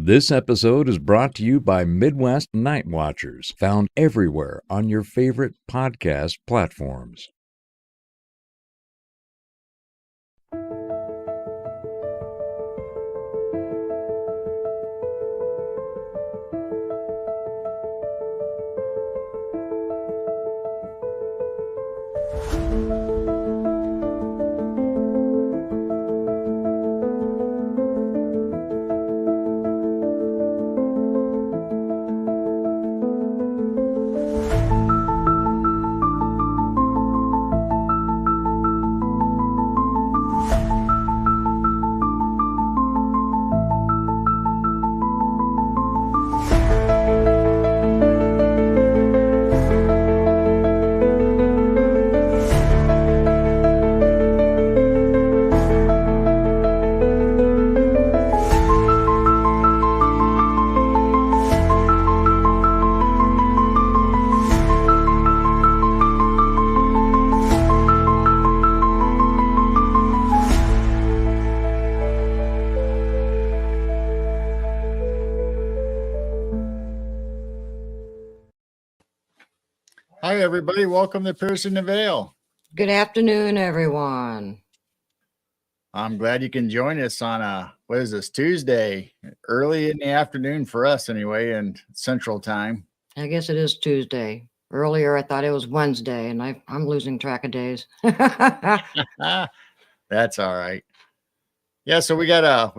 This episode is brought to you by Midwest Night Watchers, found everywhere on your favorite podcast platforms. Hi, everybody. Welcome to Piercing the Veil. Good afternoon, everyone. I'm glad you can join us on what is this, Tuesday, early in the afternoon for us anyway, and Central Time. I guess it is Tuesday. Earlier, I thought it was Wednesday, and I'm losing track of days. That's all right. Yeah, so we got a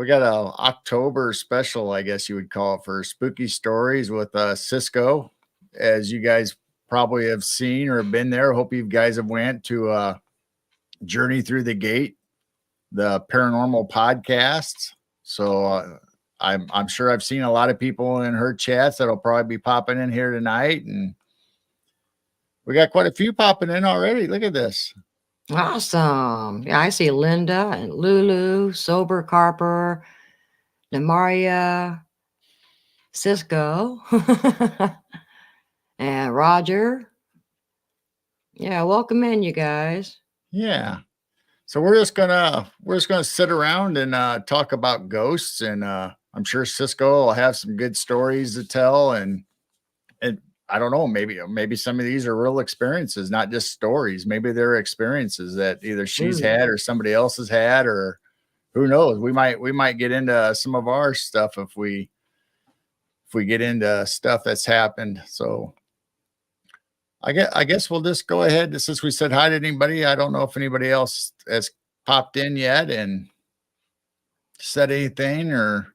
October special, I guess you would call it, for spooky stories with Sysco. As you guys probably have seen or been there, hope you guys have went to Journey Through the Gate, the Paranormal podcast. So I'm sure I've seen a lot of people in her chats that'll probably be popping in here tonight, and we got quite a few popping in already. Look at this. Awesome. Yeah, I see Linda and Lulu, Sober Carper, Namaria, Cisco, and Roger. Yeah, welcome in, you guys. Yeah. So we're just gonna sit around and talk about ghosts, and I'm sure Cisco will have some good stories to tell, and I don't know, maybe some of these are real experiences, not just stories. Maybe they're experiences that either she's had or somebody else has had, or who knows. We might get into some of our stuff if we get into stuff that's happened. So I guess we'll just go ahead. Since we said hi to anybody, I don't know if anybody else has popped in yet and said anything. Or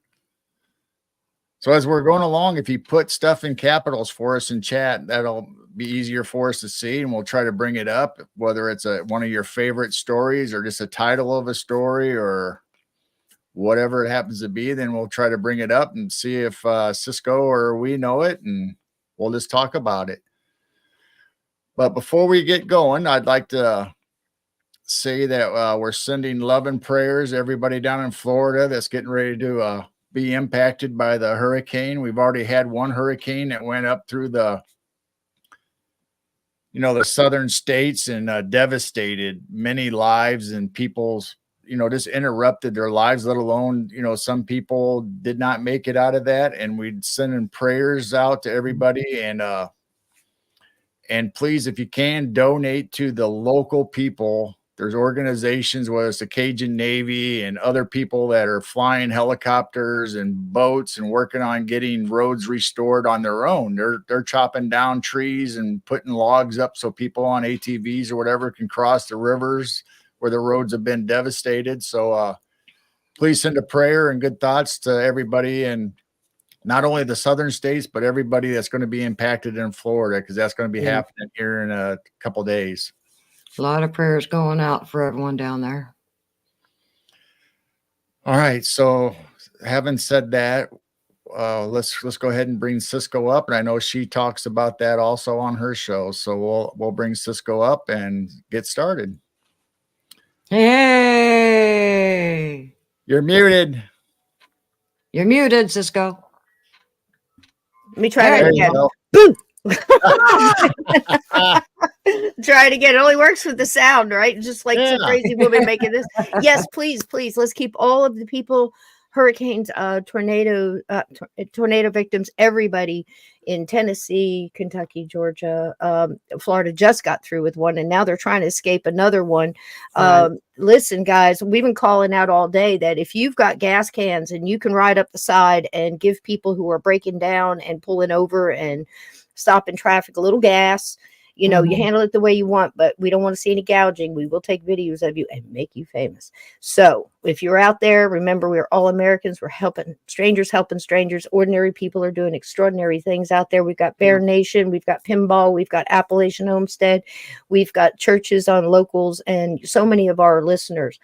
so as we're going along, if you put stuff in capitals for us in chat, that'll be easier for us to see, and we'll try to bring it up, whether it's one of your favorite stories or just a title of a story or whatever it happens to be. Then we'll try to bring it up and see if Cisco or we know it, and we'll just talk about it. But before we get going, I'd like to say that we're sending love and prayers, everybody down in Florida that's getting ready to be impacted by the hurricane. We've already had one hurricane that went up through the southern states and devastated many lives, and people's, just interrupted their lives, let alone, some people did not make it out of that. And we'd sending prayers out to everybody, and please, if you can, donate to the local people. There's organizations, whether it's the Cajun Navy and other people that are flying helicopters and boats and working on getting roads restored on their own. They're chopping down trees and putting logs up so people on ATVs or whatever can cross the rivers where the roads have been devastated. So please send a prayer and good thoughts to everybody, and not only the southern states, but everybody that's going to be impacted in Florida, because that's going to be happening here in a couple of days. A lot of prayers going out for everyone down there. All right. So having said that, let's go ahead and bring Cisco up. And I know she talks about that also on her show. So we'll bring Cisco up and get started. Hey! You're muted. You're muted, Cisco. Let me try that again. Boom. Try it again. It only works with the sound, right? Just like some crazy woman making this. Yes, please. Let's keep all of the people hurricanes, tornado victims, everybody in Tennessee, Kentucky, Georgia, Florida just got through with one, and now they're trying to escape another one. Right. Listen, guys, we've been calling out all day that if you've got gas cans and you can ride up the side and give people who are breaking down and pulling over and stopping traffic a little gas, you know, you handle it the way you want, but we don't want to see any gouging. We will take videos of you and make you famous. So if you're out there, remember, we're all Americans. We're helping strangers. Ordinary people are doing extraordinary things out there. We've got Bear Nation. We've got Pinball. We've got Appalachian Homestead. We've got churches on locals, and so many of our listeners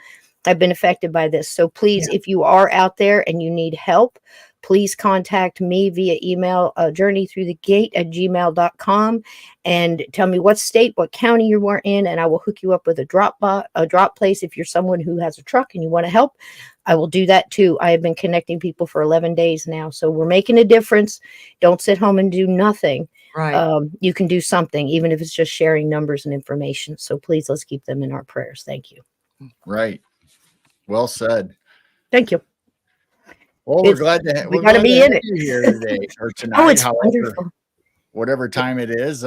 have been affected by this. So please, if you are out there and you need help, please contact me via email, journeythroughthegate@gmail.com, and tell me what state, what county you were in, and I will hook you up with a drop place. If you're someone who has a truck and you want to help, I will do that too. I have been connecting people for 11 days now, so we're making a difference. Don't sit home and do nothing. Right. You can do something, even if it's just sharing numbers and information. So please, let's keep them in our prayers. Thank you. Right. Well said. Thank you. Well, we're glad to we got to be in it here today or tonight. Oh, it's wonderful. Whatever time it is.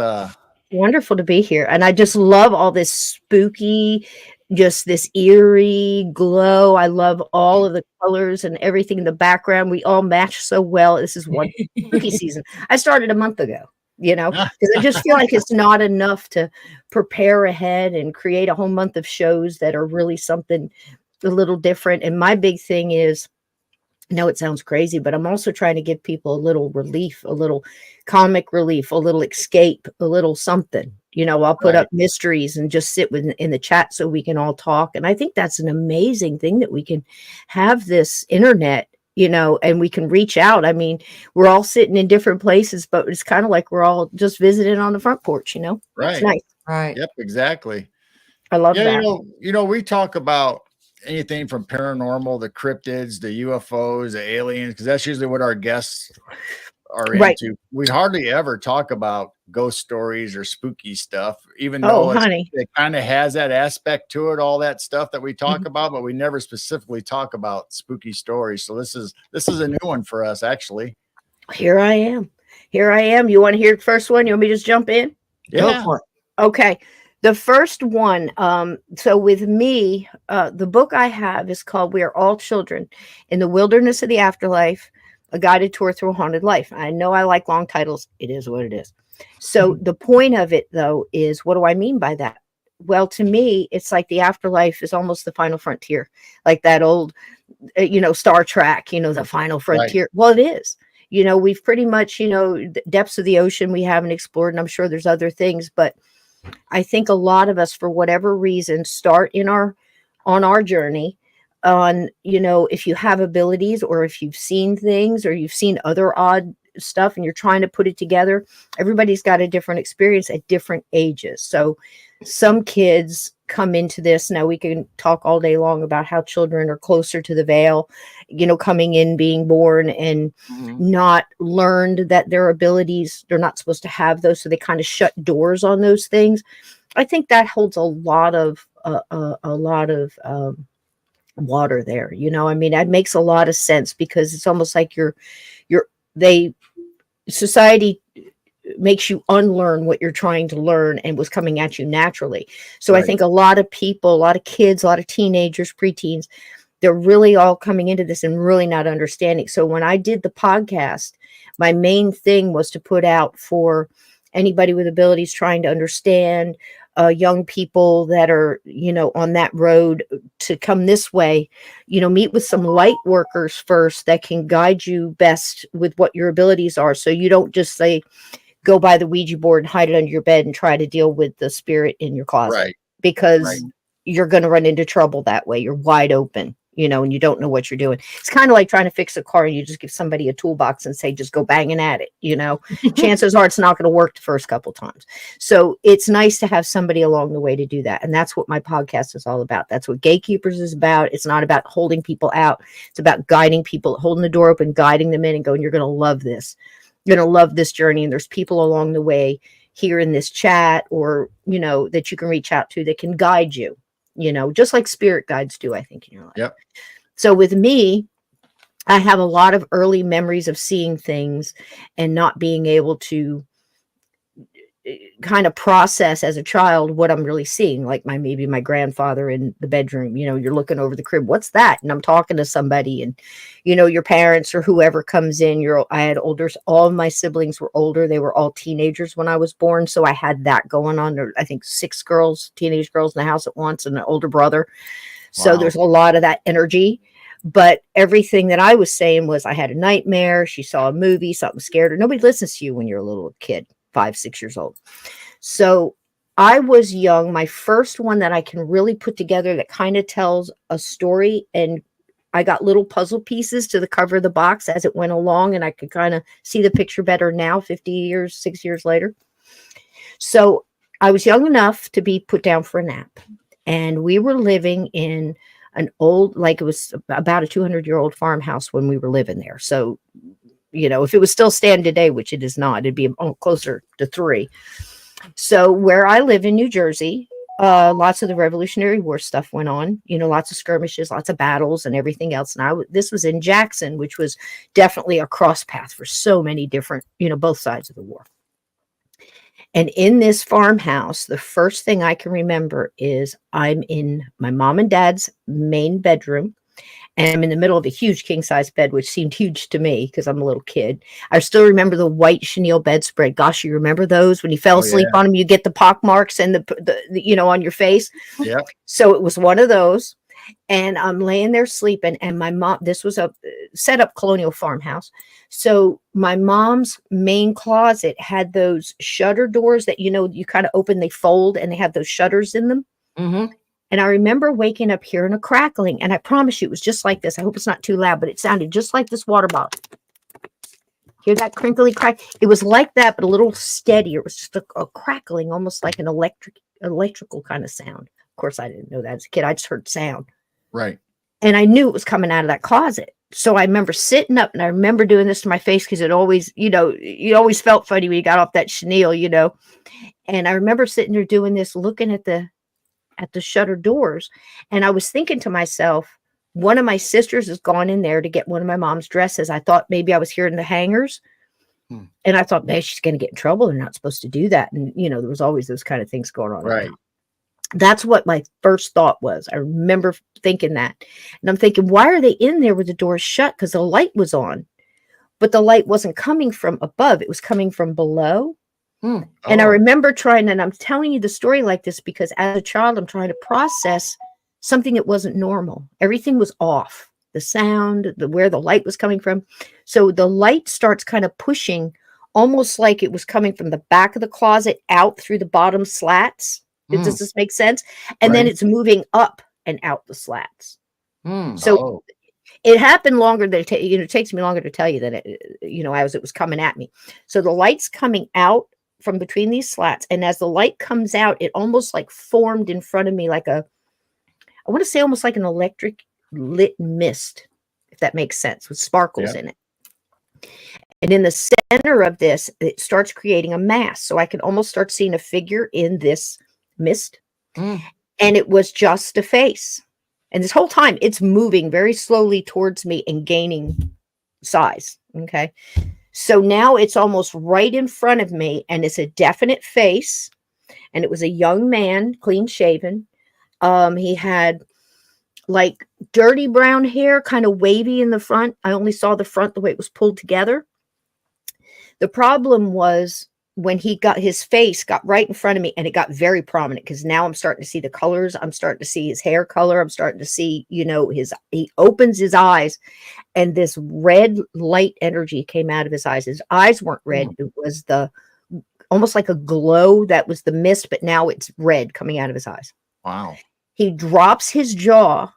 Wonderful to be here. And I just love all this spooky, just this eerie glow. I love all of the colors and everything in the background. We all match so well. This is one spooky season. I started a month ago, you know, because I just feel like it's not enough to prepare ahead and create a whole month of shows that are really something a little different. And my big thing is, I know it sounds crazy, but I'm also trying to give people a little relief, a little comic relief, a little escape, a little something. You know, I'll put up mysteries and just sit in the chat so we can all talk. And I think that's an amazing thing that we can have this internet, you know, and we can reach out. I mean, we're all sitting in different places, but it's kind of like we're all just visiting on the front porch, you know? Right. It's nice. Right. Yep, exactly. I love that. You know, we talk about anything from paranormal, the cryptids, the UFOs, the aliens, because that's usually what our guests are into. We hardly ever talk about ghost stories or spooky stuff, even though it kind of has that aspect to it, all that stuff that we talk about, but we never specifically talk about spooky stories. So this is a new one for us, actually. Here I am. You want to hear the first one? You want me to just jump in? Yeah. Go for it. Okay. The first one, so with me, the book I have is called We Are All Children in the Wilderness of the Afterlife, A Guided Tour Through a Haunted Life. I know I like long titles. It is what it is. So the point of it, though, is what do I mean by that? Well, to me, it's like the afterlife is almost the final frontier, like that old, Star Trek, the final frontier. Right. Well, it is. We've pretty much, the depths of the ocean we haven't explored, and I'm sure there's other things, but I think a lot of us, for whatever reason, start on our journey on, if you have abilities or if you've seen things or you've seen other odd stuff and you're trying to put it together. Everybody's got a different experience at different ages. So some kids come into this. Now we can talk all day long about how children are closer to the veil, coming in, being born and not learned that their abilities, they're not supposed to have those. So they kind of shut doors on those things. I think that holds a lot of water there. I mean, that makes a lot of sense because it's almost like society makes you unlearn what you're trying to learn and was coming at you naturally. So I think a lot of people, a lot of kids, a lot of teenagers, preteens, they're really all coming into this and really not understanding. So when I did the podcast, my main thing was to put out for anybody with abilities trying to understand, young people that are, on that road to come this way, meet with some light workers first that can guide you best with what your abilities are. So you don't just say, go buy the Ouija board and hide it under your bed and try to deal with the spirit in your closet, because you're going to run into trouble that way. You're wide open, and you don't know what you're doing. It's kind of like trying to fix a car and you just give somebody a toolbox and say, just go banging at it. Chances are it's not going to work the first couple times. So it's nice to have somebody along the way to do that. And that's what my podcast is all about. That's what Gatekeepers is about. It's not about holding people out. It's about guiding people, holding the door open, guiding them in and going, you're going to love this. You're going to love this journey. And there's people along the way here in this chat or, that you can reach out to that can guide you, just like spirit guides do, I think, in your life. Yep. So with me, I have a lot of early memories of seeing things and not being able to kind of process as a child what I'm really seeing. Like maybe my grandfather in the bedroom, you're looking over the crib, what's that? And I'm talking to somebody, and your parents or whoever comes in, I had all of my siblings were older. They were all teenagers when I was born. So I had that going on. There, I think 6 teenage girls in the house at once, and an older brother. So there's a lot of that energy. But everything that I was saying was, I had a nightmare. She saw a movie, something scared her. Nobody listens to you when you're a little kid, 5, 6 years old. So I was young. My first one that I can really put together that kind of tells a story, and I got little puzzle pieces to the cover of the box as it went along, and I could kind of see the picture better now, 6 years later. So I was young enough to be put down for a nap, and we were living in an old, like it was about a 200-year-old farmhouse when we were living there. So, if it was still standing today, which it is not, it'd be closer to 3. So where I live in New Jersey, lots of the Revolutionary War stuff went on, lots of skirmishes, lots of battles and everything else. And this was in Jackson, which was definitely a cross path for so many different, both sides of the war. And in this farmhouse, the first thing I can remember is I'm in my mom and dad's main bedroom, and I'm in the middle of a huge king-size bed, which seemed huge to me because I'm a little kid. I still remember the white chenille bedspread. Gosh, you remember those? When you fell asleep on them, you get the pock marks and the on your face. Yeah. So it was one of those. And I'm laying there sleeping, and my mom, this was a set up colonial farmhouse. So my mom's main closet had those shutter doors that, you kind of open, they fold, and they have those shutters in them. Mm-hmm. And I remember waking up hearing a crackling, and I promise you it was just like this. I hope it's not too loud, but it sounded just like this water bottle. Hear that crinkly crack? It was like that, but a little steadier. It was just a crackling, almost like an electrical kind of sound. Of course, I didn't know that as a kid. I just heard sound. Right. And I knew it was coming out of that closet. So I remember sitting up, and I remember doing this to my face because it always, you always felt funny when you got off that chenille, And I remember sitting there doing this, looking at the shutter doors. And I was thinking to myself, one of my sisters has gone in there to get one of my mom's dresses. I thought maybe I was hearing the hangers. And I thought, man, she's going to get in trouble. They're not supposed to do that. And, there was always those kind of things going on. Right. That's what my first thought was. I remember thinking that. And I'm thinking, why are they in there with the doors shut? Because the light was on. But the light wasn't coming from above. It was coming from below. And I remember trying, and I'm telling you the story like this because as a child, I'm trying to process something that wasn't normal. Everything was off. The sound, where the light was coming from. So the light starts kind of pushing, almost like it was coming from the back of the closet out through the bottom slats. Does this make sense? And then it's moving up and out the slats. So it happened longer than it takes me longer to tell you than as it was coming at me. So the light's coming out from between these slats, and as the light comes out, it almost like formed in front of me like I want to say almost like an electric lit mist, if that makes sense, with sparkles in it. And in the center of this, it starts creating a mass. So I can almost start seeing a figure in this mist. And it was just a face. And this whole time it's moving very slowly towards me and gaining size. Okay. So now it's almost right in front of me, and it's a definite face. And it was a young man, clean shaven. He had like dirty brown hair, kind of wavy in the front. I only saw the front, the way it was pulled together. The problem was when his face got right in front of me, and it got very prominent because now I'm starting to see the colors. I'm starting to see his hair color. I'm starting to see, he opens his eyes, and this red light energy came out of his eyes. His eyes weren't red. It was almost like a glow that was the mist, but now it's red coming out of his eyes. Wow. He drops his jaw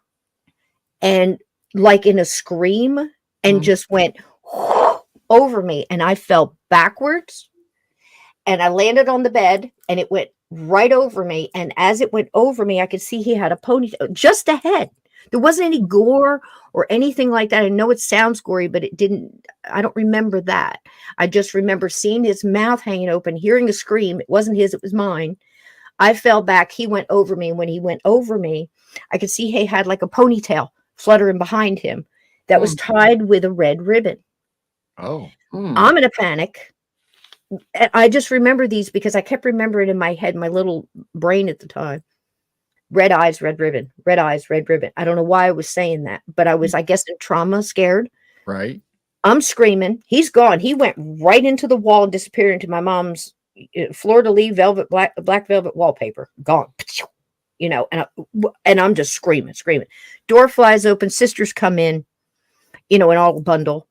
and like in a scream and just went over me, and I fell backwards. And I landed on the bed, and it went right over me. And as it went over me, I could see he had a ponytail just a head. There wasn't any gore or anything like that. I know it sounds gory, but I don't remember that. I just remember seeing his mouth hanging open, hearing a scream. It wasn't his, it was mine. I fell back. He went over me. When he went over me, I could see he had like a ponytail fluttering behind him. that was tied with a red ribbon. Oh. I'm in a panic. And I just remember these because I kept remembering in my head, my little brain at the time. Red eyes, red ribbon, red eyes, red ribbon. I don't know why I was saying that, but I was, I guess, in trauma, scared. Right. I'm screaming. He's gone. He went right into the wall and disappeared into my mom's fleur-de-lis black velvet wallpaper. Gone. You know, and I'm just screaming. Door flies open. Sisters come in, you know, in all bundle.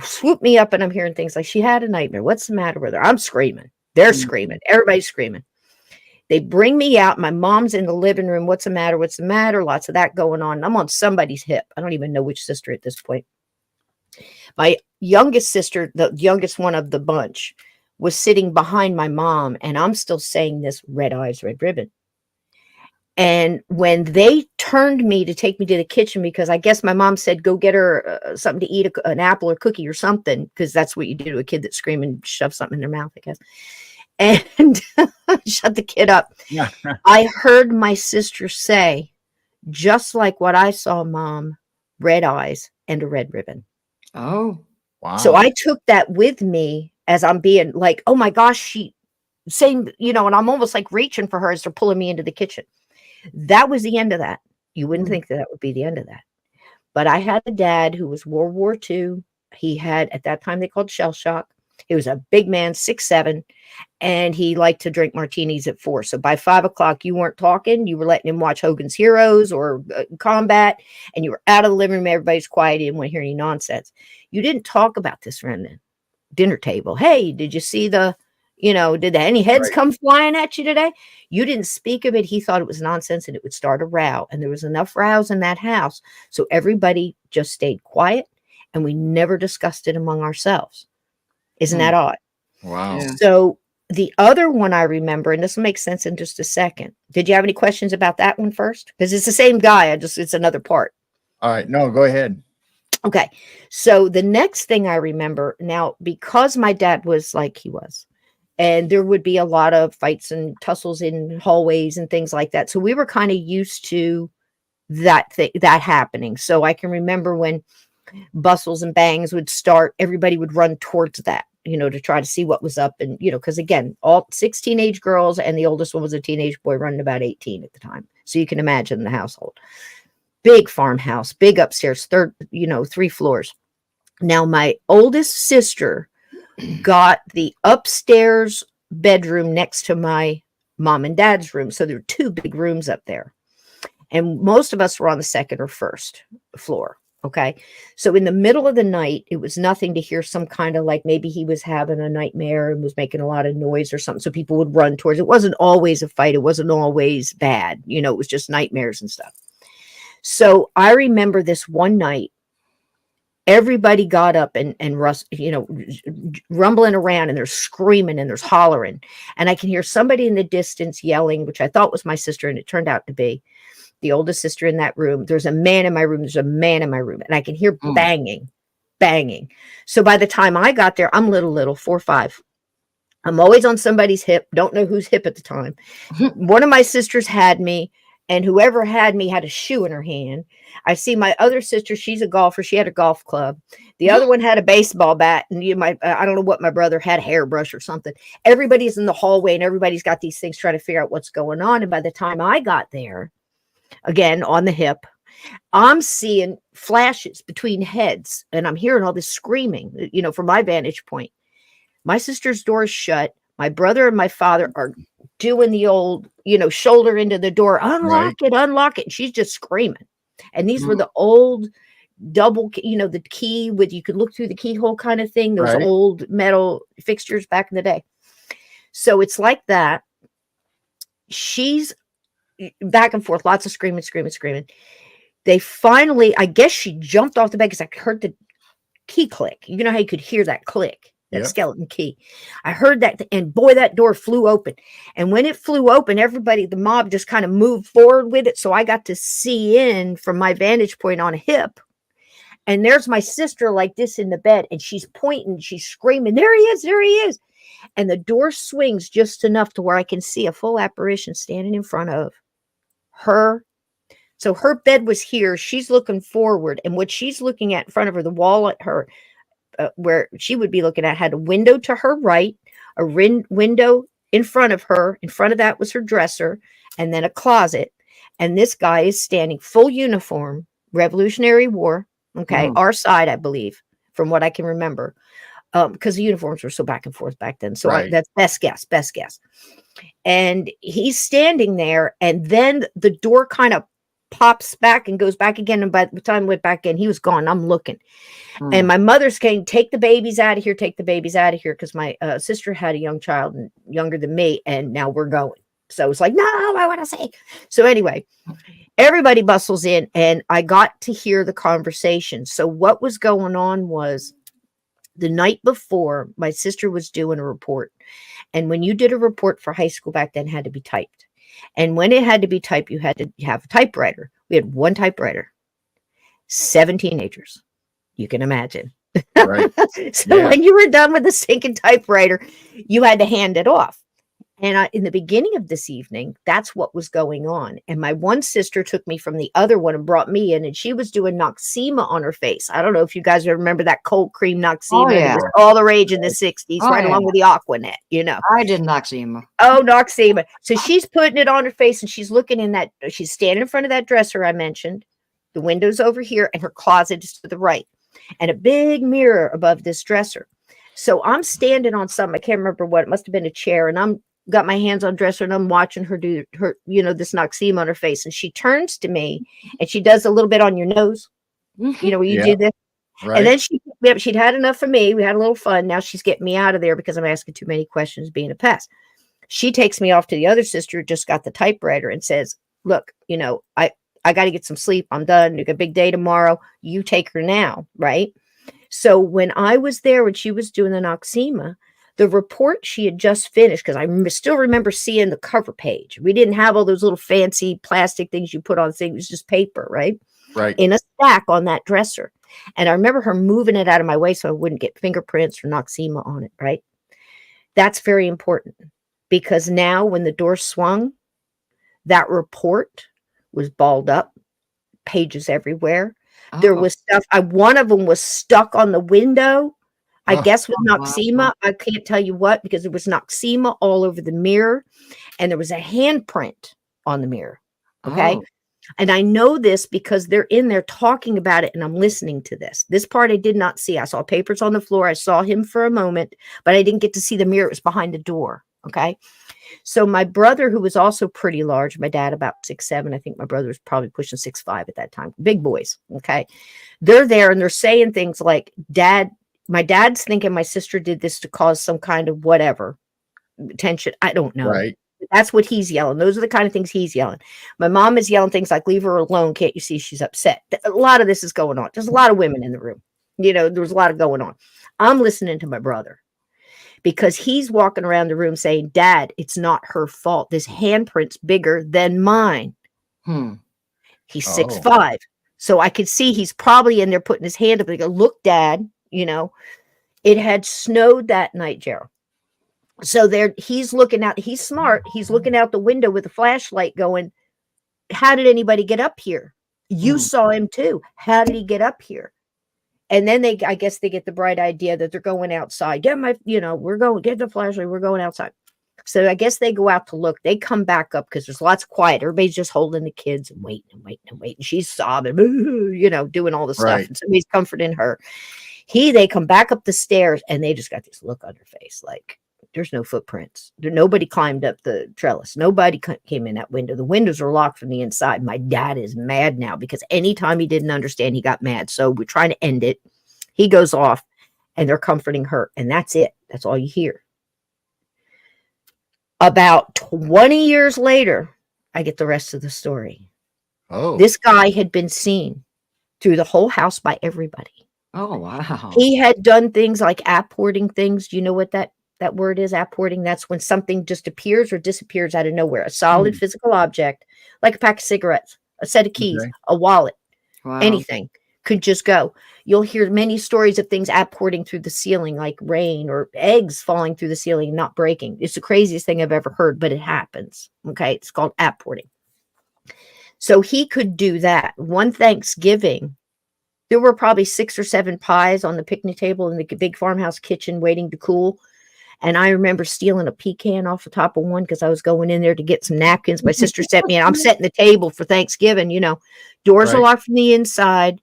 Swoop me up, and I'm hearing things like, she had a nightmare. What's the matter with her? I'm screaming. They're screaming. Everybody's screaming. They bring me out. My mom's in the living room. What's the matter? What's the matter? Lots of that going on. I'm on somebody's hip. I don't even know which sister at this point. My youngest sister, the youngest one of the bunch, was sitting behind my mom, and I'm still saying this red eyes, red ribbon. And when they turned me to take me to the kitchen, because I guess my mom said, go get her something to eat, an apple or cookie or something, because that's what you do to a kid that's screaming and shove something in their mouth, I guess. And shut the kid up. I heard my sister say, just like what I saw, Mom, red eyes and a red ribbon. Oh, Wow. So I took that with me as I'm being like, oh my gosh, she saying, you know, and I'm almost like reaching for her as they're pulling me into the kitchen. That was the end of that. You wouldn't think that would be the end of that. But I had a dad who was World War II. He had, at that time, they called shell shock. He was a big man, 6'7", and he liked to drink martinis at 4. So by 5 o'clock, you weren't talking. You were letting him watch Hogan's Heroes or Combat, and you were out of the living room. Everybody's quiet. You didn't want to hear any nonsense. You didn't talk about this around the dinner table. Hey, did you see the, you know, did any heads come flying at you today? You didn't speak of it. He thought it was nonsense and it would start a row. And there was enough rows in that house. So everybody just stayed quiet and we never discussed it among ourselves. Isn't that odd? Wow. Yeah. So the other one I remember, and this will make sense in just a second. Did you have any questions about that one first? Because it's the same guy. It's another part. All right. No, go ahead. Okay. So the next thing I remember now, because my dad was like he was, and there would be a lot of fights and tussles in hallways and things like that. So we were kind of used to that happening. So I can remember when bustles and bangs would start, everybody would run towards that, you know, to try to see what was up. And, you know, because again, all 6 teenage girls and the oldest one was a teenage boy running about 18 at the time. So you can imagine the household. Big farmhouse, big upstairs, 3 floors. Now, my oldest sister got the upstairs bedroom next to my mom and dad's room. So there were 2 big rooms up there. And most of us were on the second or first floor. Okay. So in the middle of the night, it was nothing to hear some kind of like maybe he was having a nightmare and was making a lot of noise or something. So people would run towards it. It wasn't always a fight. It wasn't always bad. You know, it was just nightmares and stuff. So I remember this one night, everybody got up and rumbling around, and they're screaming and there's hollering. And I can hear somebody in the distance yelling, which I thought was my sister, and it turned out to be the oldest sister in that room. There's a man in my room. There's a man in my room. And I can hear banging. So by the time I got there, I'm little, 4 or 5. I'm always on somebody's hip. Don't know whose hip at the time. One of my sisters had me, and whoever had me had a shoe in her hand. I see my other sister. She's a golfer. She had a golf club. The other one had a baseball bat. And I don't know what my brother had, a hairbrush or something. Everybody's in the hallway and everybody's got these things trying to figure out what's going on. And by the time I got there, again, on the hip, I'm seeing flashes between heads and I'm hearing all this screaming, you know, from my vantage point. My sister's door is shut. My brother and my father are doing the old, you know, shoulder into the door, unlock it. And she's just screaming. And these were the old double, you know, the key with, you could look through the keyhole kind of thing, those old metal fixtures back in the day. So it's like that. She's back and forth, lots of screaming. They finally, I guess she jumped off the bed because I heard the key click. You know how you could hear that click, that skeleton key. I heard that, and boy, that door flew open. And when it flew open, everybody, the mob just kind of moved forward with it. So I got to see in from my vantage point on a hip. And there's my sister like this in the bed, and she's pointing, she's screaming, there he is. And the door swings just enough to where I can see a full apparition standing in front of her, So her bed was here. She's looking forward. And what she's looking at in front of her, the wall at her, where she would be looking at, had a window to her right, a window in front of her. In front of that was her dresser, and then a closet. And this guy is standing full uniform, Revolutionary War. Okay. Our side, I believe, from what I can remember, because the uniforms were so back and forth back then. So that's best guess. And he's standing there, and then the door kind of pops back and goes back again. And by the time I went back in, he was gone. I'm looking. And my mother's saying, take the babies out of here, because my sister had a young child and younger than me, and now we're going. So it's like, no, I want to say. So anyway, everybody bustles in, and I got to hear the conversation. So what was going on was, the night before, my sister was doing a report. And when you did a report for high school back then, it had to be typed. And when it had to be typed, you had to have a typewriter. We had one typewriter, 7 teenagers. You can imagine. Right. So when you were done with the stinking typewriter, you had to hand it off. And in the beginning of this evening, that's what was going on. And my one sister took me from the other one and brought me in, and she was doing Noxema on her face. I don't know if you guys remember that cold cream Noxema. Oh, yeah. It was all the rage in the 60s, along with the Aquanet, I did Noxema. Oh, Noxema. So she's putting it on her face, and she's looking in that, she's standing in front of that dresser I mentioned. The window's over here, and her closet is to the right, and a big mirror above this dresser. So I'm standing on something, I can't remember what, it must have been a chair, and I'm got my hands on dresser, and I'm watching her do her, this Noxema on her face. And she turns to me, and she does a little bit on your nose, where you do this. Right. And then she'd had enough of me. We had a little fun. Now she's getting me out of there because I'm asking too many questions, being a pest. She takes me off to the other sister who just got the typewriter and says, look, I got to get some sleep. I'm done. You got a big day tomorrow. You take her now. Right. So when I was there, when she was doing the Noxema, the report she had just finished, because I still remember seeing the cover page. We didn't have all those little fancy plastic things you put on things. It was just paper, right? Right. In a stack on that dresser. And I remember her moving it out of my way so I wouldn't get fingerprints or Noxema on it, right? That's very important, because now when the door swung, that report was balled up, pages everywhere. Oh. There was stuff. One of them was stuck on the window. I guess with Noxema, I can't tell you what, because there was Noxema all over the mirror, and there was a handprint on the mirror. Okay. Oh. And I know this because they're in there talking about it, and I'm listening to this. This part I did not see. I saw papers on the floor. I saw him for a moment, but I didn't get to see the mirror. It was behind the door. Okay. So my brother, who was also pretty large, my dad about 6'7", I think my brother was probably pushing 6'5" at that time. Big boys. Okay. They're there, and they're saying things like, my dad's thinking my sister did this to cause some kind of whatever tension. I don't know. Right. That's what he's yelling. Those are the kind of things he's yelling. My mom is yelling things like, leave her alone. Can't you see she's upset? A lot of this is going on. There's a lot of women in the room. There was a lot of going on. I'm listening to my brother because he's walking around the room saying, Dad, it's not her fault. This handprint's bigger than mine. He's 6'5". So I could see he's probably in there putting his hand up. They go, look, Dad. It had snowed that night, Gerald. So he's looking out. He's smart. He's looking out the window with a flashlight going, how did anybody get up here? You saw him too. How did he get up here? And then I guess they get the bright idea that they're going outside. We're going, get the flashlight. We're going outside. So I guess they go out to look. They come back up because there's lots of quiet. Everybody's just holding the kids and waiting. She's sobbing, doing all the stuff. Right. And somebody's comforting her. They come back up the stairs, and they just got this look on their face like there's no footprints. Nobody climbed up the trellis. Nobody came in that window. The windows are locked from the inside. My dad is mad now because anytime he didn't understand, he got mad. So we're trying to end it. He goes off, and they're comforting her, and that's it. That's all you hear. About 20 years later, I get the rest of the story. Oh, this guy had been seen through the whole house by everybody. Oh, wow. He had done things like apporting things. Do you know what that word is, apporting? That's when something just appears or disappears out of nowhere. A solid physical object, like a pack of cigarettes, a set of keys, a wallet, anything could just go. You'll hear many stories of things apporting through the ceiling, like rain or eggs falling through the ceiling and not breaking. It's the craziest thing I've ever heard, but it happens. Okay. It's called apporting. So he could do that. One Thanksgiving, there were probably 6 or 7 pies on the picnic table in the big farmhouse kitchen waiting to cool. And I remember stealing a pecan off the top of one because I was going in there to get some napkins. My sister sent me, and I'm setting the table for Thanksgiving. Doors are Right. locked from the inside.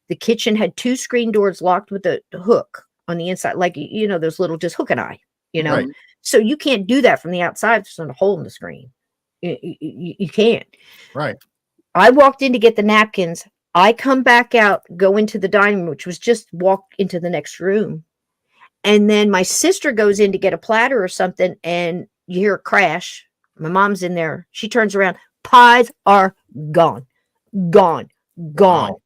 The kitchen had 2 screen doors locked with a hook on the inside, like, those little just hook and eye, Right. So you can't do that from the outside. There's not a hole in the screen. You can't. Right. I walked in to get the napkins. I come back out, go into the dining room, which was just walk into the next room. And then my sister goes in to get a platter or something, and you hear a crash. My mom's in there. She turns around. Pies are gone. Gone. Wow.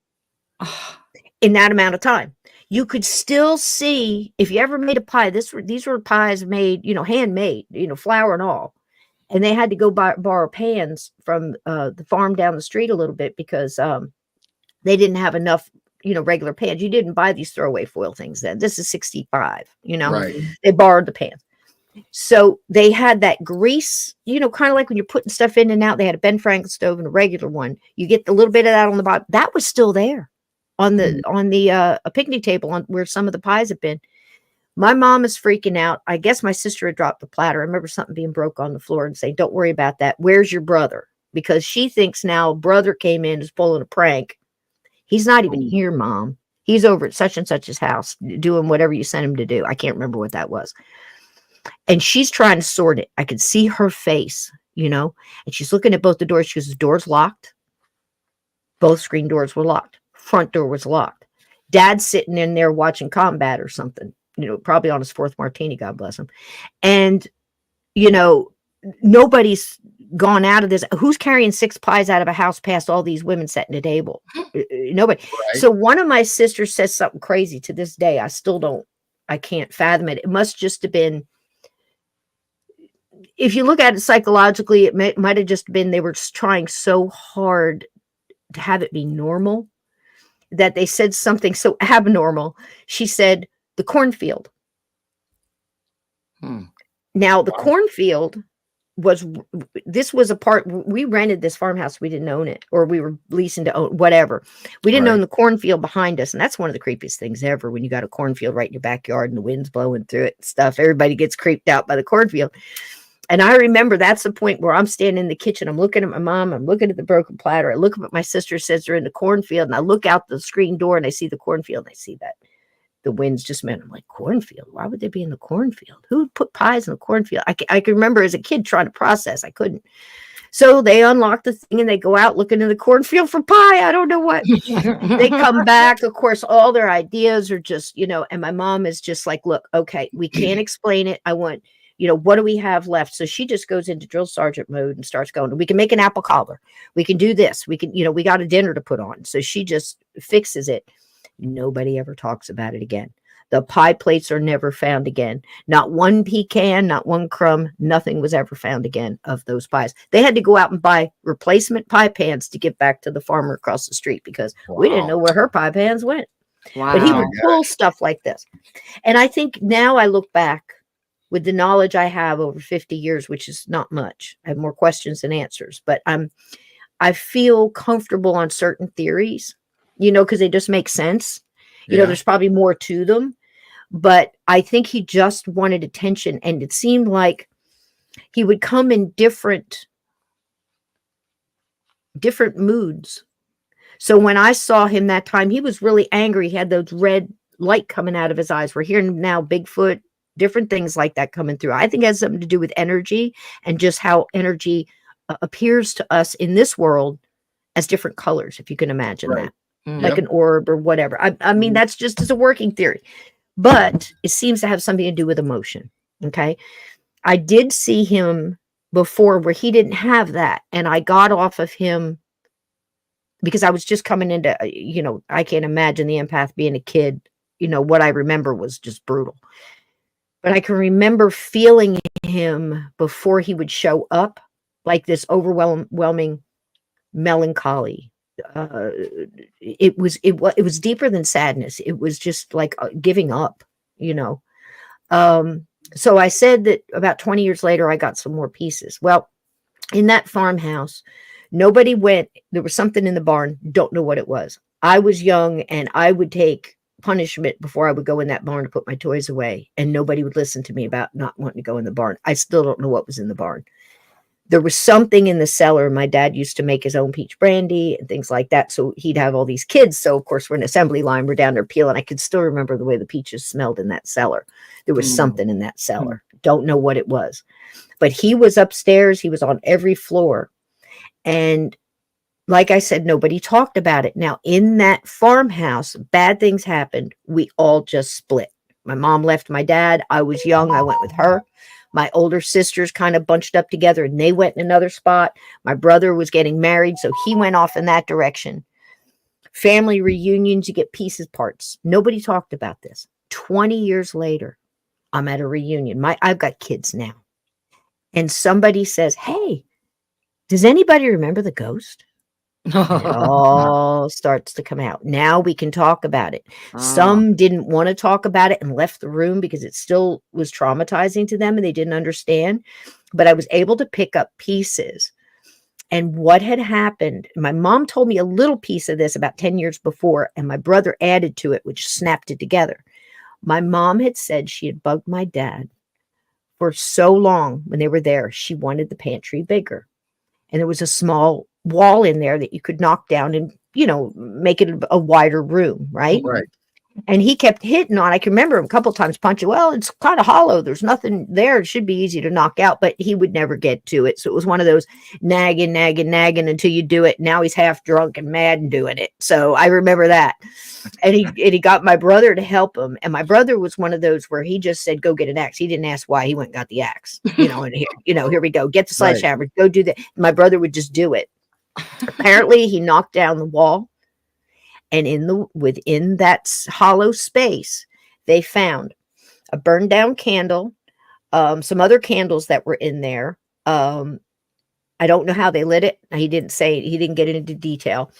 In that amount of time. You could still see, if you ever made a pie, these were pies made, handmade, flour and all. And they had to go borrow pans from the farm down the street a little bit because they didn't have enough, regular pans. You didn't buy these throwaway foil things then. This is 65, Right. They borrowed the pans. So they had that grease, kind of like when you're putting stuff in and out. They had a Ben Franklin stove and a regular one. You get a little bit of that on the bottom. That was still there on the a picnic table on where some of the pies have been. My mom is freaking out. I guess my sister had dropped the platter. I remember something being broke on the floor and saying, "Don't worry about that. Where's your brother?" Because she thinks now brother came in, is pulling a prank. He's not even here, Mom. He's over at such and such's house doing whatever you sent him to do. I can't remember what that was. And she's trying to sort it. I could see her face, and she's looking at both the doors. She goes, "The door's locked." Both screen doors were locked. Front door was locked. Dad's sitting in there watching combat or something, probably on his 4th martini, God bless him. And, nobody's gone out of this. Who's carrying 6 pies out of a house past all these women setting a table? Nobody. Right. So one of my sisters says something crazy to this day. I can't fathom it. It must just have been, if you look at it psychologically, it might have just been they were just trying so hard to have it be normal that they said something so abnormal. She said, "The cornfield." Now, the cornfield this was a part, we rented this farmhouse. We didn't own it, or we were leasing to own, whatever. We didn't own the cornfield behind us. And that's one of the creepiest things ever, when you got a cornfield right in your backyard and the wind's blowing through it and stuff. Everybody gets creeped out by the cornfield. And I remember that's the point where I'm standing in the kitchen. I'm looking at my mom. I'm looking at the broken platter. I look up at my sister, says they're in the cornfield. And I look out the screen door and I see the cornfield. And I see that the wind's just meant. I'm like, cornfield? Why would they be in the cornfield? Who would put pies in the cornfield? I can remember as a kid trying to process. I couldn't. So they unlock the thing and they go out looking in the cornfield for pie. I don't know what. They come back. Of course, all their ideas are just, and my mom is just like, "Look, okay, we can't explain it. I want, what do we have left?" So she just goes into drill sergeant mode and starts going, "We can make an apple cobbler. We can do this. We can, we got a dinner to put on." So she just fixes it. Nobody ever talks about it again. The pie plates are never found again. Not one pecan, not one crumb, nothing was ever found again of those pies. They had to go out and buy replacement pie pans to get back to the farmer across the street because we didn't know where her pie pans went. Wow. But he would pull stuff like this. And I think now I look back with the knowledge I have over 50 years, which is not much. I have more questions than answers, but I feel comfortable on certain theories, because they just make sense. There's probably more to them, but I think he just wanted attention. And it seemed like he would come in different moods. So when I saw him that time, he was really angry. He had those red light coming out of his eyes. We're hearing now Bigfoot, different things like that coming through. I think it has something to do with energy and just how energy appears to us in this world as different colors, if you can imagine that. Like an orb or whatever. I mean, that's just as a working theory, but it seems to have something to do with emotion. Okay. I did see him before where he didn't have that. And I got off of him because I was just coming into, I can't imagine the empath being a kid. What I remember was just brutal. But I can remember feeling him before he would show up, like this overwhelming melancholy. It was deeper than sadness. It was just like giving up, So I said that about 20 years later, I got some more pieces. Well, in that farmhouse, Nobody went. There was something in the barn. Don't know what it was. I was young and I would take punishment before I would go in that barn to put my toys away. And nobody would listen to me about not wanting to go in the barn. I still don't know what was in the barn. There was something in the cellar. My dad used to make his own peach brandy and things like that. So he'd have all these kids. So of course we're an assembly line. We're down there peeling. I could still remember the way the peaches smelled in that cellar. There was something in that cellar. Don't know what it was, but he was upstairs. He was on every floor. And like I said, nobody talked about it. Now in that farmhouse, bad things happened. We all just split. My mom left my dad. I was young. I went with her. My older sisters kind of bunched up together and they went in another spot. My brother was getting married, so he went off in that direction. Family reunions, you get pieces, parts. Nobody talked about this. 20 years later, I'm at a reunion. I've got kids now. And somebody says, hey, does anybody remember the ghost? It all starts to come out. Now we can talk about it. Some didn't want to talk about it and left the room because it still was traumatizing to them and they didn't understand. But I was able to pick up pieces. And what had happened, my mom told me a little piece of this about 10 years before, and my brother added to it, which snapped it together. My mom had said she had bugged my dad for so long when they were there. She wanted the pantry bigger. And there was a small wall in there that you could knock down and, make it a wider room, right? Right. And he kept hitting on, I can remember him a couple of times punching, well, it's kind of hollow. There's nothing there. It should be easy to knock out, but he would never get to it. So it was one of those nagging until you do it. Now he's half drunk and mad and doing it. So I remember that. And he got my brother to help him. And my brother was one of those where he just said, go get an axe. He didn't ask why. He went and got the axe, and here we go. Get the sledgehammer, go do that. My brother would just do it. Apparently he knocked down the wall. And within that hollow space, they found a burned down candle, some other candles that were in there. I don't know how they lit it. He didn't say, he didn't get into detail.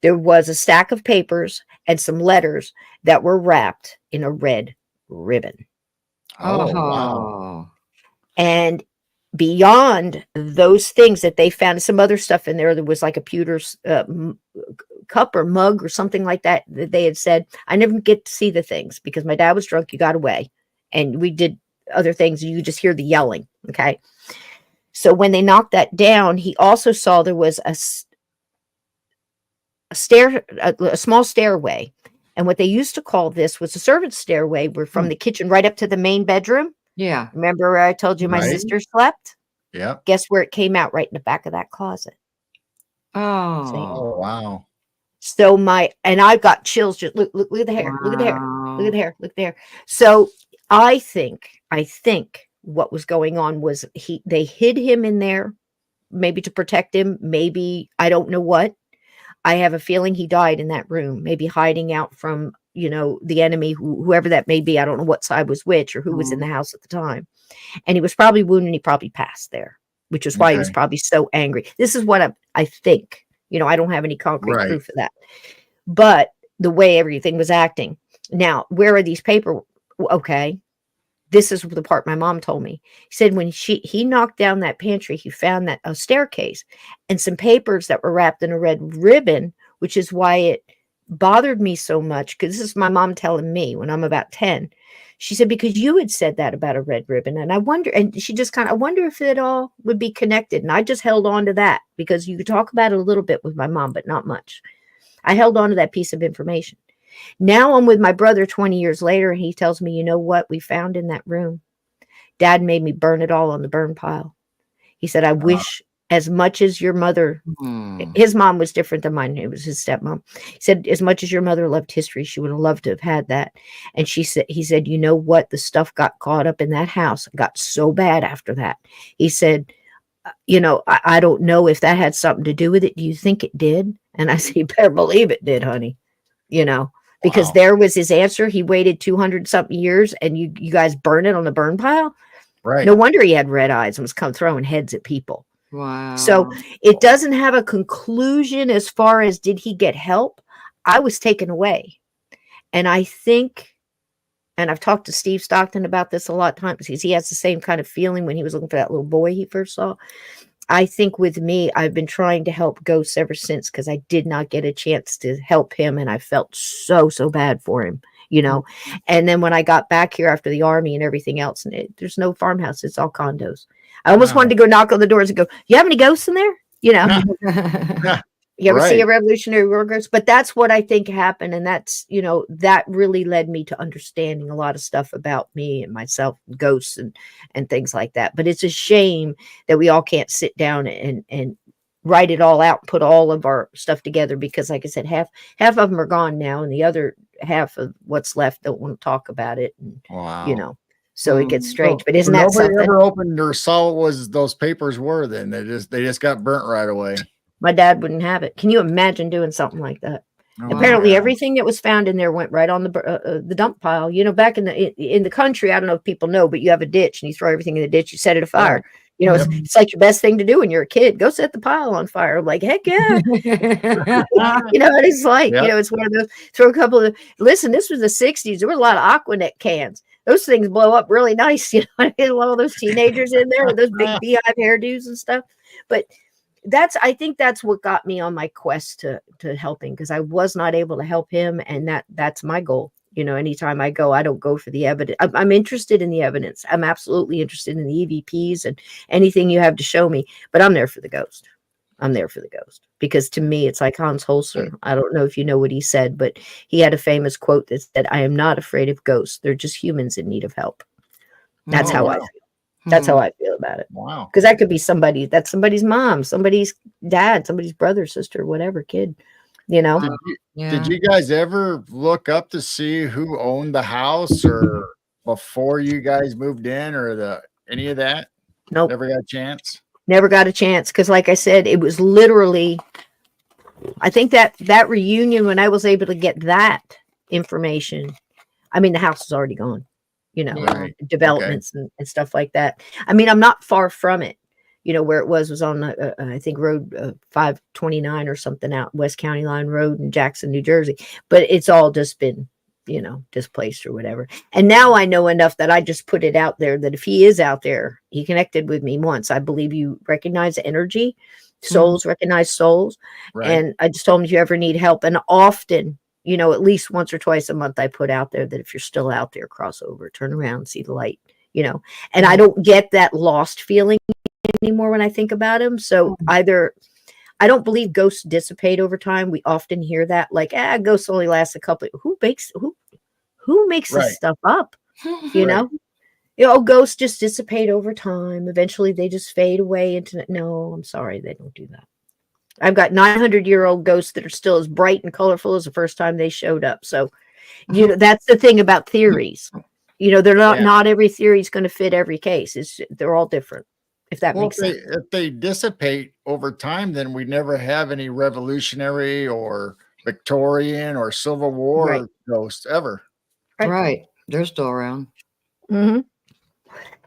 There was a stack of papers and some letters that were wrapped in a red ribbon. Oh, wow. And beyond those things that they found, some other stuff in there, there was like a pewter cup or mug or something like that they had said. I never get to see the things because my dad was drunk. He got away and we did other things. You just hear the yelling. Okay. So when they knocked that down, he also saw there was a small stairway. And what they used to call this was a servant's stairway. We're from the kitchen right up to the main bedroom. Yeah. Remember where I told you my sister slept? Yeah. Guess where it came out? Right in the back of that closet. Oh, wow. So I got chills. Just look at the hair. Look at the hair. Look at the hair. Look there. So I think what was going on was they hid him in there, maybe to protect him. Maybe, I don't know what. I have a feeling he died in that room, maybe hiding out from, the enemy, whoever that may be. I don't know what side was which or who was in the house at the time. And he was probably wounded and he probably passed there, which is why he was probably so angry. This is what I think. I don't have any concrete proof of that. But the way everything was acting. Now, where are these papers? Okay. This is the part my mom told me. He said when he knocked down that pantry, he found that a staircase and some papers that were wrapped in a red ribbon, which is why it bothered me so much. Because this is my mom telling me when I'm about 10. She said, because you had said that about a red ribbon. And I wonder, and she just I wonder if it all would be connected. And I just held on to that because you could talk about it a little bit with my mom, but not much. I held on to that piece of information. Now I'm with my brother 20 years later, and he tells me, you know what we found in that room? Dad made me burn it all on the burn pile. He said, I wish as much as your mother, his mom was different than mine. It was his stepmom. He said, as much as your mother loved history, she would have loved to have had that. And he said, you know what? The stuff got caught up in that house. It got so bad after that. He said, I don't know if that had something to do with it. Do you think it did? And I said, you better believe it did, honey. Because there was his answer. He waited 200 something years and you guys burn it on the burn pile. Right. No wonder he had red eyes and was throwing heads at people. Wow. So it doesn't have a conclusion as far as did he get help? I was taken away. And I think, and I've talked to Steve Stockton about this a lot of times because he has the same kind of feeling when he was looking for that little boy he first saw. I think with me, I've been trying to help ghosts ever since, because I did not get a chance to help him, and I felt so bad for him, you know. And then when I got back here after the army and everything else, and there's no farmhouse, it's all condos. I almost wanted to go knock on the doors and go, "You have any ghosts in there?" You know. You ever see a Revolutionary War ghost? But that's what I think happened. And that's, you know, that really led me to understanding a lot of stuff about me and myself, ghosts and things like that. But it's a shame that we all can't sit down and write it all out, put all of our stuff together, because like I said, half of them are gone now, and the other half of what's left don't want to talk about it. And, you know, so it gets strange. But isn't that something? Nobody ever opened or saw what was those papers were then. They just got burnt right away. My dad wouldn't have it. Can you imagine doing something like that? Apparently, everything that was found in there went right on the dump pile. You know, back in the country, I don't know if people know, but you have a ditch and you throw everything in the ditch. You set it afire. You know, it's like your best thing to do when you're a kid. Go set the pile on fire. I'm like, heck yeah. You know what it's like? You know, it's one of those. Throw a couple of. Listen, this was the '60s. There were a lot of Aquanet cans. Those things blow up really nice. You know, a lot of those teenagers in there with those big beehive hairdos and stuff. But I think that's what got me on my quest to helping, because I was not able to help him, and that's my goal. You know, anytime I go, I don't go for the evidence. I'm interested in the evidence. I'm absolutely interested in the EVPs and anything you have to show me, but I'm there for the ghost. I'm there for the ghost, because to me, it's like Hans Holzer. I don't know if you know what he said, but he had a famous quote that said, "I am not afraid of ghosts. They're just humans in need of help." That's how I feel. That's how I feel about it. Wow. Because that could be somebody, that's somebody's mom, somebody's dad, somebody's brother, sister, whatever, kid, you know. Did you guys ever look up to see who owned the house, or before you guys moved in, or any of that? Nope. Never got a chance? Never got a chance. Because like I said, it was literally, I think that reunion, when I was able to get that information, I mean, the house is already gone. You know, developments and stuff like that. I mean, I'm not far from it. You know, where it was on, I think, Road 529 or something, out West County Line Road in Jackson, New Jersey. But it's all just been, you know, displaced or whatever. And now I know enough that I just put it out there that if he is out there, he connected with me once. I believe you recognize energy. Souls recognize souls. And I just told him, if you ever need help, and often, you know, at least once or twice a month, I put out there that if you're still out there, cross over, turn around, see the light, you know. And I don't get that lost feeling anymore when I think about him. So either, I don't believe ghosts dissipate over time. We often hear that, like, ghosts only last a couple. Who makes this stuff up? You know, ghosts just dissipate over time. Eventually, they just fade away into. No, I'm sorry, they don't do that. I've got 900-year-old ghosts that are still as bright and colorful as the first time they showed up. So, you know, that's the thing about theories. You know, they're not every theory is going to fit every case. They're all different, if that makes sense. If they dissipate over time, then we never have any Revolutionary or Victorian or Civil War ghosts ever. Right. They're still around. And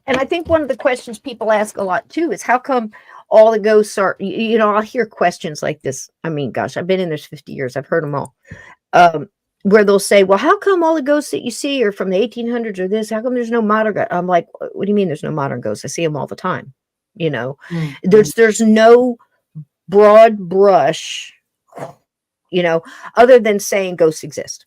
I think one of the questions people ask a lot too is, how come all the ghosts are, you know, I'll hear questions like this. I mean, gosh, I've been in this 50 years. I've heard them all. Where they'll say, well, how come all the ghosts that you see are from the 1800s or this? How come there's no modern ghosts? I'm like, what do you mean there's no modern ghosts? I see them all the time. You know, there's no broad brush, you know, other than saying ghosts exist.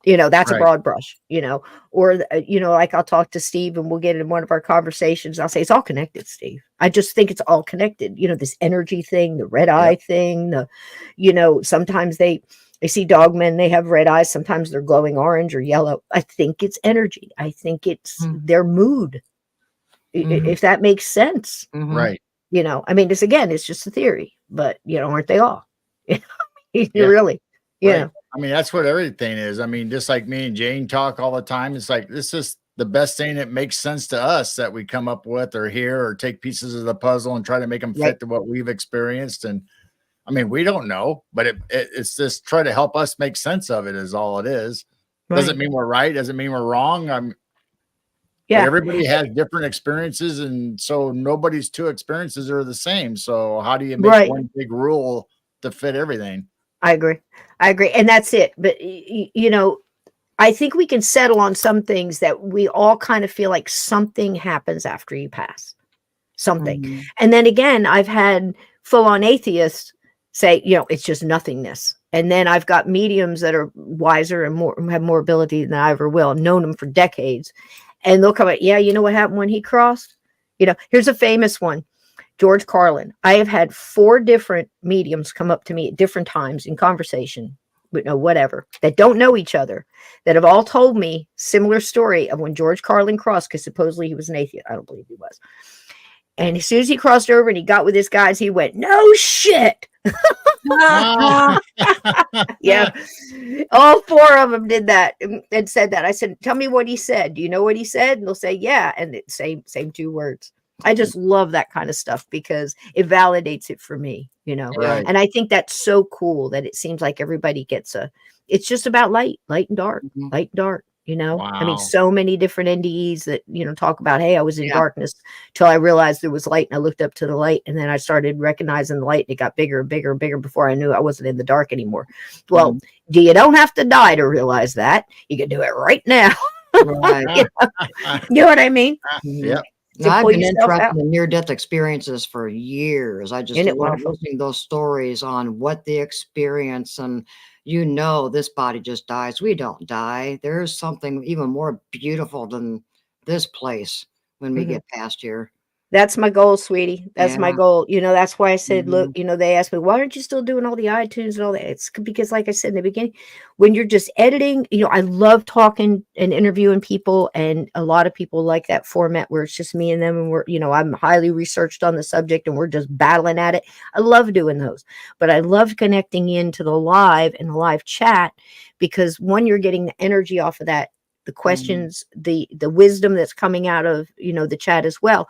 You know, that's a broad brush, you know, or, you know, like I'll talk to Steve and we'll get in one of our conversations. I'll say, it's all connected, Steve. I just think it's all connected. You know, this energy thing, the red eye thing, you know, sometimes they see dogmen, they have red eyes. Sometimes they're glowing orange or yellow. I think it's energy. I think it's their mood, if that makes sense. Right. You know, I mean, it's just a theory, but, you know, aren't they all? Really, you know. I mean, that's what everything is. I mean, just like me and Jane talk all the time, it's like, this is the best thing that makes sense to us that we come up with or hear, or take pieces of the puzzle and try to make them fit to what we've experienced. And I mean, we don't know, but it's just try to help us make sense of it is all it is. Doesn't mean we're right. Doesn't mean we're wrong. Everybody has different experiences. And so nobody's two experiences are the same. So how do you make one big rule to fit everything? I agree. And that's it. But, you know, I think we can settle on some things that we all kind of feel like something happens after you pass. something. Mhm. And then again, I've had full-on atheists say, it's just nothingness. And then I've got mediums that are wiser and have more ability than I ever will. I've known them for decades. And they'll come out, yeah, you know what happened when he crossed? Here's a famous one. George Carlin. I have had 4 different mediums come up to me at different times in conversation, whatever, that don't know each other, that have all told me similar story of when George Carlin crossed, because supposedly he was an atheist. I don't believe he was. And as soon as he crossed over and he got with his guys, he went, no shit. Yeah. All 4 of them did that and said that. I said, tell me what he said. Do you know what he said? And they'll say, yeah. And it's same 2 words. I just love that kind of stuff because it validates it for me, Right. And I think that's so cool that it seems like everybody gets it's just about light and dark, Mhm. light and dark, I mean, Wow. so many different NDEs that, talk about, hey, I was in Yeah. darkness till I realized there was light and I looked up to the light and then I started recognizing the light and it got bigger and bigger and bigger before I knew I wasn't in the dark anymore. Well, you don't have to die to realize that. You can do it right now. Right. You know what I mean? Yep. Now, I've pull been yourself out. interested in near-death experiences for years. I just Isn't it love wonderful? listening to those stories on what they experience. And this body just dies. We don't die. There's something even more beautiful than this place when we Mhm. get past here. That's my goal, sweetie. That's my Yeah. goal. That's why I said, look, Mhm. they asked me, why aren't you still doing all the iTunes and all that? It's because, like I said in the beginning, when you're just editing, I love talking and interviewing people. And a lot of people like that format where it's just me and them. And we're, I'm highly researched on the subject and we're just battling at it. I love doing those, but I love connecting into the live and the live chat because one, you're getting the energy off of that, the questions, the wisdom that's coming out of, the chat as well.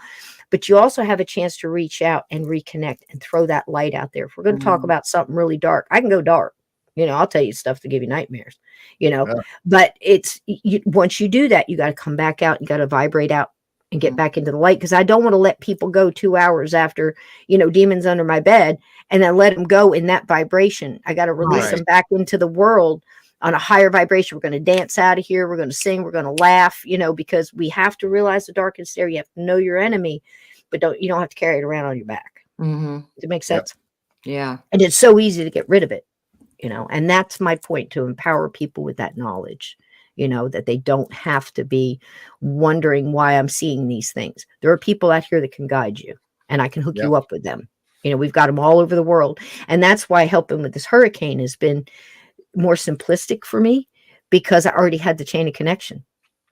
But you also have a chance to reach out and reconnect and throw that light out there. If we're going to talk about something really dark, I can go dark. I'll tell you stuff to give you nightmares, Yeah. but it's once you do that, you got to come back out. You got to vibrate out and get back into the light. Cause I don't want to let people go 2 hours after, demons under my bed and then let them go in that vibration. I got to release Right. them back into the world on a higher vibration. We're going to dance out of here. We're going to sing. We're going to laugh, because we have to realize the dark is there. You have to know your enemy, but you don't have to carry it around on your back. Mhm. Does it make Yep. sense? Yeah. And it's so easy to get rid of it, and that's my point, to empower people with that knowledge, that they don't have to be wondering why I'm seeing these things. There are people out here that can guide you and I can hook Yep. you up with them. We've got them all over the world. And that's why helping with this hurricane has been more simplistic for me because I already had the chain of connection.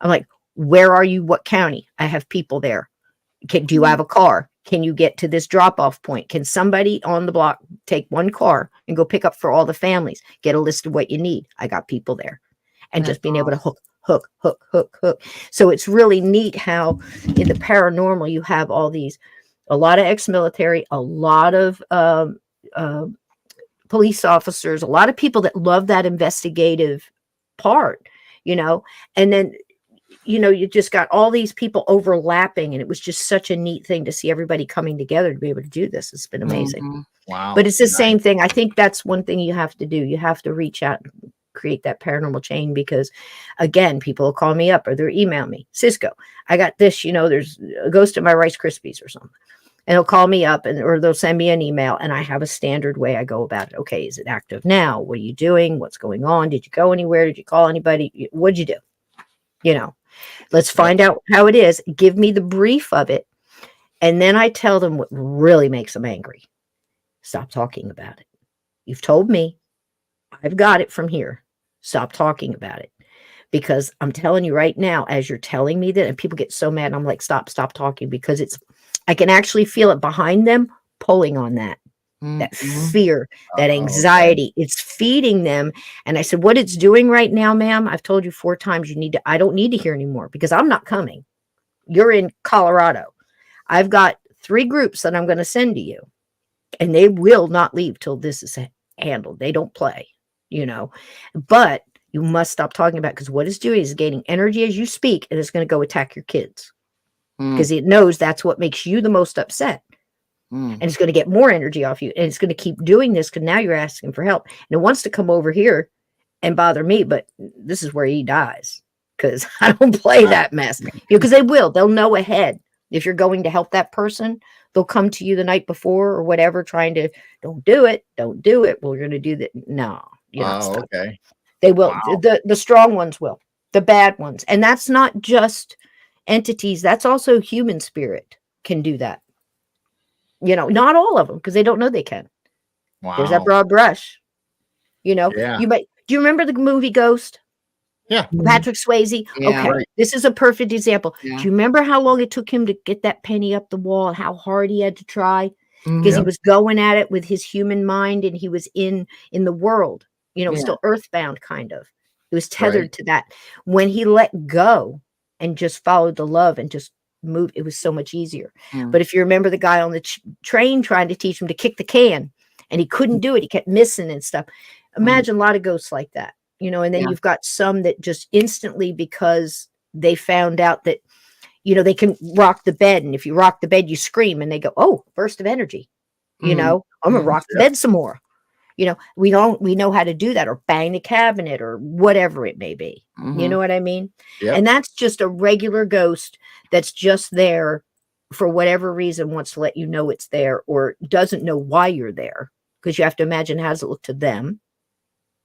I'm like, where are you? What county? I have people there. Do you have a car? Can you get to this drop-off point? Can somebody on the block take one car and go pick up for all the families? Get a list of what you need. I got people there. And just That's being able to hook. So it's really neat how in the paranormal you have a lot of ex-military, a lot of police officers, a lot of people that love that investigative part, and then you just got all these people overlapping, and it was just such a neat thing to see everybody coming together to be able to do this. It's been amazing. Mhm. Wow. But it's the Nice. same thing. I think that's one thing you have to do. You have to reach out and create that paranormal chain because, again, people will call me up or they'll email me, Sysco, I got this, there's a ghost in my Rice Krispies or something. And they'll call me up or they'll send me an email, and I have a standard way I go about it. Okay, is it active now? What are you doing? What's going on? Did you go anywhere? Did you call anybody? What'd you do? Let's find out how it is. Give me the brief of it. And then I tell them what really makes them angry. Stop talking about it. You've told me. I've got it from here. Stop talking about it. Because I'm telling you right now, as you're telling me that, and people get so mad, I'm like, stop talking, because I can actually feel it behind them pulling on that Mhm. fear, that Okay. anxiety. It's feeding them. And I said, what it's doing right now, ma'am, I've told you 4 times, I don't need to hear anymore because I'm not coming. You're in Colorado. I've got 3 groups that I'm going to send to you, and they will not leave till this is handled. They don't play, but you must stop talking about it, because what it's doing is gaining energy as you speak, and it's going to go attack your kids because it knows that's what makes you the most upset. And it's going to get more energy off you, and it's going to keep doing this because now you're asking for help, and it wants to come over here and bother me, but this is where he dies because I don't play that mess, because they'll know ahead. If you're going to help that person, they'll come to you the night before or whatever, trying to, don't do it. Well, we're going to do that. No, you're not Oh, stuck. okay. They will. Wow. The strong ones will, the bad ones. And that's not just entities. That's also human spirit can do that. Not all of them, because they don't know they can. Wow. There's that broad brush. Yeah. Do you remember the movie Ghost? Yeah. Patrick Swayze. Yeah. Okay. Right. This is a perfect example. Yeah. Do you remember how long it took him to get that penny up the wall and how hard he had to try? Because he Yep. was going at it with his human mind, and he was in the world, Yeah. still earthbound kind of. He was tethered Right. to that. When he let go and just followed the love and just moved, it was so much easier. Mm. But if you remember the guy on the train trying to teach him to kick the can, and he couldn't do it, he kept missing and stuff. Imagine a lot of ghosts like that, and then Yeah. you've got some that just instantly, because they found out that, they can rock the bed. And if you rock the bed, you scream, and they go, oh, burst of energy, I'm going to rock the bed some more. We know how to do that, or bang the cabinet, or whatever it may be. You know what I mean? Yep. And that's just a regular ghost that's just there for whatever reason, wants to let you know it's there, or doesn't know why you're there. Because you have to imagine, how does it look to them?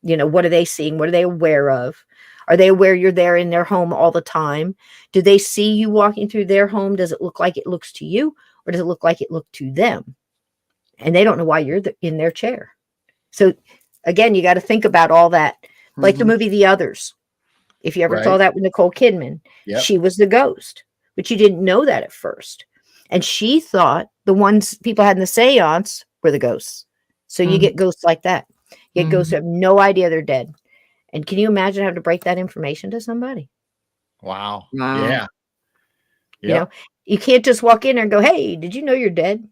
What are they seeing? What are they aware of? Are they aware you're there in their home all the time? Do they see you walking through their home? Does it look like it looks to you, or does it look like it looked to them? And they don't know why you're in their chair. So again, you got to think about all that. Like the movie The Others. If you ever saw Right. that with Nicole Kidman, Yep. she was the ghost, but you didn't know that at first. And she thought the ones people had in the seance were the ghosts. So you get ghosts like that. You get ghosts who have no idea they're dead. And can you imagine having to break that information to somebody? Wow. Wow. Yeah. You can't just walk in there and go, hey, did you know you're dead?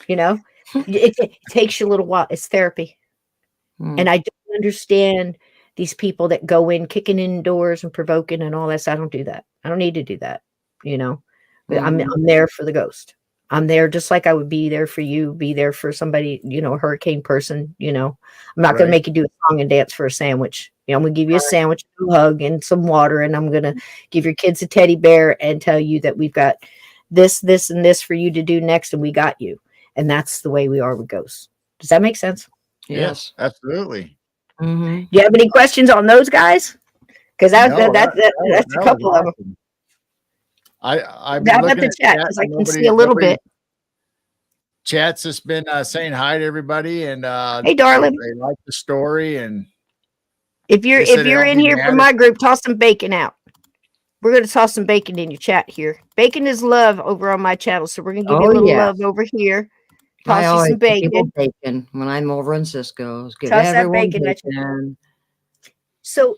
It takes you a little while. It's therapy. And I don't understand these people that go in kicking in doors and provoking and all that. So I don't do that. I don't need to do that. But I'm there for the ghost. I'm there just like I would be there for you, be there for somebody, a hurricane person. I'm not going Right. to make you do a song and dance for a sandwich. I'm going to give you a sandwich, a hug, and some water. And I'm going to give your kids a teddy bear and tell you that we've got this, and this for you to do next. And we got you. And that's the way we are with ghosts. Does that make sense? Yes. Absolutely. Mm-hmm. Do you have any questions on those guys? Because that's No, a that couple was of them. awesome. I've How been about looking the chat? at Because I can nobody- see a little nobody- bit. Chat's just been saying hi to everybody, and Hey, darling. they like the story. And If you're They said in Elton here had for it. my group, toss some bacon out. We're going to toss some bacon in your chat here. Bacon is love over on my channel, so we're going to give you a Oh, little yes. love over here. I Toss you always some give people bacon. bacon when I'm over in Sysco's. Give Toss that everyone bacon at you. bacon. So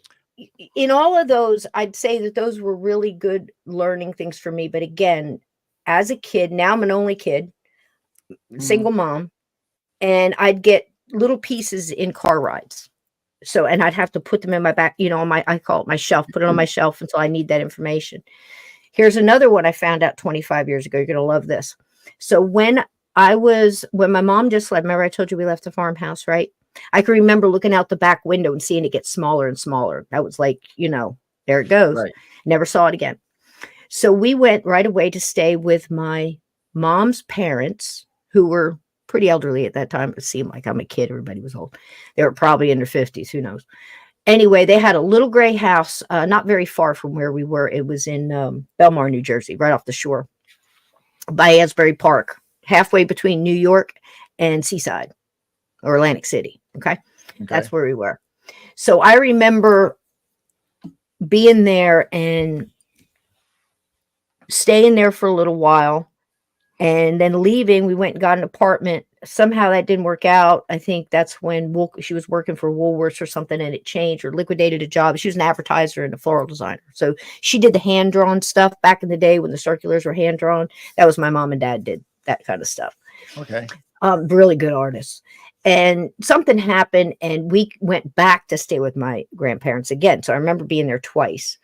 in all of those, I'd say that those were really good learning things for me. But again, as a kid, now I'm an only kid, single mom, and I'd get little pieces in car rides. So, and I'd have to put them in my back, on I call it my shelf, put it on my shelf until I need that information. Here's another one I found out 25 years ago. You're going to love this. So when my mom just left, remember I told you we left the farmhouse, right? I can remember looking out the back window and seeing it get smaller and smaller. That was like, there it goes. Right. Never saw it again. So we went right away to stay with my mom's parents, who were pretty elderly at that time. It seemed like I'm a kid. Everybody was old. They were probably in their 50s. Who knows? Anyway, they had a little gray house, not very far from where we were. It was in Belmar, New Jersey, right off the shore by Asbury Park, halfway between New York and Seaside or Atlantic City. Okay. That's where we were. So I remember being there and staying there for a little while and then leaving. We went and got an apartment. Somehow that didn't work out. I think that's when she was working for Woolworths or something, and it changed or liquidated a job. She was an advertiser and a floral designer. So she did the hand-drawn stuff back in the day when the circulars were hand-drawn. That was my mom and dad did that kind of stuff. Okay. Really good artists. And something happened and we went back to stay with my grandparents again. So I remember being there twice.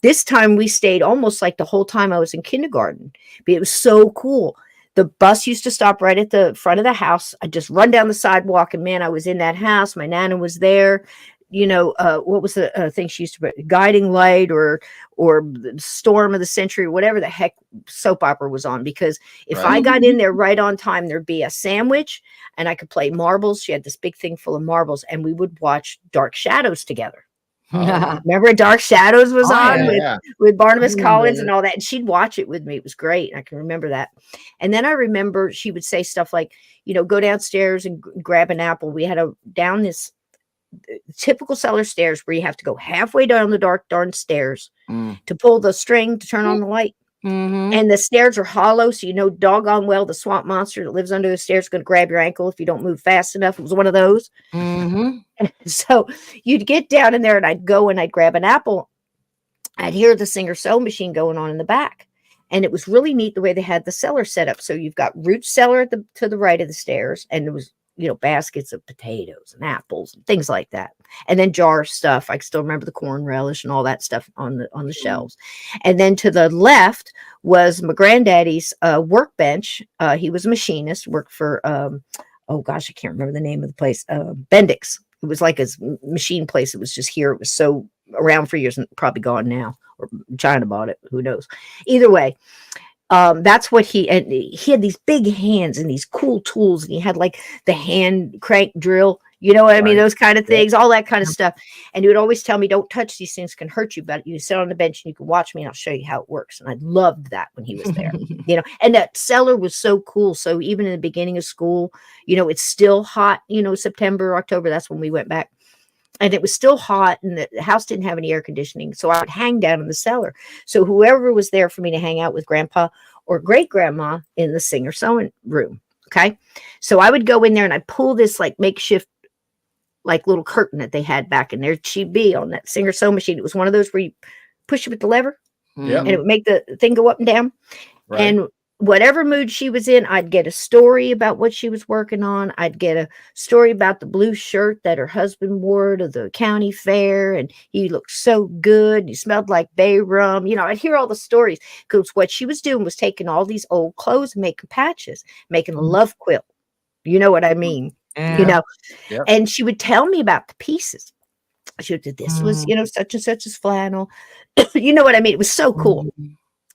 This time we stayed almost like the whole time I was in kindergarten. But it was so cool. The bus used to stop right at the front of the house. I'd just run down the sidewalk and man, I was in that house. My nana was there. what was the thing she used to put? Guiding Light or the Storm of the Century, whatever the heck soap opera was on. Because if I got in there right on time, there'd be a sandwich and I could play marbles. She had this big thing full of marbles and we would watch Dark Shadows together. Remember Dark Shadows was on with Barnabas Collins and all that. And she'd watch it with me. It was great. I can remember that. And then I remember she would say stuff like, go downstairs and grab an apple. We had down this typical cellar stairs where you have to go halfway down the darn stairs to pull the string to turn on the light. And the stairs are hollow, so doggone well the swamp monster that lives under the stairs is going to grab your ankle if you don't move fast enough. It was one of those. So you'd get down in there and I'd go and I'd grab an apple. I'd hear the singer sewing machine going on in the back. And it was really neat the way they had the cellar set up. So you've got root cellar to the right of the stairs, and it was baskets of potatoes and apples and things like that. And then jar stuff. I can still remember the corn relish and all that stuff on the shelves. And then to the left was my granddaddy's workbench. He was a machinist, worked for, I can't remember the name of the place. Bendix. It was like his machine place. It was just here. It was so around for years and probably gone now, or China bought it. Who knows? Either way. That's what he had these big hands and these cool tools, and he had like the hand crank drill, what I mean? Those kind of things, all that kind of stuff. And he would always tell me, don't touch these things, can hurt you, but you sit on the bench and you can watch me and I'll show you how it works. And I loved that when he was there, and that cellar was so cool. So even in the beginning of school, it's still hot, September, October, that's when we went back. And it was still hot and the house didn't have any air conditioning. So I would hang down in the cellar. So whoever was there for me to hang out with grandpa or great grandma in the singer sewing room. Okay. So I would go in there and I'd pull this like makeshift, like little curtain that they had back in there. She'd be on that singer sewing machine. It was one of those where you push it with the lever and it would make the thing go up and down. Right. And whatever mood she was in, I'd get a story about what she was working on. I'd get a story about the blue shirt that her husband wore to the county fair. And he looked so good. He smelled like bay rum. I'd hear all the stories because what she was doing was taking all these old clothes and making patches, making a love quilt. You know what I mean? Yep. And she would tell me about the pieces. She would do this was, such and such as flannel. You know what I mean? It was so cool.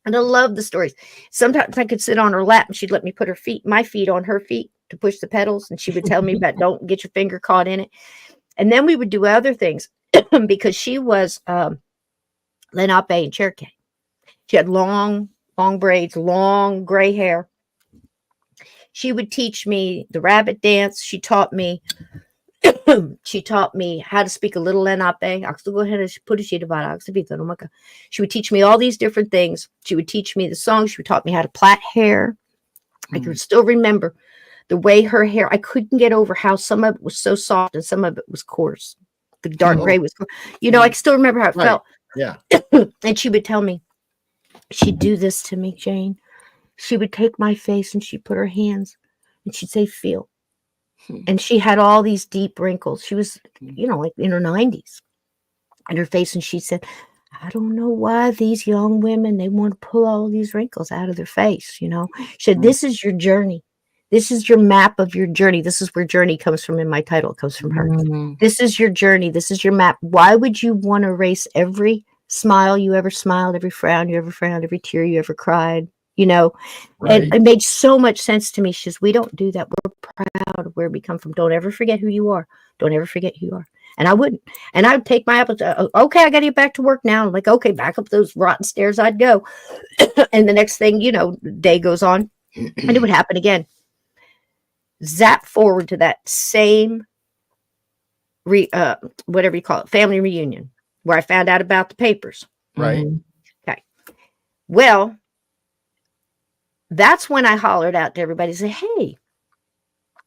And I love the stories. Sometimes I could sit on her lap and she'd let me put my feet on her feet to push the pedals. And she would tell me about don't get your finger caught in it. And then we would do other things because she was Lenape and Cherokee. She had long braids, long gray hair. She would teach me the rabbit dance. She taught me how to speak a little Lenape. She would teach me all these different things. She would teach me the songs. She would taught me how to plait hair. I can still remember the way her hair, I couldn't get over how some of it was so soft and some of it was coarse. The dark gray was, I can still remember how it felt. Yeah. And she would tell me, she'd do this to me, Jane. She would take my face and she'd put her hands and she'd say, feel. And she had all these deep wrinkles. She was, like in her 90s and her face. And she said, I don't know why these young women, they want to pull all these wrinkles out of their face. She said, this is your journey. This is your map of your journey. This is where journey comes from in my title. It comes from her. This is your journey. This is your map. Why would you want to erase every smile you ever smiled, every frown you ever frowned, every tear you ever cried? And it made so much sense to me. She says, we don't do that. We're proud of where we come from. Don't ever forget who you are. Don't ever forget who you are. And I wouldn't. And I would take my apple. Okay, I got to get back to work now. I'm like, okay, back up those rotten stairs I'd go. And the next thing, day goes on and it would happen again. Zap forward to that same, whatever you call it, family reunion where I found out about the papers. Right. Okay. Well, that's when I hollered out to everybody and said, hey,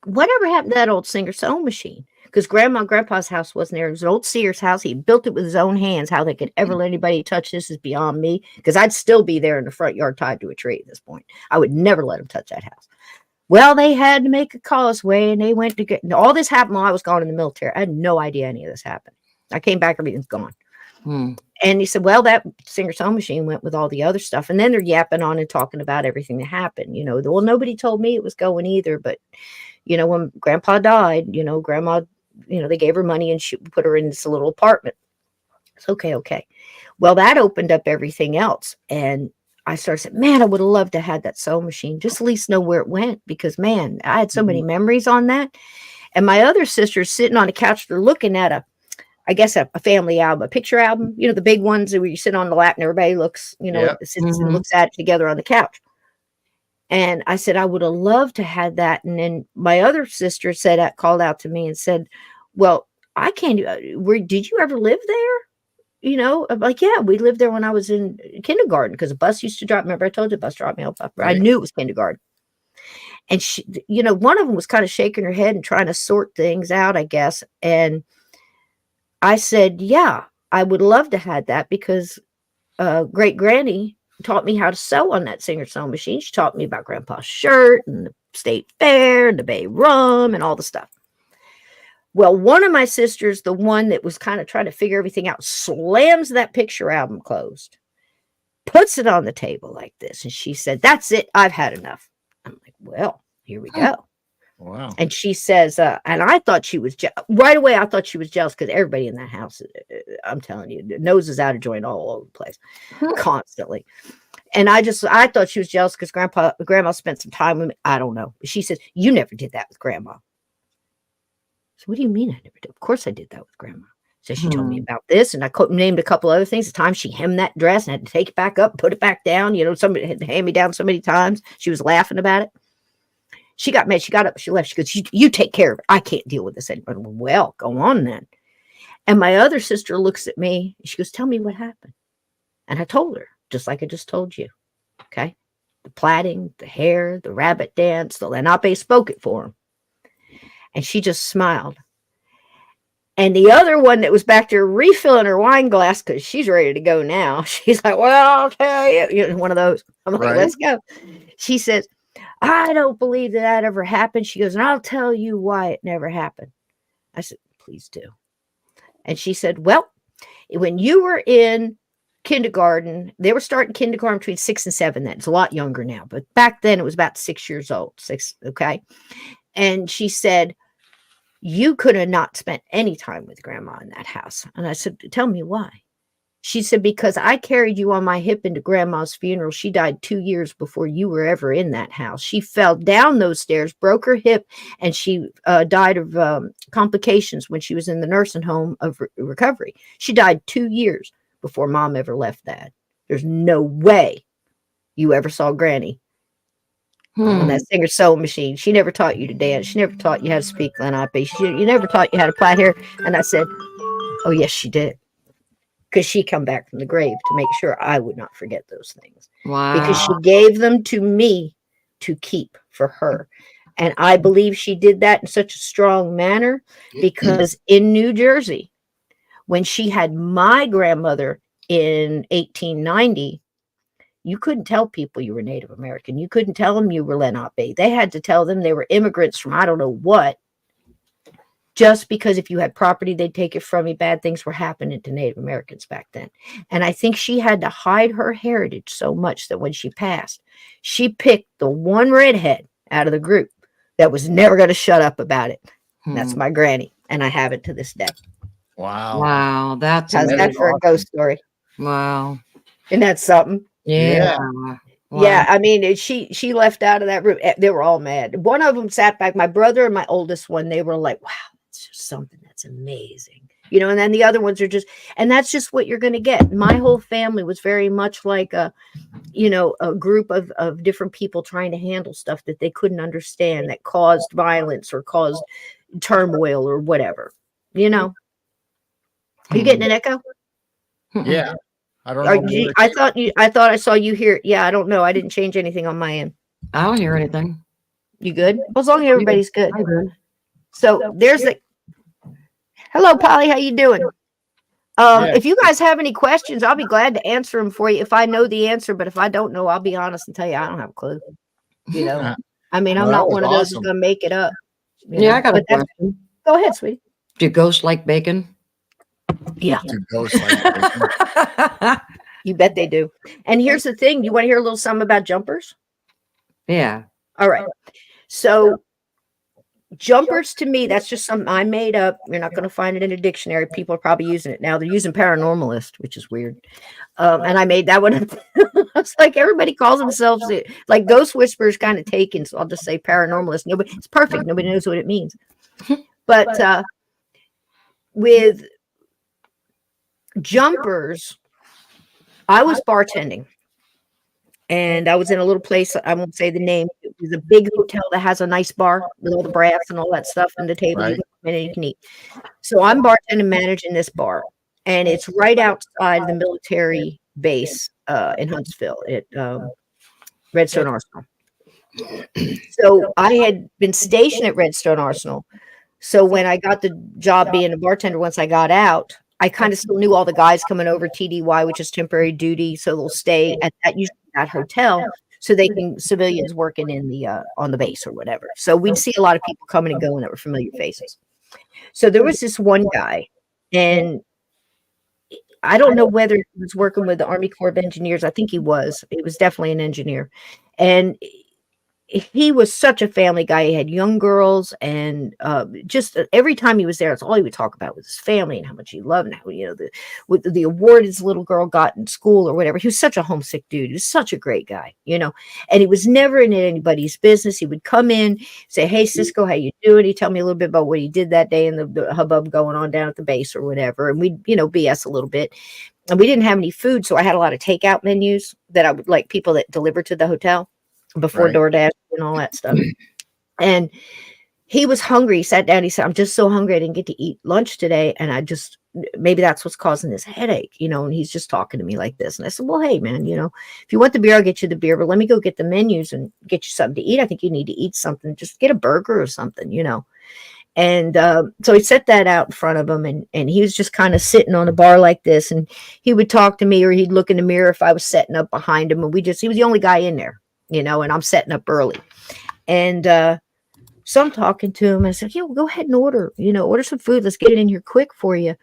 whatever happened to that old singer sewing machine? Because Grandma and Grandpa's house wasn't there. It was an old Sears house. He built it with his own hands. How they could ever let anybody touch this is beyond me. Because I'd still be there in the front yard tied to a tree at this point. I would never let them touch that house. Well, they had to make a causeway and they went to get all this happened while I was gone in the military. I had no idea any of this happened. I came back, everything's gone. And he said, well, that singer sewing machine went with all the other stuff. And then they're yapping on and talking about everything that happened. Well, nobody told me it was going either. But, when Grandpa died, Grandma they gave her money and she put her in this little apartment. It's okay. Well, that opened up everything else. And I started saying, man, I would have loved to have that sewing machine, just at least know where it went, because man, I had so many memories on that. And my other sister's sitting on the couch, they're looking at a family album, a picture album, the big ones where you sit on the lap and everybody looks, sits and looks at it together on the couch. And I said, I would have loved to have that. And then my other sister called out to me and said, well, I can't, did you ever live there? I'm like, yeah, we lived there when I was in kindergarten, because a bus used to drop. Remember, I told you, the bus dropped me off. Right. I knew it was kindergarten. And she, one of them was kind of shaking her head and trying to sort things out, I guess. And I said, yeah, I would love to have that, because great granny taught me how to sew on that Singer sewing machine. She taught me about Grandpa's shirt and the state fair and the Bay Rum and all the stuff. Well, one of my sisters, the one that was kind of trying to figure everything out, slams that picture album closed, puts it on the table like this. And she said, that's it. I've had enough. I'm like, well, here we go. Wow. And she says, and I thought she was, right away, I thought she was jealous, because everybody in that house, I'm telling you, noses out of joint all over the place, constantly. And I thought she was jealous because grandma spent some time with me. I don't know. She says, you never did that with grandma. So what do you mean I never did? Of course I did that with grandma. So she told me about this, and I named a couple other things. The time she hemmed that dress and had to take it back up, put it back down. Somebody had to hand me down so many times. She was laughing about it. She got mad. She got up. She left. She goes, you take care of it. I can't deal with this anymore. Well, go on then. And my other sister looks at me. And she goes, tell me what happened. And I told her, just like I just told you. Okay. The plaiting, the hair, the rabbit dance, the Lenape spoke it for him. And she just smiled. And the other one that was back there refilling her wine glass, because she's ready to go now. She's like, well, I'll tell you. One of those. I'm like, let's go. She says, I don't believe that ever happened. She goes, and I'll tell you why it never happened. I said, please do. And she said, well, when you were in kindergarten, they were starting kindergarten between 6 and 7 then. It's a lot younger now, but back then it was about 6 years old. 6, okay. And she said, you could have not spent any time with grandma in that house. And I said, tell me why. She said, because I carried you on my hip into grandma's funeral. She died 2 years before you were ever in that house. She fell down those stairs, broke her hip, and she died of complications when she was in the nursing home of recovery. She died 2 years before mom ever left that. There's no way you ever saw granny on that Singer sewing machine. She never taught you to dance. She never taught you how to speak Lenape. You never taught you how to plait hair. And I said, oh, yes, she did. Because she come back from the grave to make sure I would not forget those things. Wow. Because she gave them to me to keep for her. And I believe she did that in such a strong manner because in New Jersey, when she had my grandmother in 1890, you couldn't tell people you were Native American. You couldn't tell them you were Lenape. They had to tell them they were immigrants from I don't know what. Just because if you had property, they'd take it from you. Bad things were happening to Native Americans back then. And I think she had to hide her heritage so much that when she passed, she picked the one redhead out of the group that was never going to shut up about it. That's my granny. And I have it to this day. Wow. Wow. How's that for a ghost story? Wow. Isn't that something? Yeah. Wow. Yeah, I mean, she left out of that room. They were all mad. One of them sat back. My brother and my oldest one, they were like, wow, it's just something that's amazing. And then the other ones are just, and that's just what you're going to get. My whole family was very much like a group of different people trying to handle stuff that they couldn't understand that caused violence or caused turmoil or whatever, Are you getting an echo? Yeah. I don't know. I thought I saw you here. Yeah, I don't know. I didn't change anything on my end. I don't hear anything. You good? Well, as long as everybody's good. I'm good. So there's hello, Polly. How you doing? If you guys have any questions, I'll be glad to answer them for you if I know the answer. But if I don't know, I'll be honest and tell you I don't have a clue. I mean, I'm not one of those who's going to make it up. Yeah, I got a question. Go ahead, sweetie. Do ghosts like bacon? Yeah. Do ghosts like bacon? You bet they do. And here's the thing. You want to hear a little something about jumpers? Yeah. All right. So Jumpers to me, that's just something I made up. You're not going to find it in a dictionary. People are probably using it now. They're using paranormalist, which is weird. And I made that one up. It's like everybody calls themselves it. Like ghost whisperers kind of taken. So I'll just say paranormalist. Nobody, it's perfect. Nobody knows what it means. But with jumpers, I was bartending. And I was in a little place, I won't say the name. It was a big hotel that has a nice bar with all the brass and all that stuff and the table. Right. You can come in and you can eat. So I'm bartending managing this bar. And it's right outside the military base in Huntsville at Redstone Arsenal. So I had been stationed at Redstone Arsenal. So when I got the job being a bartender, once I got out, I kind of still knew all the guys coming over TDY, which is temporary duty. So they'll stay at that hotel so they can civilians working in the on the base or whatever. So we'd see a lot of people coming and going that were familiar faces. So there was this one guy, and I don't know whether he was working with the Army Corps of Engineers. I think he was. He was definitely an engineer. And he was such a family guy. He had young girls, and just every time he was there, that's all he would talk about was his family and how much he loved, and how, you know, with the award his little girl got in school or whatever. He was such a homesick dude. He was such a great guy, you know, and he was never in anybody's business. He would come in, say, "Hey, Sysco, how you doing?" He'd tell me a little bit about what he did that day and the hubbub going on down at the base or whatever. And we'd, you know, BS a little bit. And we didn't have any food, so I had a lot of takeout menus that I would like people that delivered to the hotel before Right. DoorDash and all that stuff. And he was hungry. He sat down. He said, "I'm just so hungry. I didn't get to eat lunch today. And I just, maybe that's what's causing this headache, you know." And he's just talking to me like this. And I said, "Well, hey, man, you know, if you want the beer, I'll get you the beer. But let me go get the menus and get you something to eat. I think you need to eat something. Just get a burger or something, you know." And so he set that out in front of him, and he was just kind of sitting on a bar like this. And he would talk to me, or he'd look in the mirror if I was setting up behind him. And he was the only guy in there, you know, and I'm setting up early. And so I'm talking to him. I said, "Yeah, well, go ahead and order some food. Let's get it in here quick for you."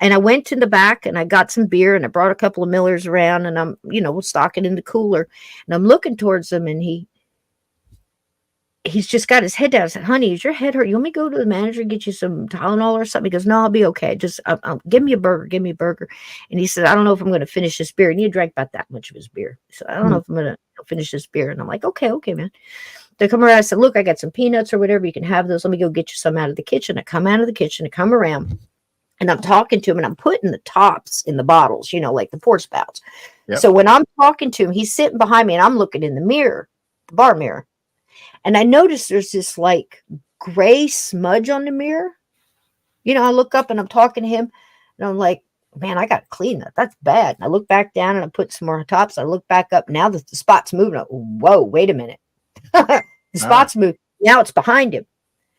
And I went in the back and I got some beer and I brought a couple of Millers around, and I'm, you know, stocking in the cooler, and I'm looking towards him, and he's just got his head down. I said, "Honey, is your head hurt? You want me to go to the manager and get you some Tylenol or something?" He goes, "No, I'll be okay. Just give me a burger. Give me a burger." And he said, "I don't know if I'm going to finish this beer." And he had drank about that much of his beer. So I don't know if I'm going to finish this beer. And I'm like, okay, man. They come around. I said, "Look, I got some peanuts or whatever. You can have those. Let me go get you some out of the kitchen." I come out of the kitchen. I come around, and I'm talking to him, and I'm putting the tops in the bottles, you know, like the pour spouts. Yep. So when I'm talking to him, he's sitting behind me, and I'm looking in the mirror, the bar mirror. And I noticed there's this like gray smudge on the mirror. You know, I look up and I'm talking to him, and I'm like, "Man, I got to clean that. That's bad." And I look back down and I put some more tops. I look back up. Now that the spot's moving, whoa, wait a minute. The spot's moving. Now it's behind him.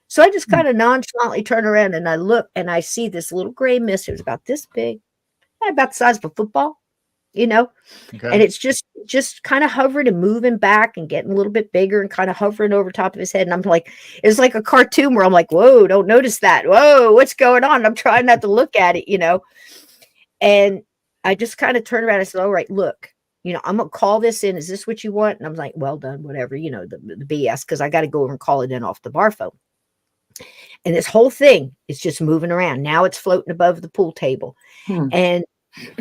So I just kind of nonchalantly turn around and I look and I see this little gray mist. It was about this big, about the size of a football, you know, Okay. and it's just kind of hovering and moving back and getting a little bit bigger and kind of hovering over top of his head. And I'm like, it's like a cartoon where I'm like, "Whoa, don't notice that. Whoa, what's going on?" And I'm trying not to look at it, you know. And I just kind of turned around. I said, "All right, look, you know, I'm going to call this in. Is this what you want?" And I'm like, "Well done, whatever," you know, the BS, because I got to go over and call it in off the bar phone. And this whole thing is just moving around. Now it's floating above the pool table. And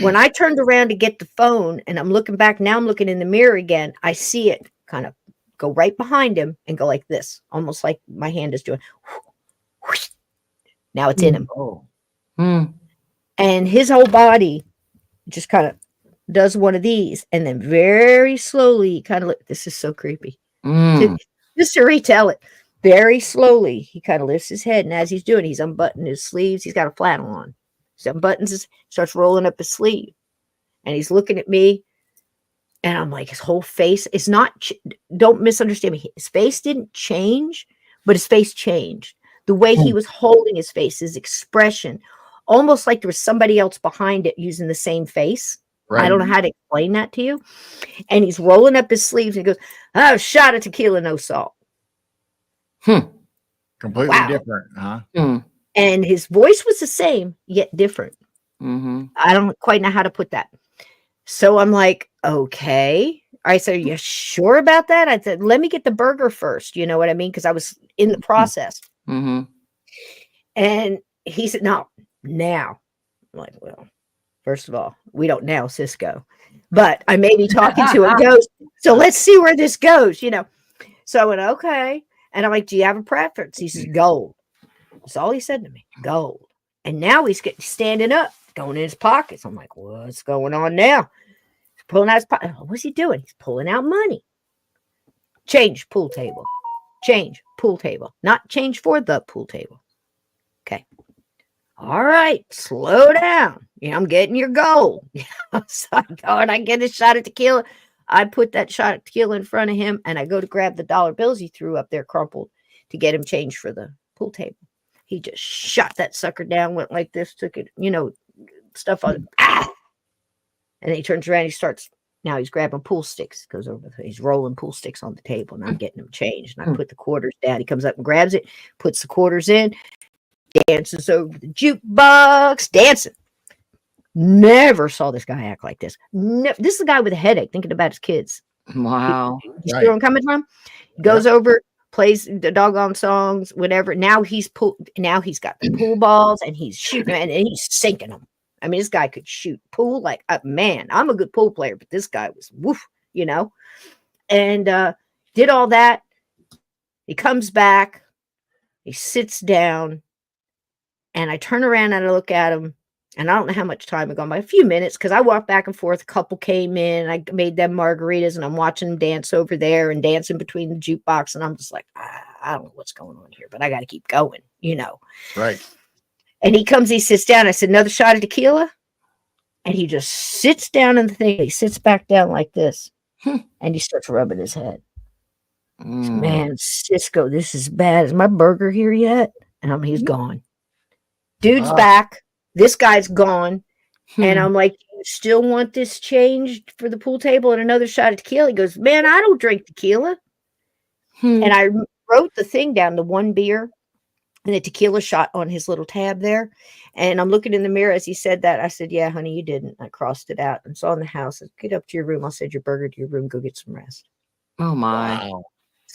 when I turned around to get the phone and I'm looking back, now I'm looking in the mirror again, I see it kind of go right behind him and go like this, almost like my hand is doing. Whoosh. Now it's in him. Oh, And his whole body just kind of does one of these. And then very slowly, kind of look, this is so creepy. Just to retell it, very slowly, he kind of lifts his head. And as he's doing, he's unbuttoning his sleeves. He's got a flannel on. He unbuttons his, starts rolling up his sleeve. And he's looking at me. And I'm like, his whole face is not, don't misunderstand me. His face didn't change, but his face changed. The way he was holding his face, his expression, almost like there was somebody else behind it using the same face. right. I don't know how to explain that to you. And he's rolling up his sleeves and he goes, "Oh, shot of tequila, no salt." Completely Wow. different, huh? And his voice was the same, yet different. I don't quite know how to put that. So I'm like, okay. I said, "Are you sure about that?" I said, "Let me get the burger first." You know what I mean? Because I was in the process. Mm-hmm. And he said, no, now. I'm like, well, first of all, we don't now, Cisco, but I may be talking to a ghost. So let's see where this goes, So I went, okay. And I'm like, do you have a preference? He says, gold. That's all he said to me, gold. And now he's standing up, going in his pockets. I'm like, what's going on now? He's pulling out his pocket. What's he doing? He's pulling out money. Change pool table. Change pool table. Not change for the pool table. Okay. All right. Slow down. I'm getting your gold. So I go and I get a shot of tequila. I put that shot of tequila in front of him and I go to grab the dollar bills he threw up there crumpled to get him changed for the pool table. He just shot that sucker down, went like this, took it, stuff on it. Ah! And then he turns around, now he's grabbing pool sticks, goes over, he's rolling pool sticks on the table, and I'm getting him changed. And I put the quarters down. He comes up and grabs it, puts the quarters in, dances over the jukebox, dancing. Never saw this guy act like this. This is a guy with a headache thinking about his kids. Wow. You see where I'm coming from? Goes over, plays the doggone songs, whatever. Now he's got the pool balls and he's shooting and he's sinking them. I mean, this guy could shoot pool like a man. I'm a good pool player, but this guy was woof, and did all that. He comes back, he sits down, and I turn around and I look at him. And I don't know how much time had gone by, a few minutes, because I walked back and forth. A couple came in, I made them margaritas, and I'm watching them dance over there and dancing between the jukebox. And I'm just like, I don't know what's going on here, but I got to keep going, Right. And he sits down. I said, another shot of tequila? And he just sits down in the thing. He sits back down like this, and he starts rubbing his head. Man, Cisco, this is bad. Is my burger here yet? And he's gone. Dude's back. This guy's gone. And I'm like, you still want this changed for the pool table and another shot of tequila? He goes, man, I don't drink tequila. And I wrote the thing down, the one beer and the tequila shot on his little tab there. And I'm looking in the mirror as he said that. I said, yeah, honey, you didn't. I crossed it out and saw in the house. I said, get up to your room. I'll send your burger to your room. Go get some rest. Oh, my. Wow.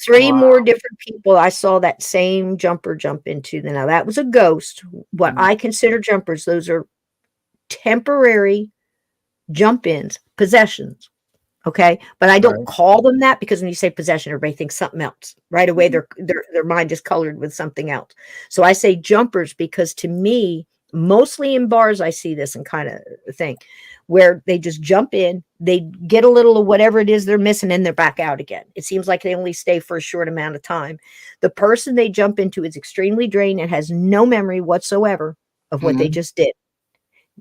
3 more different people I saw that same jumper jump into. Now, that was a ghost. What I consider jumpers, those are temporary jump-ins, possessions. Okay. But I don't call them that, because when you say possession, everybody thinks something else. Right away, their mind is colored with something else. So I say jumpers because, to me, mostly in bars, I see this and kind of thing where they just jump in, they get a little of whatever it is they're missing, and they're back out again. It seems like they only stay for a short amount of time. The person they jump into is extremely drained and has no memory whatsoever of what they just did.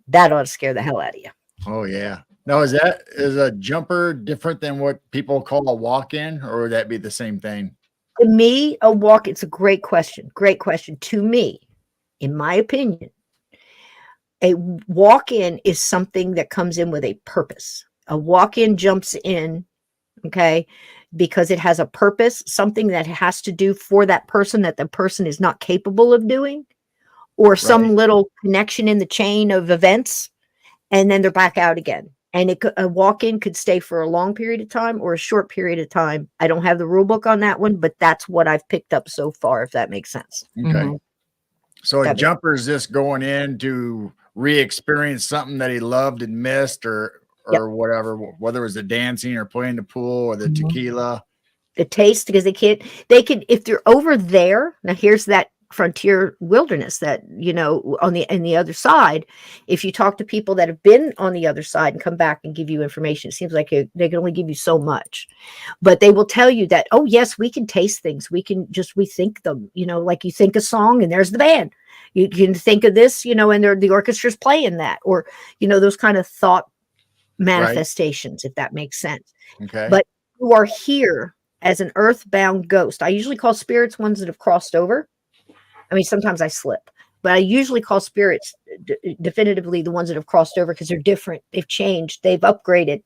That ought to scare the hell out of you. Oh, yeah. Now, is a jumper different than what people call a walk-in, or would that be the same thing? To me, it's a great question. Great question. To me, in my opinion, a walk-in is something that comes in with a purpose. A walk-in jumps in, okay, because it has a purpose, something that has to do for that person that the person is not capable of doing, or some little connection in the chain of events, and then they're back out again. And a walk-in could stay for a long period of time or a short period of time. I don't have the rule book on that one, but that's what I've picked up so far, if that makes sense. Okay. So a jumper is just going in to re-experience something that he loved and missed, or whatever, whether it was the dancing or playing the pool or the tequila. The taste, because they can, if they're over there. Now here's that frontier wilderness that, on the other side. If you talk to people that have been on the other side and come back and give you information, it seems like they can only give you so much, but they will tell you that, oh yes, we can taste things. We think them, like you think a song and there's the band. You can think of this, and the orchestra's playing that, or, those kind of thought manifestations, if that makes sense. Okay. But you are here as an earthbound ghost. I usually call spirits ones that have crossed over. I mean, sometimes I slip, but I usually call spirits definitively the ones that have crossed over, because they're different. They've changed. They've upgraded.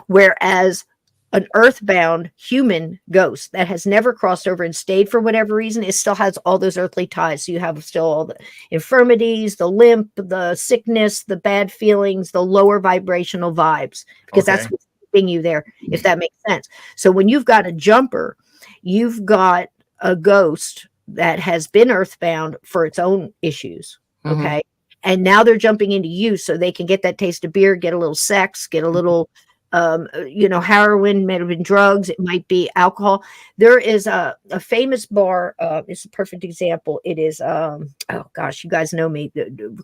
Whereas an earthbound human ghost that has never crossed over and stayed for whatever reason, it still has all those earthly ties. So you have still all the infirmities, the limp, the sickness, the bad feelings, the lower vibrational vibes, because that's what's keeping you there, if that makes sense. So when you've got a jumper, you've got a ghost that has been earthbound for its own issues. Mhm. Okay. And now they're jumping into use so they can get that taste of beer, get a little sex, get a little, heroin, might have been drugs, it might be alcohol. There is a famous bar. It's a perfect example. It is, oh gosh, you guys know me,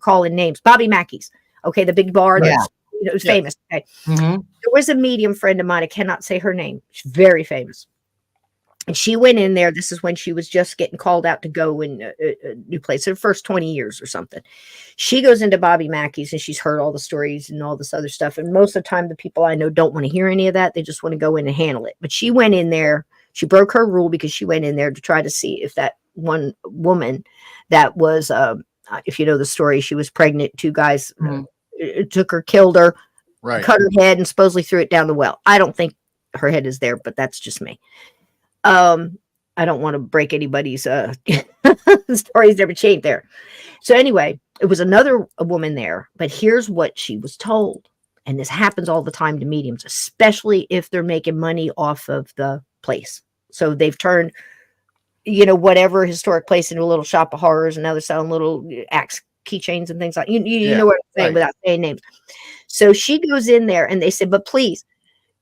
calling names. Bobby Mackey's. Okay. The big bar Yeah. that's, it was famous. Okay. Mhm. There was a medium friend of mine. I cannot say her name. She's very famous. And she went in there. This is when she was just getting called out to go in a new place. Her first 20 years or something. She goes into Bobby Mackey's and she's heard all the stories and all this other stuff. And most of the time, the people I know don't want to hear any of that. They just want to go in and handle it. But she went in there. She broke her rule because she went in there to try to see if that one woman that was, if you know the story, she was pregnant. Two guys took her, killed her, Right. cut her head, and supposedly threw it down the well. I don't think her head is there, but that's just me. I don't want to break anybody's stories there, but she ain't there. So anyway, it was another woman there, but here's what she was told. And this happens all the time to mediums, especially if they're making money off of the place. So they've turned, whatever historic place into a little shop of horrors, and now they're selling little axe keychains and things like you know what I'm saying, without saying names. So she goes in there and they said, but please,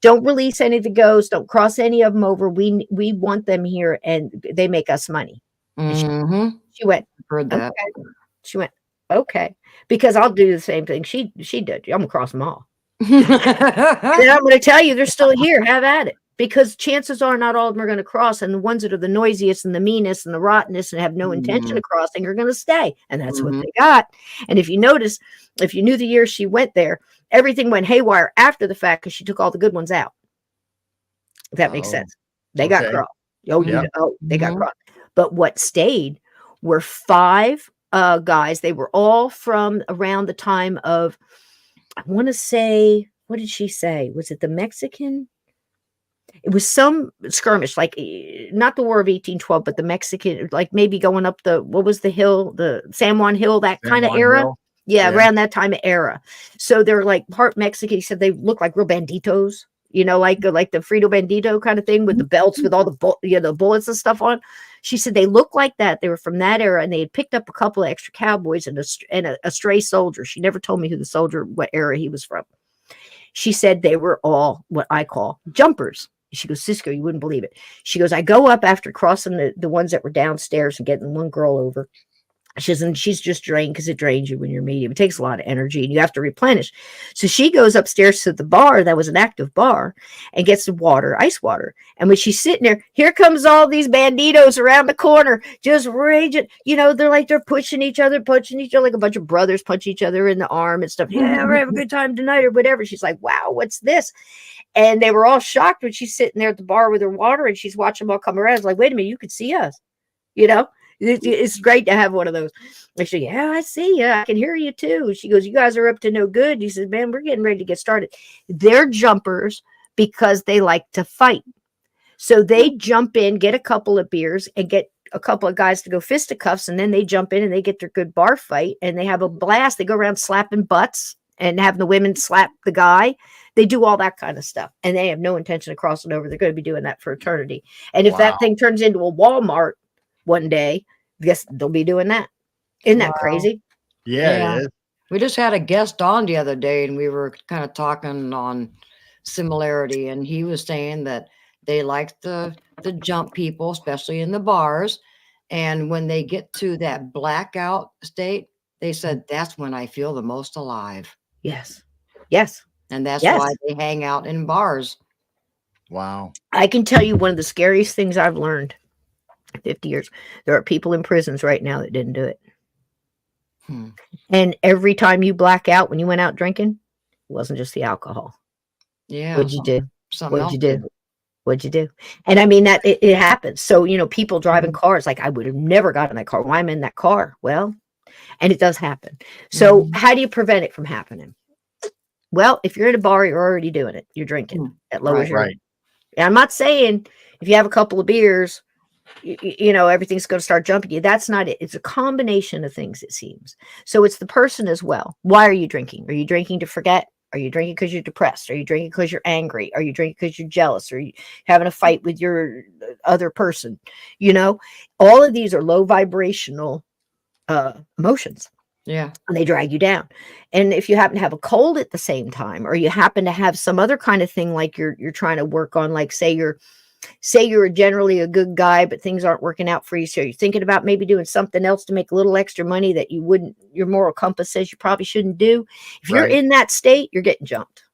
don't release any of the ghosts. Don't cross any of them over. We want them here, and they make us money. Mhm. She went, Heard that. okay. She went, okay, because I'll do the same thing she did. I'm gonna cross them all. And I'm gonna tell you, they're still here. Have at it, because chances are not all of them are gonna cross, and the ones that are the noisiest and the meanest and the rottenest and have no intention of crossing are gonna stay, and that's what they got. And if you notice, if you knew the year she went there, everything went haywire after the fact because she took all the good ones out. If that makes sense. They got crossed. They got crossed. But what stayed were 5 guys. They were all from around the time of, I want to say, what did she say? Was it the Mexican? It was some skirmish, like not the War of 1812, but the Mexican, like maybe going up what was the hill, the San Juan Hill, that kind of era. Yeah, around that time of era. So they're like part Mexican. He said they look like real banditos, like the Frito Bandito kind of thing with the belts with all the bullets and stuff on. She said they look like that. They were from that era, and they had picked up a couple of extra cowboys and a stray soldier. She never told me who the soldier, what era he was from. She said they were all what I call jumpers. She goes, Sysco, you wouldn't believe it. She goes, I go up after crossing the ones that were downstairs and getting one girl over. She says, and she's just drained because it drains you when you're medium. It takes a lot of energy and you have to replenish. So she goes upstairs to the bar that was an active bar and gets the water, ice water. And when she's sitting there, here comes all these banditos around the corner, just raging. They're pushing each other like a bunch of brothers punch each other in the arm and stuff. Yeah, we're having a good time tonight or whatever. She's like, wow, what's this? And they were all shocked when she's sitting there at the bar with her water and she's watching them all come around. It's like, wait a minute, you could see us, It's great to have one of those. I said, yeah, I see you. I can hear you too. She goes, you guys are up to no good. He says, man, we're getting ready to get started. They're jumpers because they like to fight. So they jump in, get a couple of beers, and get a couple of guys to go fisticuffs, and then they jump in and they get their good bar fight, and they have a blast. They go around slapping butts and having the women slap the guy. They do all that kind of stuff, and they have no intention of crossing over. They're going to be doing that for eternity. And if that thing turns into a Walmart one day, I guess they'll be doing that. Isn't that crazy? Yeah, it is. We just had a guest on the other day, and we were kind of talking on similarity, and he was saying that they like the jump people, especially in the bars, and when they get to that blackout state, they said that's when I feel the most alive. Yes. And that's why they hang out in bars. Wow. I can tell you one of the scariest things I've learned 50 years. There are people in prisons right now that didn't do it. And every time you black out when you went out drinking, it wasn't just the alcohol. Yeah. What'd you do? What'd you do? What'd you do? And I mean, that it happens. So, people driving cars, like I would have never gotten in that car. Why am I in that car? Well, and it does happen. So how do you prevent it from happening? Well, if you're in a bar, you're already doing it. You're drinking. That lowers your. Right. And I'm not saying if you have a couple of beers, everything's going to start jumping you. That's not it. It's a combination of things, it seems. So it's the person as well. Why are you drinking? Are you drinking to forget? Are you drinking because you're depressed? Are you drinking because you're angry? Are you drinking because you're jealous? Are you having a fight with your other person? You know, all of these are low vibrational emotions. Yeah. And they drag you down. And if you happen to have a cold at the same time, or you happen to have some other kind of thing, like you're trying to work on, like say you're generally a good guy, but things aren't working out for you. So you're thinking about maybe doing something else to make a little extra money that your moral compass says you probably shouldn't do. If you're Right. in that state, you're getting jumped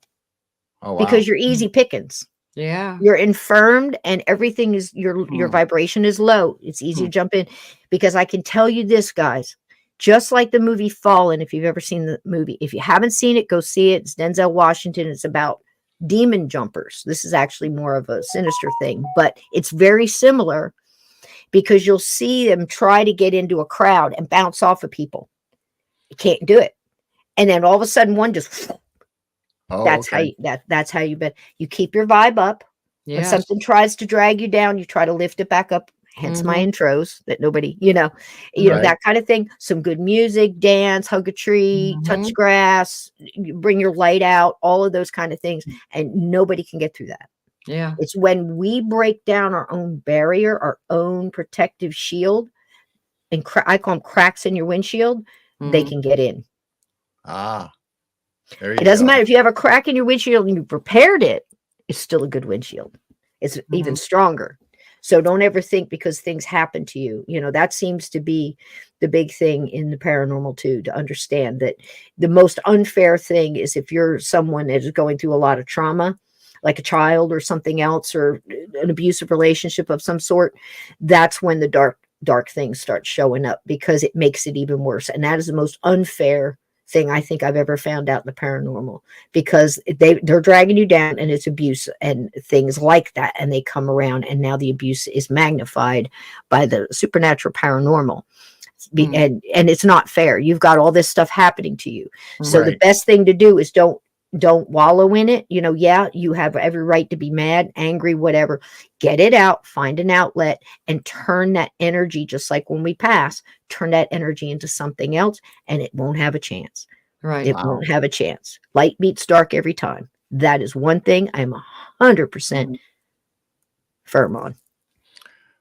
Oh, wow. because you're easy pickings. Yeah. You're infirmed and everything is your vibration is low. It's easy to jump in, because I can tell you this, guys, just like the movie Fallen, if you've ever seen the movie, if you haven't seen it, go see it. It's Denzel Washington. It's about demon jumpers. This is actually more of a sinister thing, but it's very similar, because you'll see them try to get into a crowd and bounce off of people. You can't do it. And then all of a sudden one just, that's how you bet. You keep your vibe up. When Yes. something tries to drag you down, you try to lift it back up. Hence my intros that nobody, you know, Right. that kind of thing. Some good music, dance, hug a tree, touch grass, you bring your light out, all of those kind of things. And nobody can get through that. Yeah. It's when we break down our own barrier, our own protective shield, and I call them cracks in your windshield, they can get in. Ah, there you It doesn't go. matter if you have a crack in your windshield and you repaired it, it's still a good windshield. It's even stronger. So don't ever think because things happen to you. You know, that seems to be the big thing in the paranormal too, to understand that the most unfair thing is if you're someone that is going through a lot of trauma, like a child or something else, or an abusive relationship of some sort, that's when the dark things start showing up, because it makes it even worse. And that is the most unfair thing I think I've ever found out in the paranormal, because they're dragging you down, and it's abuse and things like that, and they come around, and now the abuse is magnified by the supernatural paranormal. And it's not fair. You've got all this stuff happening to you. So the best thing to do is don't wallow in it. You know, yeah, you have every right to be mad, angry, whatever. Get it out, find an outlet, and turn that energy, just like when we pass, turn that energy into something else, and it won't have a chance. Right. It won't have a chance. Light beats dark every time. That is one thing I'm 100% firm on.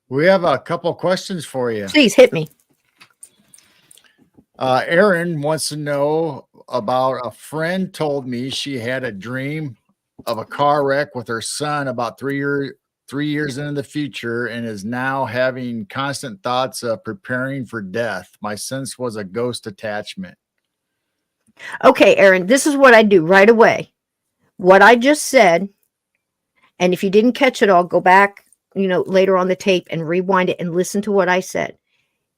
We have a couple questions for you. Please hit me. Erin wants to know about a friend told me she had a dream of a car wreck with her son about 3 years into the future, and is now having constant thoughts of preparing for death. My sense was a ghost attachment. Okay, Erin, this is what I do right away. What I just said, and if you didn't catch it all, go back, later on the tape and rewind it and listen to what I said.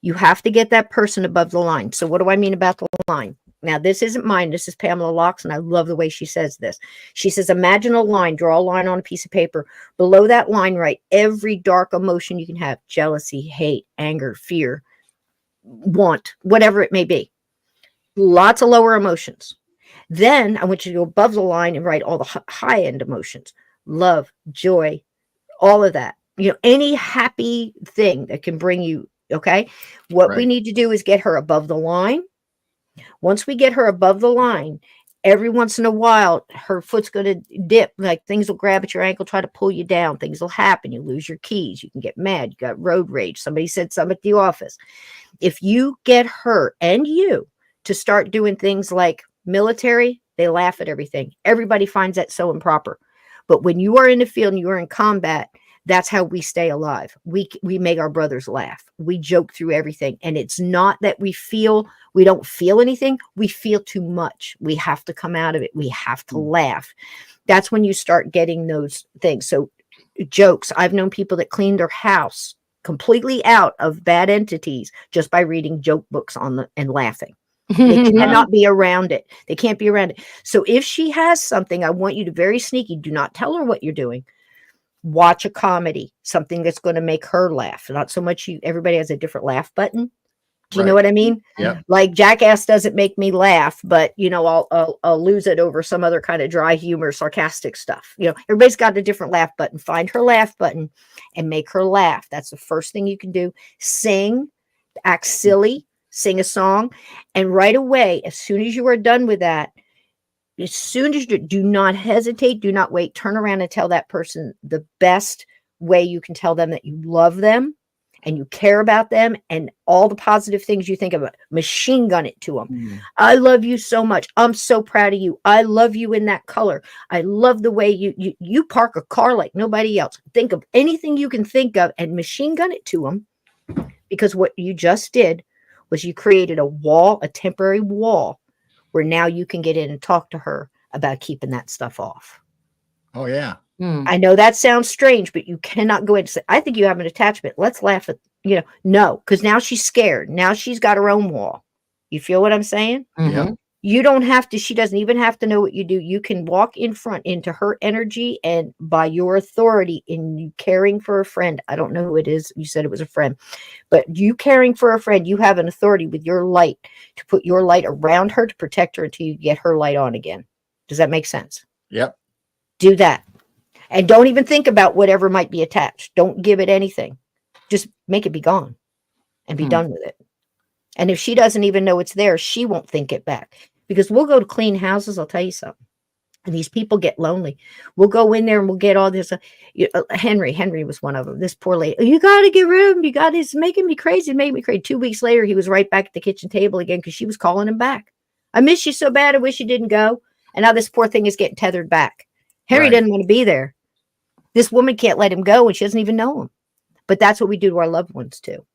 You have to get that person above the line. So what do I mean about the line? Now, this isn't mine. This is Pamela Locke's, and I love the way she says this. She says, imagine a line, draw a line on a piece of paper. Below that line, write every dark emotion you can have: jealousy, hate, anger, fear, want, whatever it may be. Lots of lower emotions. Then I want you to go above the line and write all the high-end emotions: love, joy, all of that. Any happy thing that can bring you. Okay. What we need to do is get her above the line. Once we get her above the line, every once in a while, her foot's going to dip. Like things will grab at your ankle, try to pull you down. Things will happen. You lose your keys. You can get mad. You got road rage. Somebody said something at the office. If you get her and you to start doing things like military, they laugh at everything. Everybody finds that so improper. But when you are in the field and you are in combat, that's how we stay alive. We make our brothers laugh. We joke through everything. And it's not that we don't feel anything. We feel too much. We have to come out of it. We have to laugh. That's when you start getting those things. So jokes. I've known people that cleaned their house completely out of bad entities just by reading joke books and laughing. They cannot be around it. They can't be around it. So if she has something, I want you to very sneaky, do not tell her what you're doing. Watch a comedy, something that's going to make her laugh. Not so much everybody has a different laugh button. Do you know what I mean? Yeah. Like Jackass doesn't make me laugh, but I'll lose it over some other kind of dry humor, sarcastic stuff. Everybody's got a different laugh button. Find her laugh button and make her laugh. That's the first thing you can do. Sing, act silly, sing a song, and right away, as soon as you are done with that, as soon as you do not hesitate, do not wait, turn around and tell that person the best way you can tell them that you love them and you care about them and all the positive things you think about. Machine gun it to them. I love you so much. I'm so proud of you. I love you in that color. I love the way you park a car like nobody else. Think of anything you can think of and machine gun it to them, because what you just did was you created a wall, a temporary wall, where now you can get in and talk to her about keeping that stuff off. Oh, yeah. I know that sounds strange, but you cannot go in and say, I think you have an attachment. Let's laugh at, no, because now she's scared. Now she's got her own wall. You feel what I'm saying? Yeah. You don't have to, she doesn't even have to know what you do. You can walk in front into her energy, and by your authority in you caring for a friend, I don't know who it is. You said it was a friend, but you caring for a friend, you have an authority with your light to put your light around her to protect her until you get her light on again. Does that make sense? Yep. Do that. And don't even think about whatever might be attached. Don't give it anything. Just make it be gone and be done with it. And if she doesn't even know it's there, she won't think it back. Because we'll go to clean houses, I'll tell you something. And these people get lonely. We'll go in there and we'll get all this. Henry was one of them. This poor lady. You got to get rid of him. You got this making me crazy. It made me crazy. 2 weeks later, he was right back at the kitchen table again because she was calling him back. I miss you so bad. I wish you didn't go. And now this poor thing is getting tethered back. Henry didn't want to be there. This woman can't let him go and she doesn't even know him. But that's what we do to our loved ones too.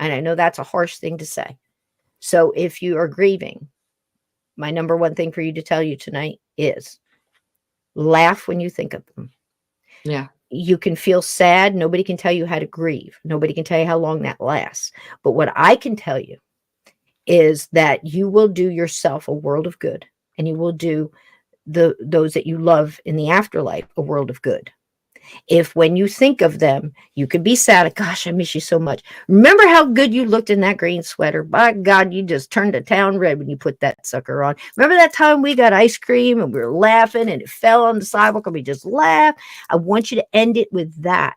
And I know that's a harsh thing to say. So if you are grieving, my number one thing for you to tell you tonight is laugh when you think of them. Yeah. You can feel sad. Nobody can tell you how to grieve. Nobody can tell you how long that lasts. But what I can tell you is that you will do yourself a world of good, and you will do those that you love in the afterlife a world of good. If when you think of them, you could be sad. Gosh, I miss you so much. Remember how good you looked in that green sweater? By God, you just turned the town red when you put that sucker on. Remember that time we got ice cream and we were laughing and it fell on the sidewalk and we just laughed? I want you to end it with that.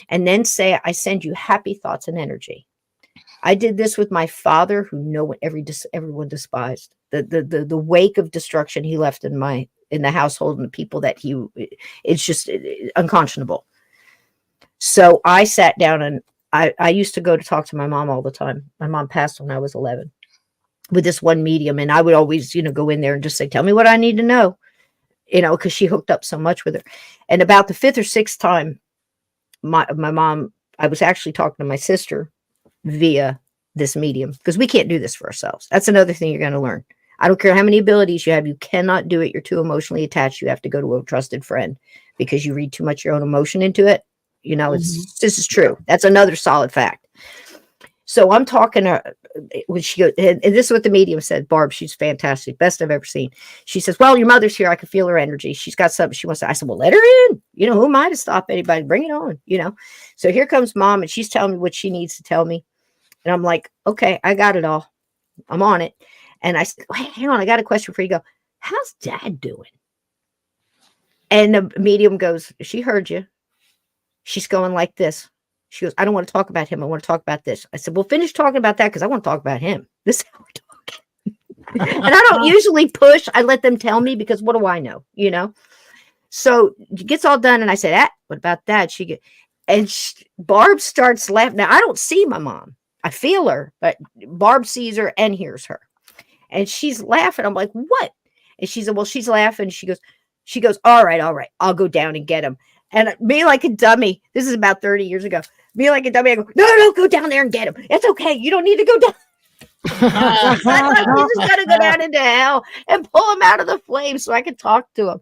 And then say, I send you happy thoughts and energy. I did this with my father, who everyone despised. The wake of destruction he left in the household and the people that it's just unconscionable. So I sat down and I used to go to talk to my mom all the time. My mom passed when I was 11 with this one medium. And I would always, go in there and just say, tell me what I need to know, because she hooked up so much with her. And about the 5th or 6th time, my mom, I was actually talking to my sister via this medium, because we can't do this for ourselves. That's another thing you're going to learn. I don't care how many abilities you have. You cannot do it. You're too emotionally attached. You have to go to a trusted friend because you read too much your own emotion into it. This is true. That's another solid fact. So I'm talking to her when she goes, and this is what the medium said. Barb, she's fantastic. Best I've ever seen. She says, well, your mother's here. I can feel her energy. She's got something she wants to. I said, well, let her in. Who am I to stop anybody? Bring it on, So here comes mom, and she's telling me what she needs to tell me. And I'm like, okay, I got it all. I'm on it. And I said, wait, hang on, I got a question for you. Go, how's dad doing? And the medium goes, she heard you. She's going like this. She goes, I don't want to talk about him. I want to talk about this. I said, well, finish talking about that because I want to talk about him. This is how we're talking. And I don't usually push. I let them tell me because what do I know? So it gets all done. And I said, what about that? Barb starts laughing. Now, I don't see my mom. I feel her, but Barb sees her and hears her. And she's laughing. I'm like, what? And she said, well, she's laughing. She goes, all right. I'll go down and get him. And me like a dummy. This is about 30 years ago. Me like a dummy. I go, no, go down there and get him. It's okay. You don't need to go down. I just got to go down into hell and pull him out of the flames so I can talk to him.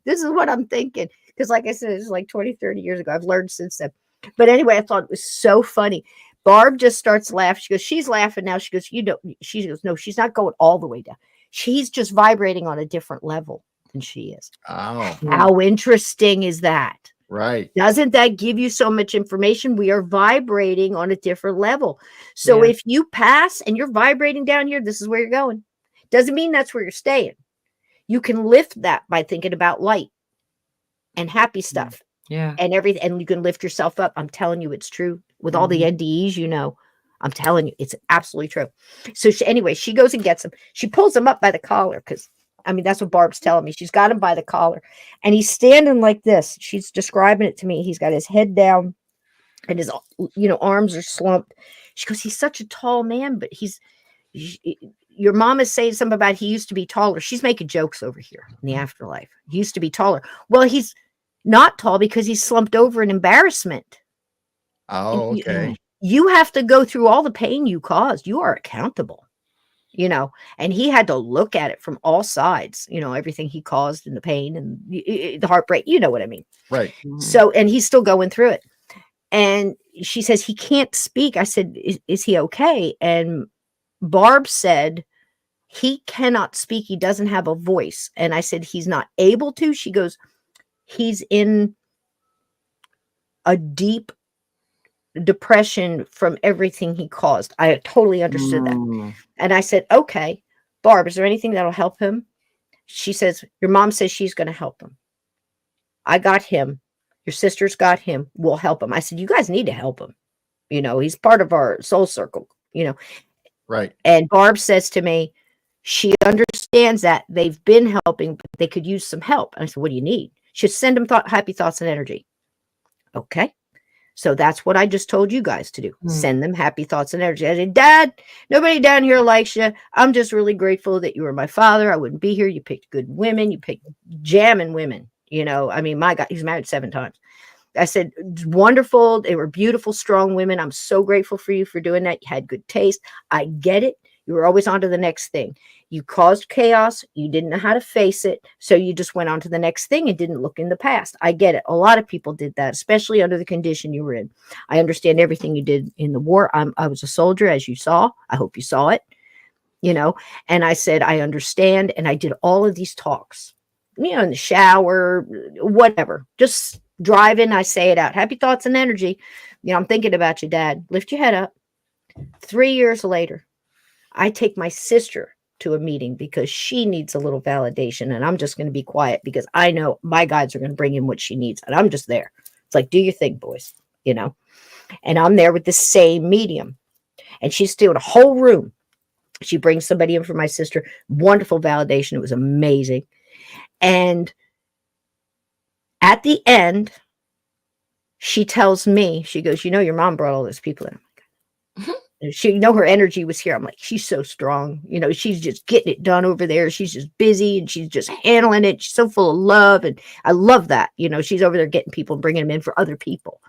This is what I'm thinking. Because like I said, it's like 20, 30 years ago. I've learned since then. But anyway, I thought it was so funny. Barb just starts laughing. She goes, she's laughing now. She goes, she goes, no, she's not going all the way down. She's just vibrating on a different level than she is. Oh, how interesting is that? Right. Doesn't that give you so much information? We are vibrating on a different level. So if you pass and you're vibrating down here, this is where you're going. Doesn't mean that's where you're staying. You can lift that by thinking about light and happy stuff. Yeah. And everything. And you can lift yourself up. I'm telling you, it's true. With all the NDEs, I'm telling you, it's absolutely true. So anyway, she goes and gets him. She pulls him up by the collar because I mean, that's what Barb's telling me. She's got him by the collar and he's standing like this. She's describing it to me. He's got his head down and his, arms are slumped. She goes, he's such a tall man, but your mom is saying something about he used to be taller. She's making jokes over here in the afterlife. He used to be taller. Well, he's not tall because he's slumped over in embarrassment. Oh, okay. You have to go through all the pain you caused. You are accountable, and he had to look at it from all sides, everything he caused and the pain and the heartbreak, you know what I mean? Right. So, and he's still going through it. And she says, he can't speak. I said, is he okay? And Barb said, he cannot speak. He doesn't have a voice. And I said, he's not able to. She goes, he's in a deep depression from everything he caused. I totally understood that. And I said, okay, Barb, is there anything that'll help him? She says, your mom says she's going to help him. I got him. Your sister's got him. We'll help him. I said, you guys need to help him. He's part of our soul circle, Right. And Barb says to me, she understands that they've been helping, but they could use some help. And I said, what do you need? She said, send them happy thoughts and energy. Okay. So that's what I just told you guys to do. Send them happy thoughts and energy. I said, Dad, nobody down here likes you. I'm just really grateful that you were my father. I wouldn't be here. You picked good women. You picked jamming women. I mean, my God, he's married 7 times. I said, wonderful. They were beautiful, strong women. I'm so grateful for you for doing that. You had good taste. I get it. You were always on to the next thing. You caused chaos. You didn't know how to face it. So you just went on to the next thing and didn't look in the past. I get it. A lot of people did that, especially under the condition you were in. I understand everything you did in the war. I was a soldier, as you saw. I hope you saw it, and I said, I understand. And I did all of these talks, in the shower, whatever, just driving. I say it out. Happy thoughts and energy. I'm thinking about you, Dad. Lift your head up. 3 years later, I take my sister to a meeting because she needs a little validation, and I'm just going to be quiet because I know my guides are going to bring in what she needs, and I'm just there. It's like, do your thing, boys, and I'm there with the same medium, and she's doing a whole room. She brings somebody in for my sister. Wonderful validation. It was amazing. And at the end, she tells me, she goes, your mom brought all those people in. She, her energy was here. I'm like, she's so strong. She's just getting it done over there. She's just busy and she's just handling it. She's so full of love. And I love that. She's over there getting people and bringing them in for other people.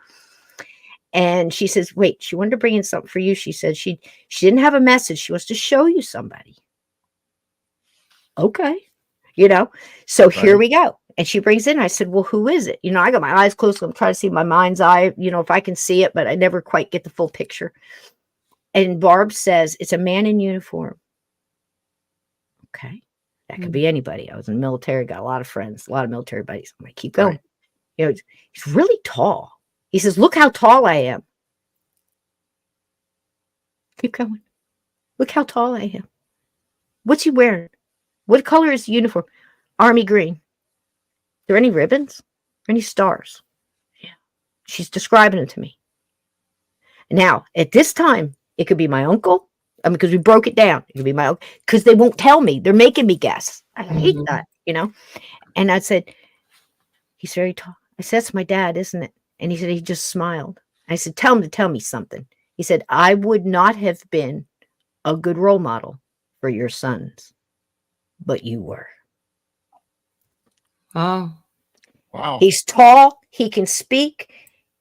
And she says, wait, she wanted to bring in something for you. She said she didn't have a message. She wants to show you somebody. Okay. So here we go. And she brings in, I said, well, who is it? I got my eyes closed. So I'm trying to see my mind's eye, if I can see it, but I never quite get the full picture. And Barb says, it's a man in uniform. Okay. That could be anybody. I was in the military, got a lot of friends, a lot of military buddies. I'm like, keep going. Right. He's really tall. He says, look how tall I am. Keep going. Look how tall I am. What's he wearing? What color is the uniform? Army green. Are there any ribbons? Any stars? Yeah. She's describing it to me. Now, at this time, it could be my uncle. Because we broke it down. It could be my uncle. Because they won't tell me. They're making me guess. I hate that, And I said, he's very tall. I said, that's my dad, isn't it? And he said, he just smiled. I said, tell him to tell me something. He said, I would not have been a good role model for your sons, but you were. Oh. Wow. He's tall. He can speak.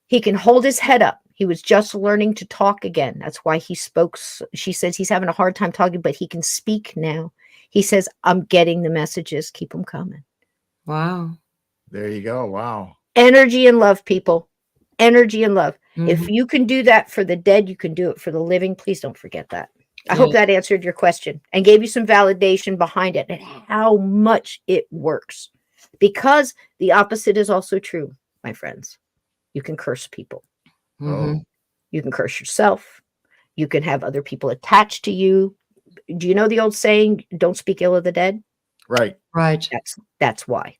He can hold his head up. He was just learning to talk again. That's why he spoke. She says he's having a hard time talking, but he can speak now. He says, I'm getting the messages. Keep them coming. Wow. There you go. Wow. Energy and love, people. Energy and love. If you can do that for the dead, you can do it for the living. Please don't forget that. I hope that answered your question and gave you some validation behind it and how much it works. Because the opposite is also true, my friends. You can curse people. You can curse yourself. You can have other people attached to you. Do you know the old saying, don't speak ill of the dead? Right. Right. That's why.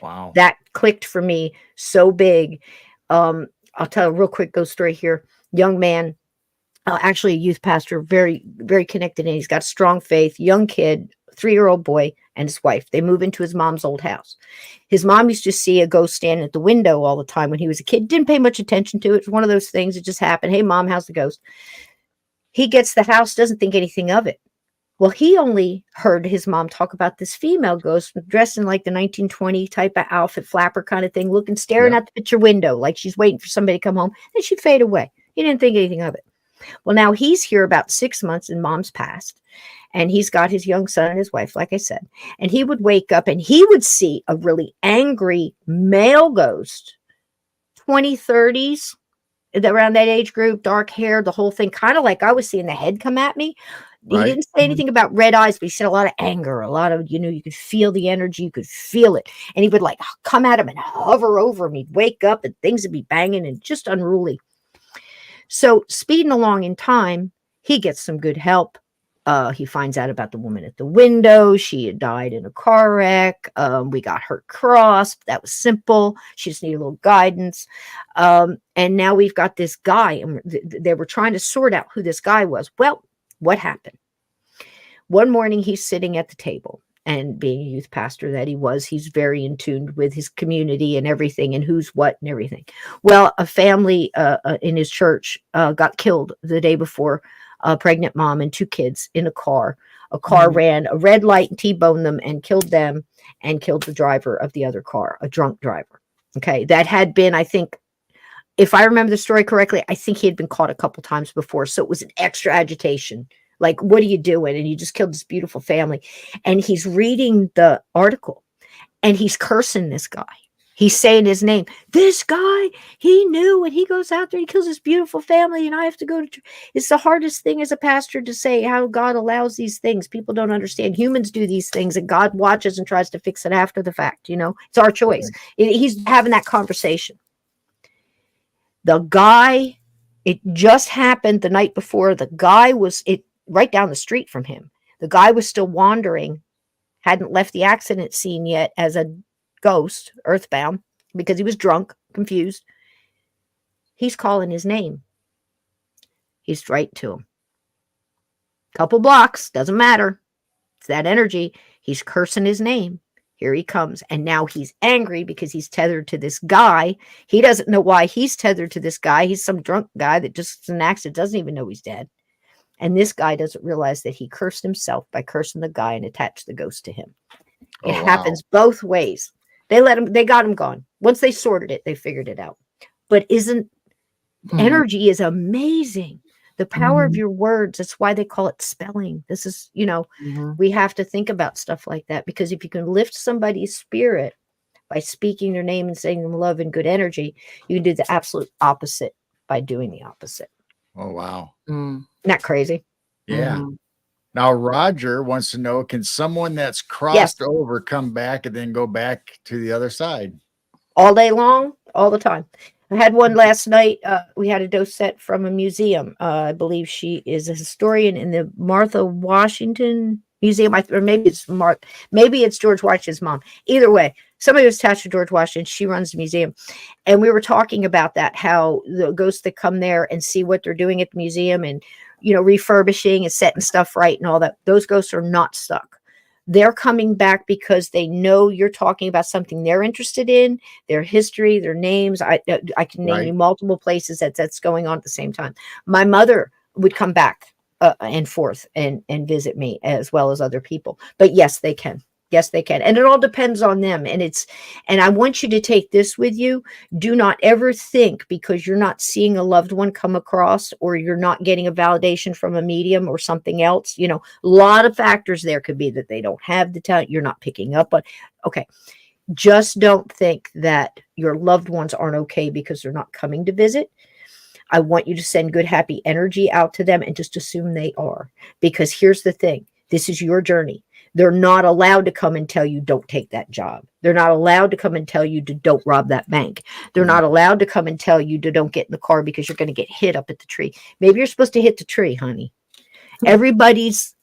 Wow. That clicked for me so big. I'll tell a real quick ghost story here. Young man, actually a youth pastor, very, very connected, and he's got strong faith, young kid, 3-year-old boy and his wife. They move into his mom's old house. His mom used to see a ghost standing at the window all the time when he was a kid. Didn't pay much attention to it. It's one of those things that just happened. Hey, Mom, how's the ghost? He gets the house, doesn't think anything of it. Well, he only heard his mom talk about this female ghost dressed in like the 1920 type of outfit, flapper kind of thing, looking, staring out the picture window like she's waiting for somebody to come home. And she'd fade away. He didn't think anything of it. Well, now he's here about 6 months and Mom's passed. And he's got his young son and his wife, like I said. And he would wake up and he would see a really angry male ghost, 20, 30s, around that age group, dark hair, the whole thing, kind of like I was seeing the head come at me. He didn't say anything about red eyes, but he said a lot of anger, a lot of, you could feel the energy, you could feel it. And he would like come at him and hover over him. He'd wake up and things would be banging and just unruly. So speeding along in time, he gets some good help. He finds out about the woman at the window. She had died in a car wreck. We got her cross. That was simple. She just needed a little guidance. And now we've got this guy, and they were trying to sort out who this guy was. Well, what happened? One morning, he's sitting at the table, and being a youth pastor that he was, he's very in tune with his community and everything and who's what and everything. Well, a family in his church got killed the day before, a pregnant mom and 2 kids in a car. A car ran a red light and T-boned them and killed them and killed the driver of the other car, a drunk driver. Okay, that had been, I think, if I remember the story correctly, I think he had been caught a couple times before. So it was an extra agitation. Like, what are you doing? And you just killed this beautiful family. And he's reading the article and he's cursing this guy. He's saying his name. This guy, he knew, and he goes out there, he kills this beautiful family, and I have to go to church. It's the hardest thing as a pastor to say how God allows these things. People don't understand. Humans do these things, and God watches and tries to fix it after the fact. It's our choice. He's having that conversation. The guy, it just happened the night before. The guy was right down the street from him. The guy was still wandering, hadn't left the accident scene yet as a ghost, earthbound, because he was drunk, confused. He's calling his name. He's right to him. Couple blocks, doesn't matter. It's that energy. He's cursing his name. Here he comes. And now he's angry because he's tethered to this guy. He doesn't know why he's tethered to this guy. He's some drunk guy that just in an accident doesn't even know he's dead. And this guy doesn't realize that he cursed himself by cursing the guy and attached the ghost to him. It happens both ways. They got him gone. Once they sorted it, they figured it out. But energy is amazing. The power of your words. That's why they call it spelling. This is, we have to think about stuff like that, because if you can lift somebody's spirit by speaking their name and saying them love and good energy, you can do the absolute opposite by doing the opposite. Oh, wow. Isn't that crazy? Yeah. Now, Roger wants to know, can someone that's crossed over come back and then go back to the other side? All day long, all the time. I had one last night. We had a docent from a museum. I believe she is a historian in the Martha Washington Museum. Or maybe it's George Washington's mom. Either way, somebody was attached to George Washington. She runs the museum. And we were talking about that, how the ghosts that come there and see what they're doing at the museum and, refurbishing and setting stuff right and all that. Those ghosts are not stuck. They're coming back because they know you're talking about something they're interested in, their history, their names. I can name you multiple places that's going on at the same time. My mother would come back and forth and visit me, as well as other people. But yes, they can. Yes, they can. And it all depends on them. And I want you to take this with you. Do not ever think because you're not seeing a loved one come across, or you're not getting a validation from a medium or something else. A lot of factors there could be that they don't have the talent. You're not picking up on. Okay. Just don't think that your loved ones aren't okay because they're not coming to visit. I want you to send good, happy energy out to them and just assume they are. Because here's the thing. This is your journey. They're not allowed to come and tell you don't take that job. They're not allowed to come and tell you to don't rob that bank. They're not allowed to come and tell you to don't get in the car because you're going to get hit up at the tree. Maybe you're supposed to hit the tree, honey. Everybody's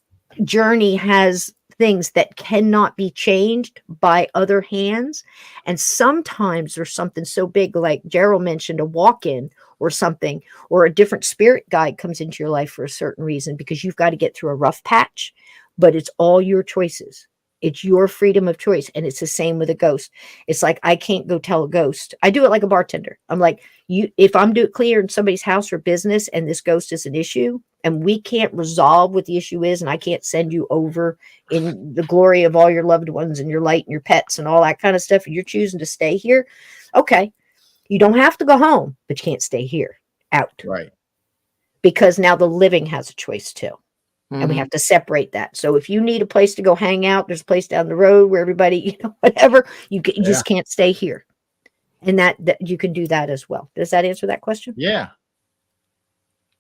journey has things that cannot be changed by other hands. And sometimes there's something so big, like Gerald mentioned, a walk-in or something, or a different spirit guide comes into your life for a certain reason, because you've got to get through a rough patch. but it's all your choices. It's your freedom of choice. And it's the same with a ghost. It's like, I can't go tell a ghost. I do it like a bartender. I'm like, if I'm doing clear in somebody's house or business and this ghost is an issue and we can't resolve what the issue is, and I can't send you over in the glory of all your loved ones and your light and your pets and all that kind of stuff, and you're choosing to stay here. Okay. You don't have to go home, but you can't stay here out. Right. Because now the living has a choice too. And we have to separate that. So if you need a place to go hang out, there's a place down the road where everybody, whatever, you just can't stay here. And that you can do that as well. Does that answer that question? Yeah.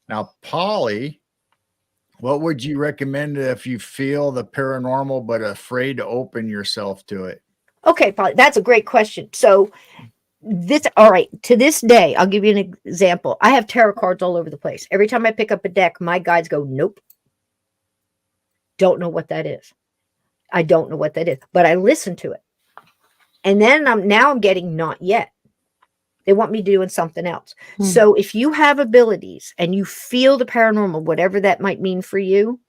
Now, Polly, what would you recommend if you feel the paranormal but afraid to open yourself to it? Okay, Polly, that's a great question. So all right, to this day, I'll give you an example. I have tarot cards all over the place. Every time I pick up a deck, my guides go, nope. Don't know what that is. I don't know what that is, but I listen to it. And then I'm getting not yet. They want me doing something else. So if you have abilities and you feel the paranormal, whatever that might mean for you,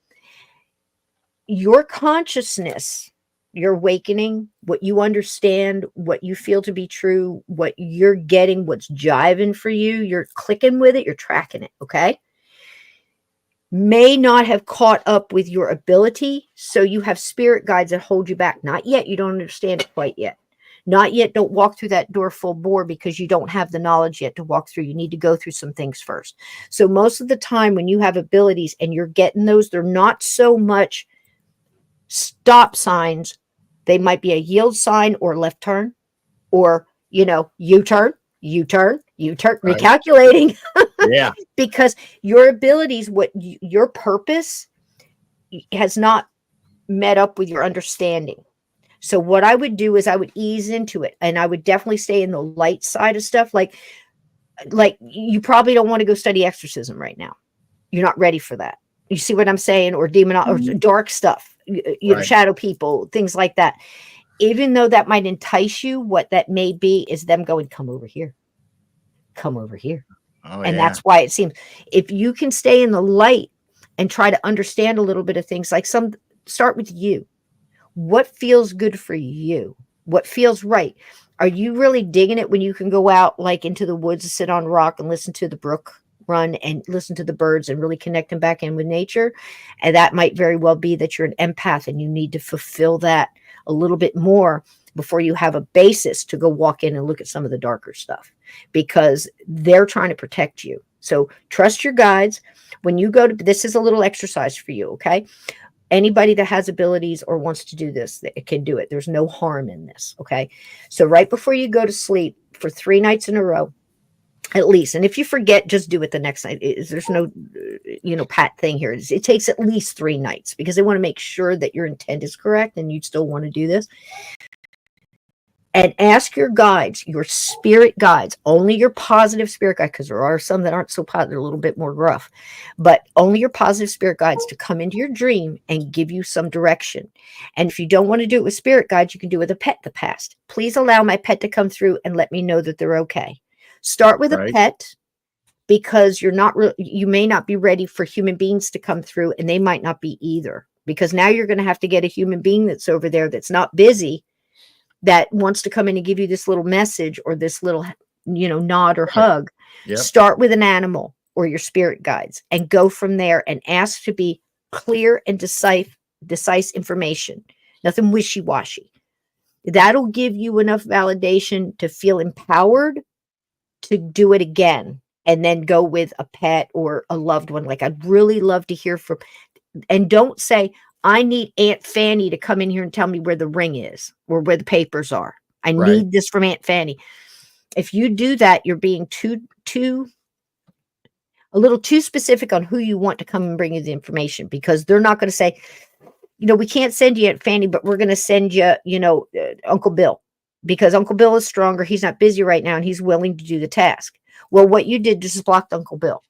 your consciousness, your awakening, what you understand, what you feel to be true, what you're getting, what's jiving for you, you're clicking with it, you're tracking it. Okay. May not have caught up with your ability. So you have spirit guides that hold you back. Not yet. You don't understand it quite yet. Not yet. Don't walk through that door full bore because you don't have the knowledge yet to walk through. You need to go through some things first. So most of the time when you have abilities and you're getting those, they're not so much stop signs. They might be a yield sign or left turn or, U-turn, Right. recalculating. Yeah. Because your abilities, your purpose has not met up with your understanding. So what I would do is I would ease into it, and I would definitely stay in the light side of stuff. Like you probably don't want to go study exorcism right now. You're not ready for that. You see what I'm saying? Or demon or dark stuff, Right. shadow people, things like that. Even though that might entice you, what that may be is them going, come over here. Come over here. Oh, And yeah. that's why it seems, if you can stay in the light and try to understand a little bit of things, like start with you. What feels good for you? What feels right? Are you really digging it when you can go out like into the woods and sit on a rock and listen to the brook run and listen to the birds and really connecting back in with nature? And that might very well be that you're an empath and you need to fulfill that a little bit more before you have a basis to go walk in and look at some of the darker stuff, because they're trying to protect you. So trust your guides. When you go to, this is a little exercise for you. Okay. Anybody that has abilities or wants to do this, it can do it. There's no harm in this. Okay. So right before you go to sleep for 3 nights in a row, at least. And if you forget, just do it the next night. There's no, pat thing here. It takes at least 3 nights because they want to make sure that your intent is correct and you still want to do this. And ask your guides, your spirit guides, only your positive spirit guides, because there are some that aren't so positive, a little bit more gruff, but only your positive spirit guides to come into your dream and give you some direction. And if you don't want to do it with spirit guides, you can do it with a pet in the past. Please allow my pet to come through and let me know that they're okay. Start with a pet, because you may not be ready for human beings to come through, and they might not be either, because now you're going to have to get a human being that's over there that's not busy, that wants to come in and give you this little message or this little, nod or hug. Yep. Start with an animal or your spirit guides and go from there and ask to be clear and decisive information. Nothing wishy-washy. That'll give you enough validation to feel empowered to do it again, and then go with a pet or a loved one. Like, I'd really love to hear from, and don't say, I need Aunt Fanny to come in here and tell me where the ring is or where the papers are. I need this from Aunt Fanny. If you do that, you're being a little too specific on who you want to come and bring you the information, because they're not going to say, we can't send you Aunt Fanny, but we're going to send you, Uncle Bill, because Uncle Bill is stronger. He's not busy right now and he's willing to do the task. Well, what you did just blocked Uncle Bill.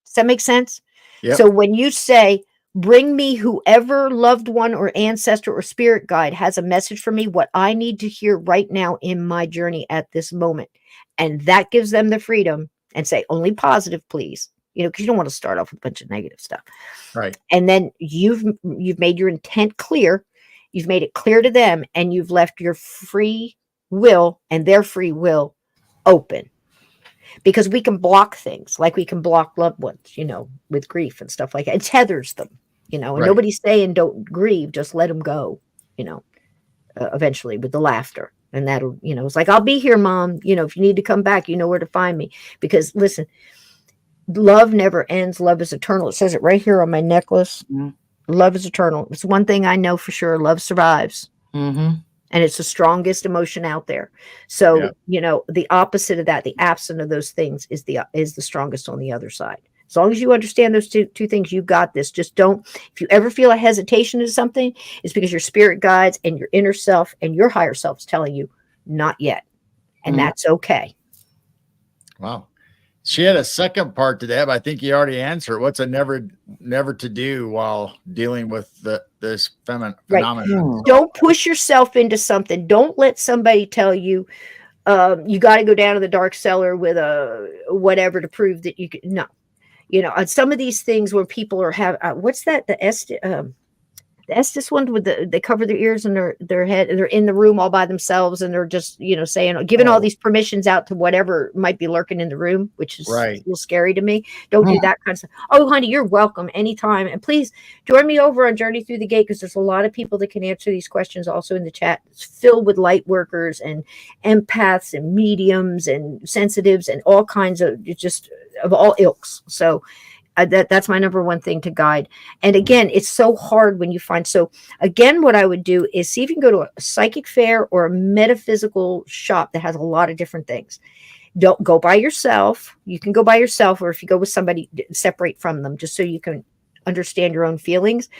Does that make sense? Yep. So when you say, bring me whoever loved one or ancestor or spirit guide has a message for me, what I need to hear right now in my journey at this moment. And that gives them the freedom, and say, only positive, please. because you don't want to start off with a bunch of negative stuff. Right. And then you've made your intent clear. You've made it clear to them, and you've left your free will and their free will open. Because we can block things, like we can block loved ones, with grief and stuff like that. It tethers them, and Right. nobody's saying don't grieve, just let them go, eventually with the laughter. And that'll, it's like, I'll be here, Mom. If you need to come back, you know where to find me. Because listen, love never ends. Love is eternal. It says it right here on my necklace. Mm. Love is eternal. It's one thing I know for sure. Love survives. Mm-hmm. And it's the strongest emotion out there. So, the opposite of that, the absence of those things is the strongest on the other side. As long as you understand those two things, you got this. Just don't, if you ever feel a hesitation to something, it's because your spirit guides and your inner self and your higher self is telling you not yet. And that's okay. Wow. She had a second part to that, but I think you already answered. What's a never to do while dealing with this phenomenon? Don't push yourself into something. Don't let somebody tell you you got to go down to the dark cellar with a whatever to prove that you can. No, some of these things where people are what's that? The Estes one with they cover their ears and their head, and they're in the room all by themselves, and they're just giving all these permissions out to whatever might be lurking in the room, which is a little scary to me. Don't do that kind of stuff. Oh, honey, you're welcome anytime, and please join me over on Journey Through the Gate, because there's a lot of people that can answer these questions also in the chat. It's filled with light workers and empaths and mediums and sensitives and all kinds of just of all ilks. So that's my number one thing to guide. And again, it's so hard when you find. So again, what I would do is see if you can go to a psychic fair or a metaphysical shop that has a lot of different things. Don't go by yourself. You can go by yourself, or if you go with somebody, separate from them, just so you can understand your own feelings,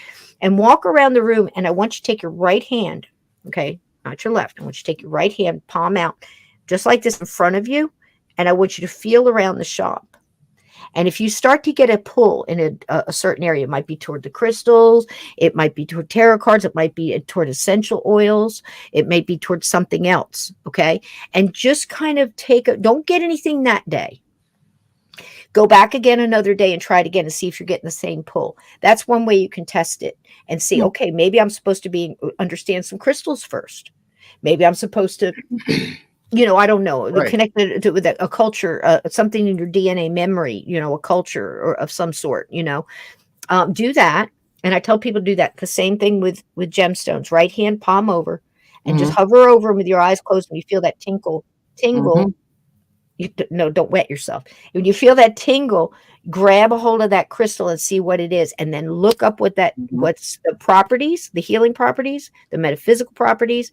and walk around the room. And I want you to take your right hand, okay, not your left. I want you to take your right hand, palm out, just like this in front of you. And I want you to feel around the shop. And if you start to get a pull in a certain area, it might be toward the crystals, it might be toward tarot cards, it might be toward essential oils, it may be toward something else, okay? And just kind of don't get anything that day. Go back again another day and try it again and see if you're getting the same pull. That's one way you can test it and see, okay, maybe I'm supposed to understand some crystals first. Maybe I'm supposed to... I don't know, connected to with a culture, something in your DNA memory, a culture or of some sort, do that. And I tell people to do that. The same thing with gemstones, right hand, palm over, and just hover over them with your eyes closed. When you feel that tingle, don't wet yourself. When you feel that tingle, grab a hold of that crystal and see what it is. And then look up what's the properties, the healing properties, the metaphysical properties,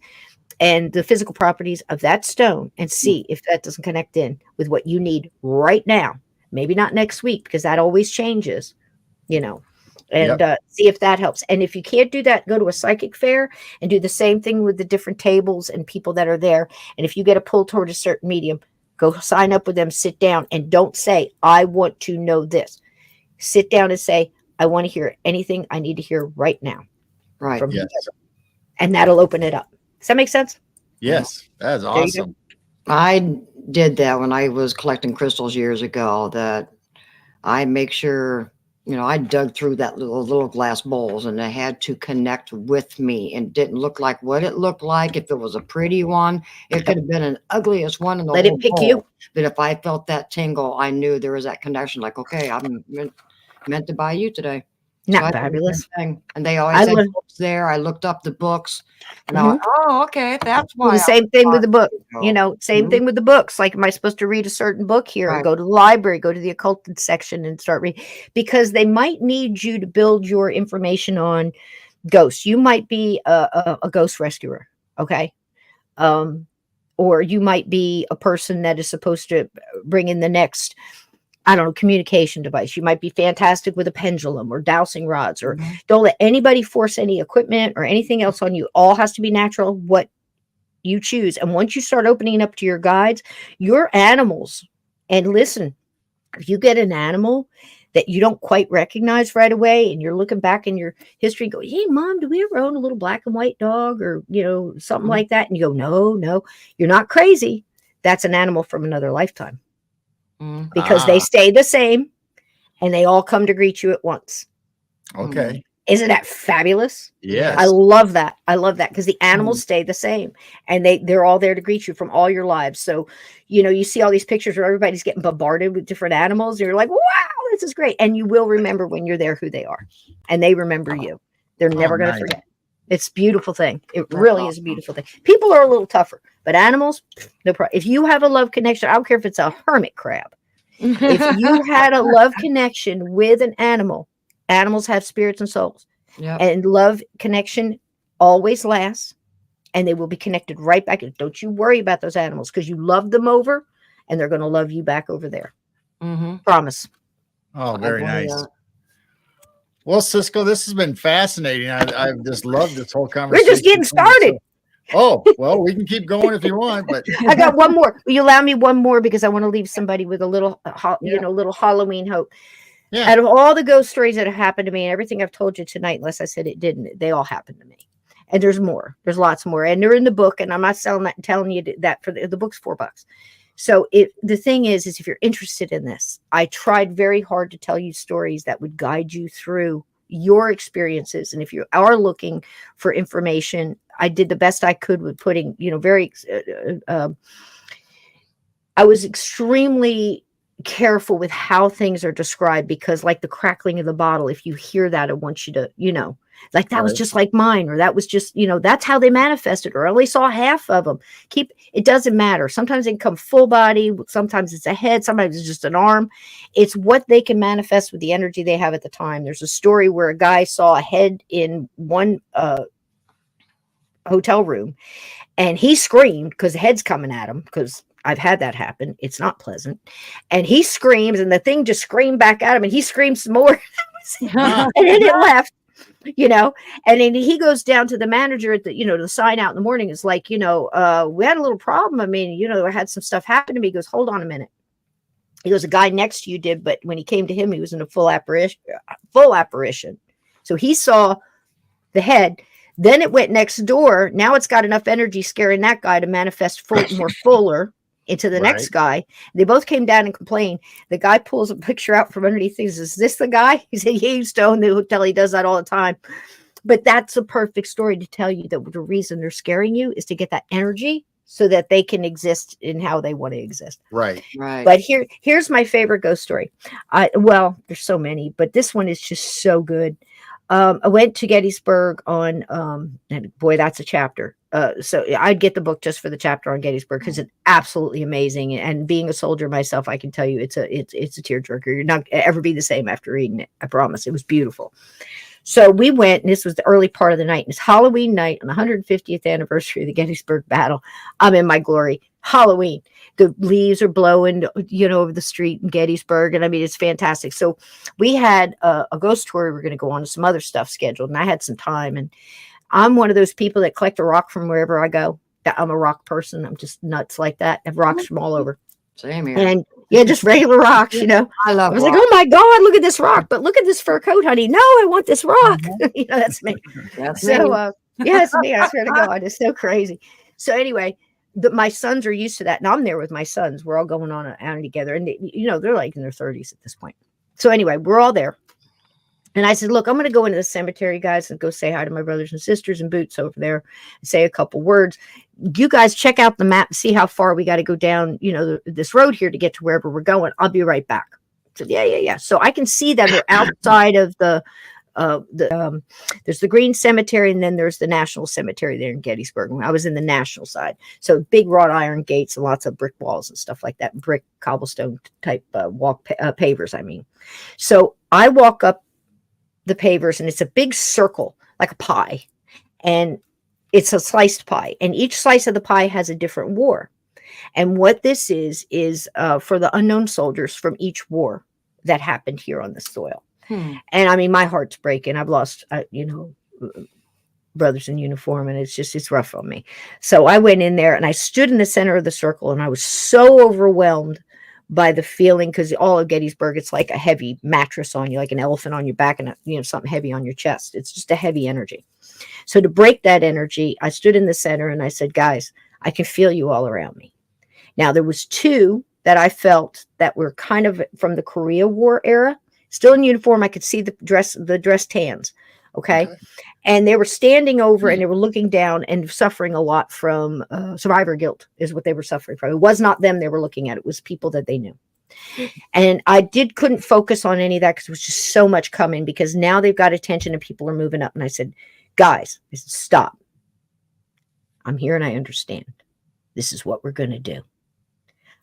and the physical properties of that stone, and see if that doesn't connect in with what you need right now. Maybe not next week, because that always changes, and see if that helps. And if you can't do that, go to a psychic fair and do the same thing with the different tables and people that are there. And if you get a pull toward a certain medium, go sign up with them, sit down, and don't say, I want to know this. Sit down and say, I want to hear anything I need to hear right now. Right. And that'll open it up. Does that make sense? Yes, that's awesome. I did that when I was collecting crystals years ago, that I make sure, I dug through that little glass bowls, and they had to connect with me, and didn't look like what it looked like. If it was a pretty one, it could have been an ugliest one in the Let whole it pick bowl. you. But if I felt that tingle, I knew there was that connection. Like, okay, I'm meant to buy you today. Not fabulous. And they always had books there. I looked up the books, and I went, oh, okay, that's why. The same thing with the book, same thing with the books. Like, am I supposed to read a certain book here? Right. Go to the library, go to the occulted section and start reading, because they might need you to build your information on ghosts. You might be a ghost rescuer, okay? Or you might be a person that is supposed to bring in the next, communication device. You might be fantastic with a pendulum or dowsing rods, or don't let anybody force any equipment or anything else on you. All has to be natural, what you choose. And once you start opening up to your guides, your animals, and listen, if you get an animal that you don't quite recognize right away, and you're looking back in your history and go, hey, Mom, do we ever own a little black and white dog, or, something like that? And you go, no, you're not crazy. That's an animal from another lifetime. Because they stay the same, and they all come to greet you at once. Okay. Isn't that fabulous? Yes. I love that. I love that because the animals stay the same, and they're all there to greet you from all your lives. So, you see all these pictures where everybody's getting bombarded with different animals. And you're like, wow, this is great. And you will remember when you're there who they are, and they remember you. They're never going to forget. It's a beautiful thing. It really is a beautiful thing. People are a little tougher, but animals, no problem. If you have a love connection, I don't care if it's a hermit crab. If you had a love connection with an animal, animals have spirits and souls. Yep. And love connection always lasts, and they will be connected right back. Don't you worry about those animals because you love them over, and they're going to love you back over there. Promise. Oh, very nice. Well, Sysco, this has been fascinating. I've just loved this whole conversation. We're just getting started. Oh, well, we can keep going if you want, but I got one more. Will you allow me one more because I want to leave somebody with a little, little Halloween hope. Yeah. Out of all the ghost stories that have happened to me and everything I've told you tonight, unless I said it didn't, they all happened to me. And there's more. There's lots more. And they're in the book. And I'm not telling you that for the book's $4. So the thing is if you're interested in this, I tried very hard to tell you stories that would guide you through your experiences. And if you are looking for information, I did the best I could with putting, I was extremely careful with how things are described because like the crackling of the bottle, if you hear that, I want you to, like that was just like mine, or that was just, that's how they manifested, or I only saw half of them. It doesn't matter. Sometimes they can come full body. Sometimes it's a head. Sometimes it's just an arm. It's what they can manifest with the energy they have at the time. There's a story where a guy saw a head in one hotel room and he screamed because the head's coming at him, because I've had that happen. It's not pleasant. And he screams and the thing just screamed back at him and he screamed some more. And then it left, and then he goes down to the manager at the, the sign out in the morning. It's like, we had a little problem. I mean, I had some stuff happen to me. He goes, hold on a minute. He goes, a guy next to you did, but when he came to him, he was in a full apparition. So he saw the head. Then it went next door. Now it's got enough energy scaring that guy to manifest more fuller into the next guy. They both came down and complained. The guy pulls a picture out from underneath things. Is this the guy? He said, he used to own the hotel. He does that all the time. But that's a perfect story to tell you that the reason they're scaring you is to get that energy so that they can exist in how they want to exist. Right. But here's my favorite ghost story. Well, there's so many, but this one is just so good. I went to Gettysburg on, and boy, that's a chapter. So I'd get the book just for the chapter on Gettysburg because it's absolutely amazing. And being a soldier myself, I can tell you it's a tearjerker. You're not ever be the same after reading it. I promise. It was beautiful. So we went, and this was the early part of the night. It's Halloween night on the 150th anniversary of the Gettysburg Battle. I'm in my glory. Halloween. The leaves are blowing, over the street in Gettysburg. And I mean, it's fantastic. So we had a ghost tour. We were going to go on to some other stuff scheduled. And I had some time. And I'm one of those people that collect a rock from wherever I go. I'm a rock person. I'm just nuts like that. I have rocks from all over. Same here. And just regular rocks, I love I was rocks. like, oh my God, look at this rock. But look at this fur coat, honey. No, I want this rock. That's me. That's So, it's me. I swear to God. It's so crazy. So anyway, my sons are used to that. And I'm there with my sons. We're all going on an outing together. And, they're like in their 30s at this point. So anyway, we're all there. And I said, look, I'm going to go into the cemetery, guys, and go say hi to my brothers and sisters and Boots over there and say a couple words. You guys check out the map and see how far we got to go down, this road here to get to wherever we're going. I'll be right back. So yeah. So I can see that we're outside of there's the Green Cemetery, and then there's the National Cemetery there in Gettysburg. I was in the National side. So big wrought iron gates and lots of brick walls and stuff like that. Brick cobblestone type pavers, I mean. So I walk up the pavers, and it's a big circle like a pie, and it's a sliced pie, and each slice of the pie has a different war. And what this is for the unknown soldiers from each war that happened here on the soil. And I mean, my heart's breaking. I've lost brothers in uniform, and it's rough on me. So I went in there and I stood in the center of the circle, and I was so overwhelmed by the feeling, because all of Gettysburg, it's like a heavy mattress on you, like an elephant on your back, and something heavy on your chest. It's just a heavy energy. So to break that energy, I stood in the center and I said, guys, I can feel you all around me. Now there was two that I felt that were kind of from the Korea War era, still in uniform. I could see the dress tans. Okay. And they were standing over and they were looking down and suffering a lot from survivor guilt is what they were suffering from. It was not them they were looking at. It was people that they knew. And I couldn't focus on any of that because it was just so much coming, because now they've got attention and people are moving up. And I said, guys, I said, stop. I'm here and I understand. This is what we're going to do.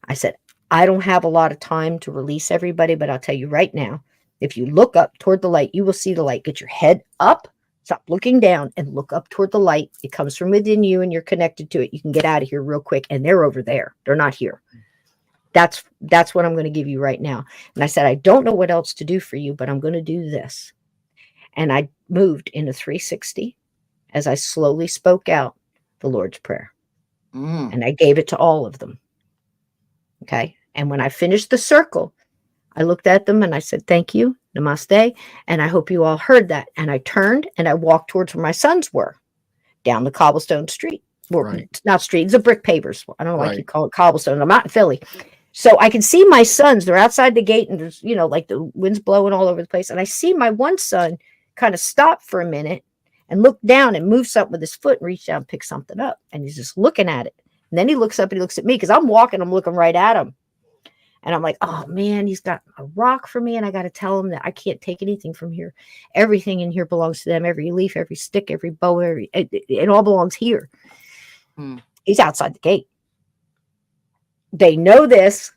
I said, I don't have a lot of time to release everybody, but I'll tell you right now, if you look up toward the light, you will see the light. Get your head up, stop looking down, and look up toward the light. It comes from within you and you're connected to it. You can get out of here real quick. And they're over there. They're not here. That's what I'm going to give you right now. And I said, I don't know what else to do for you, but I'm going to do this. And I moved into 360 as I slowly spoke out the Lord's Prayer. And I gave it to all of them. Okay. And when I finished the circle, I looked at them and I said, thank you, namaste. And I hope you all heard that. And I turned and I walked towards where my sons were, down the cobblestone street. Well, not street, it's a brick pavers. I don't know why you call it cobblestone. I'm not in Philly. So I can see my sons. They're outside the gate and there's, like the wind's blowing all over the place. And I see my one son kind of stop for a minute and look down and move something with his foot and reach down and pick something up. And he's just looking at it. And then he looks up and he looks at me because I'm walking. I'm looking right at him. And I'm like, oh, man, he's got a rock for me. And I got to tell him that I can't take anything from here. Everything in here belongs to them. Every leaf, every stick, every bow, it all belongs here. He's outside the gate. They know this.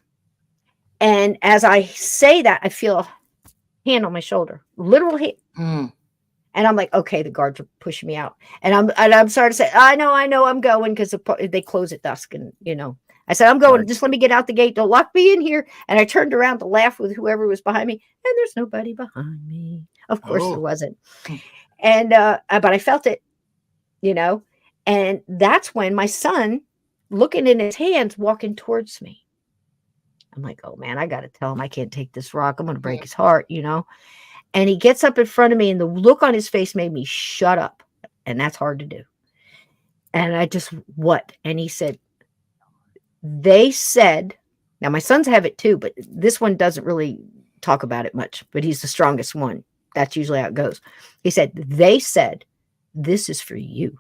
And as I say that, I feel a hand on my shoulder, literal hand. And I'm like, okay, the guards are pushing me out. And I'm sorry to say, I know I'm going, because they close at dusk. And, I said, I'm going, just let me get out the gate. Don't lock me in here. And I turned around to laugh with whoever was behind me. And there's nobody behind me. Of course there wasn't. And, but I felt it, and that's when my son, looking in his hands, walking towards me. I'm like, oh man, I got to tell him I can't take this rock. I'm going to break his heart, And he gets up in front of me and the look on his face made me shut up. And that's hard to do. And I just, what? And he said, they said, now my sons have it too, but this one doesn't really talk about it much, but he's the strongest one. That's usually how it goes. He said, they said, this is for you.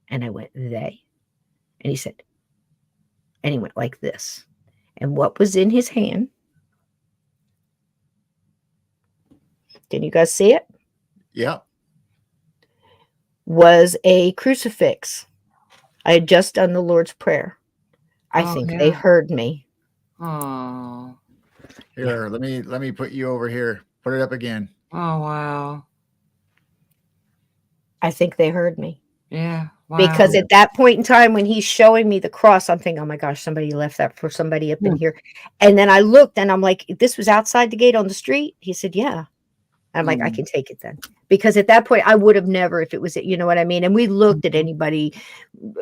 And I went, they? And he said, and he went like this. And what was in his hand? Can you guys see it? Yeah. Was a crucifix. I had just done the Lord's Prayer. I think they heard me. Oh. Here, let me put you over here. Put it up again. Oh, wow. I think they heard me. Yeah. Wow. Because at that point in time, when he's showing me the cross, I'm thinking, oh my gosh, somebody left that for somebody up in here. And then I looked and I'm like, this was outside the gate on the street? He said, yeah. I'm like, I can take it then. Because at that point, I would have never, if it was, you know what I mean? And we looked at anybody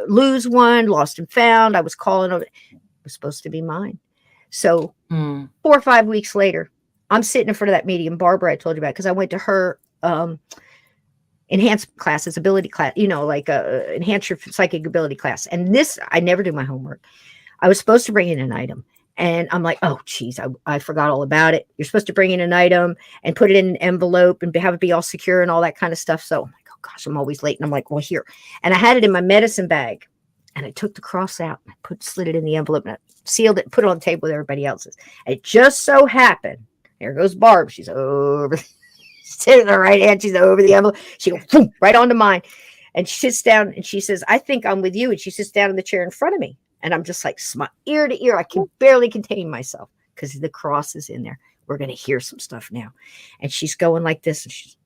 lose one, lost and found. I was calling over. It was supposed to be mine. So 4 or 5 weeks later, I'm sitting in front of that medium, Barbara, I told you about, because I went to her enhanced classes, ability class, like enhance your psychic ability class. And this, I never do my homework. I was supposed to bring in an item. And I'm like, oh, geez, I forgot all about it. You're supposed to bring in an item and put it in an envelope and have it be all secure and all that kind of stuff. So I'm like, oh, gosh, I'm always late. And I'm like, well, here. And I had it in my medicine bag. And I took the cross out and I slid it in the envelope and I sealed it, put it on the table with everybody else's. And it just so happened, there goes Barb. She's over, sitting in her right hand. She's over the envelope. She goes boom, right onto mine. And she sits down and she says, I think I'm with you. And she sits down in the chair in front of me. And I'm just like ear to ear. I can barely contain myself because the cross is in there. We're going to hear some stuff now. And she's going like this. And she's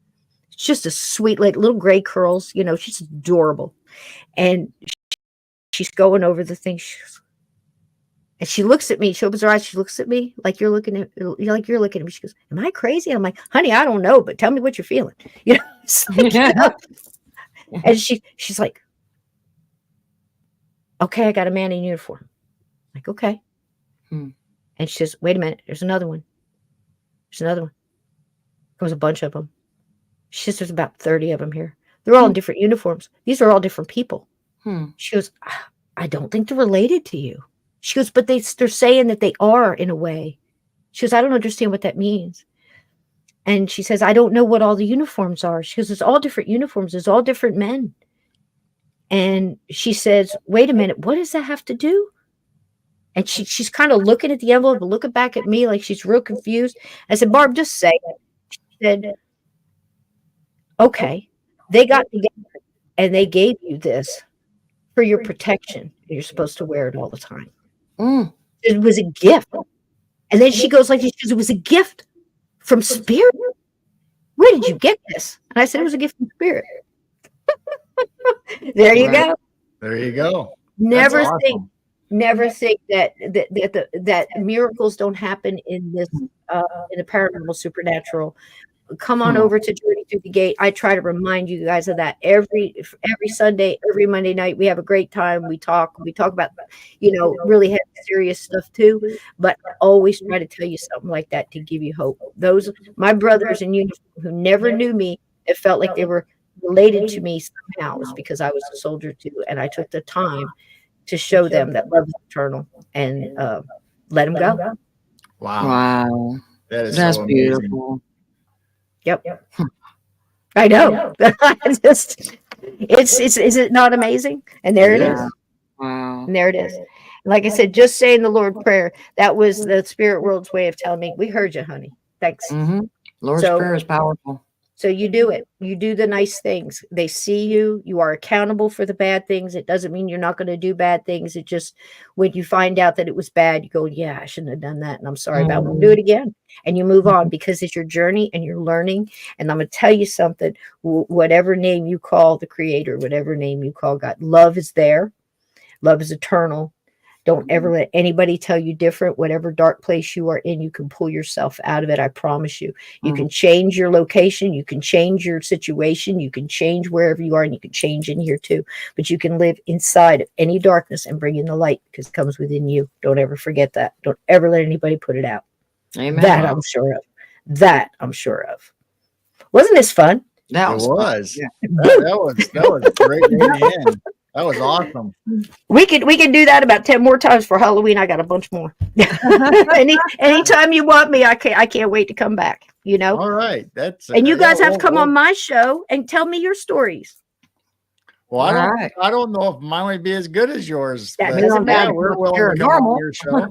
just a sweet, like little gray curls. She's adorable. And she's going over the thing. And she looks at me. She opens her eyes. She looks at me like you're looking at me. She goes, am I crazy? I'm like, honey, I don't know, but tell me what you're feeling. And she's like, okay, I got a man in uniform. I'm like, okay. And she says, wait a minute. There's another one. There was a bunch of them. She says, there's about 30 of them here. They're all in different uniforms. These are all different people. She goes, I don't think they're related to you. She goes, but they're saying that they are in a way. She goes, I don't understand what that means. And she says, I don't know what all the uniforms are. She goes, it's all different uniforms. It's all different men. And she says, wait a minute, what does that have to do? And she's kind of looking at the envelope and looking back at me like she's real confused. I said, Barb, just say it. She said, okay, they got together and they gave you this for your protection. You're supposed to wear it all the time. It was a gift. And then she goes like this, she goes, it was a gift from Spirit. Where did you get this? And I said, it was a gift from Spirit. There you go. There you go. Never That's think, awesome. never think that miracles don't happen in this in the paranormal supernatural. Come on over to Journey Through the Gate. I try to remind you guys of that every Sunday, every Monday night. We have a great time. We talk about, really heavy, serious stuff too. But I always try to tell you something like that to give you hope. Those my brothers in uniform who never knew me, it felt like they were related to me somehow. It was because I was a soldier too, and I took the time to show them that love is eternal and let them go. Wow. That's so beautiful. Yep. I know. Is it not amazing? And there it is. Wow. And there it is. Like I said, just saying the Lord prayer, that was the spirit world's way of telling me, we heard you, honey. Thanks. Lord's Prayer is powerful. So you do it. You do the nice things. They see you. You are accountable for the bad things. It doesn't mean you're not going to do bad things. It just, when you find out that it was bad, you go, yeah, I shouldn't have done that. And I'm sorry, but I won't do it again. And you move on because it's your journey and you're learning. And I'm going to tell you something, whatever name you call the Creator, whatever name you call God, love is there. Love is eternal. Don't ever let anybody tell you different. Whatever dark place you are in, you can pull yourself out of it. I promise you. You can change your location. You can change your situation. You can change wherever you are, and you can change in here too. But you can live inside of any darkness and bring in the light because it comes within you. Don't ever forget that. Don't ever let anybody put it out. Amen. That I'm sure of. That I'm sure of. Wasn't this fun? That was. Yeah. That was a great way to end. That was awesome. We can do that about 10 more times for Halloween. I got a bunch more. Anytime you want me, I can't wait to come back. All right. And you guys have to come on my show and tell me your stories. Well, I don't know if mine would be as good as yours. That but doesn't matter. We're willing to come on your show.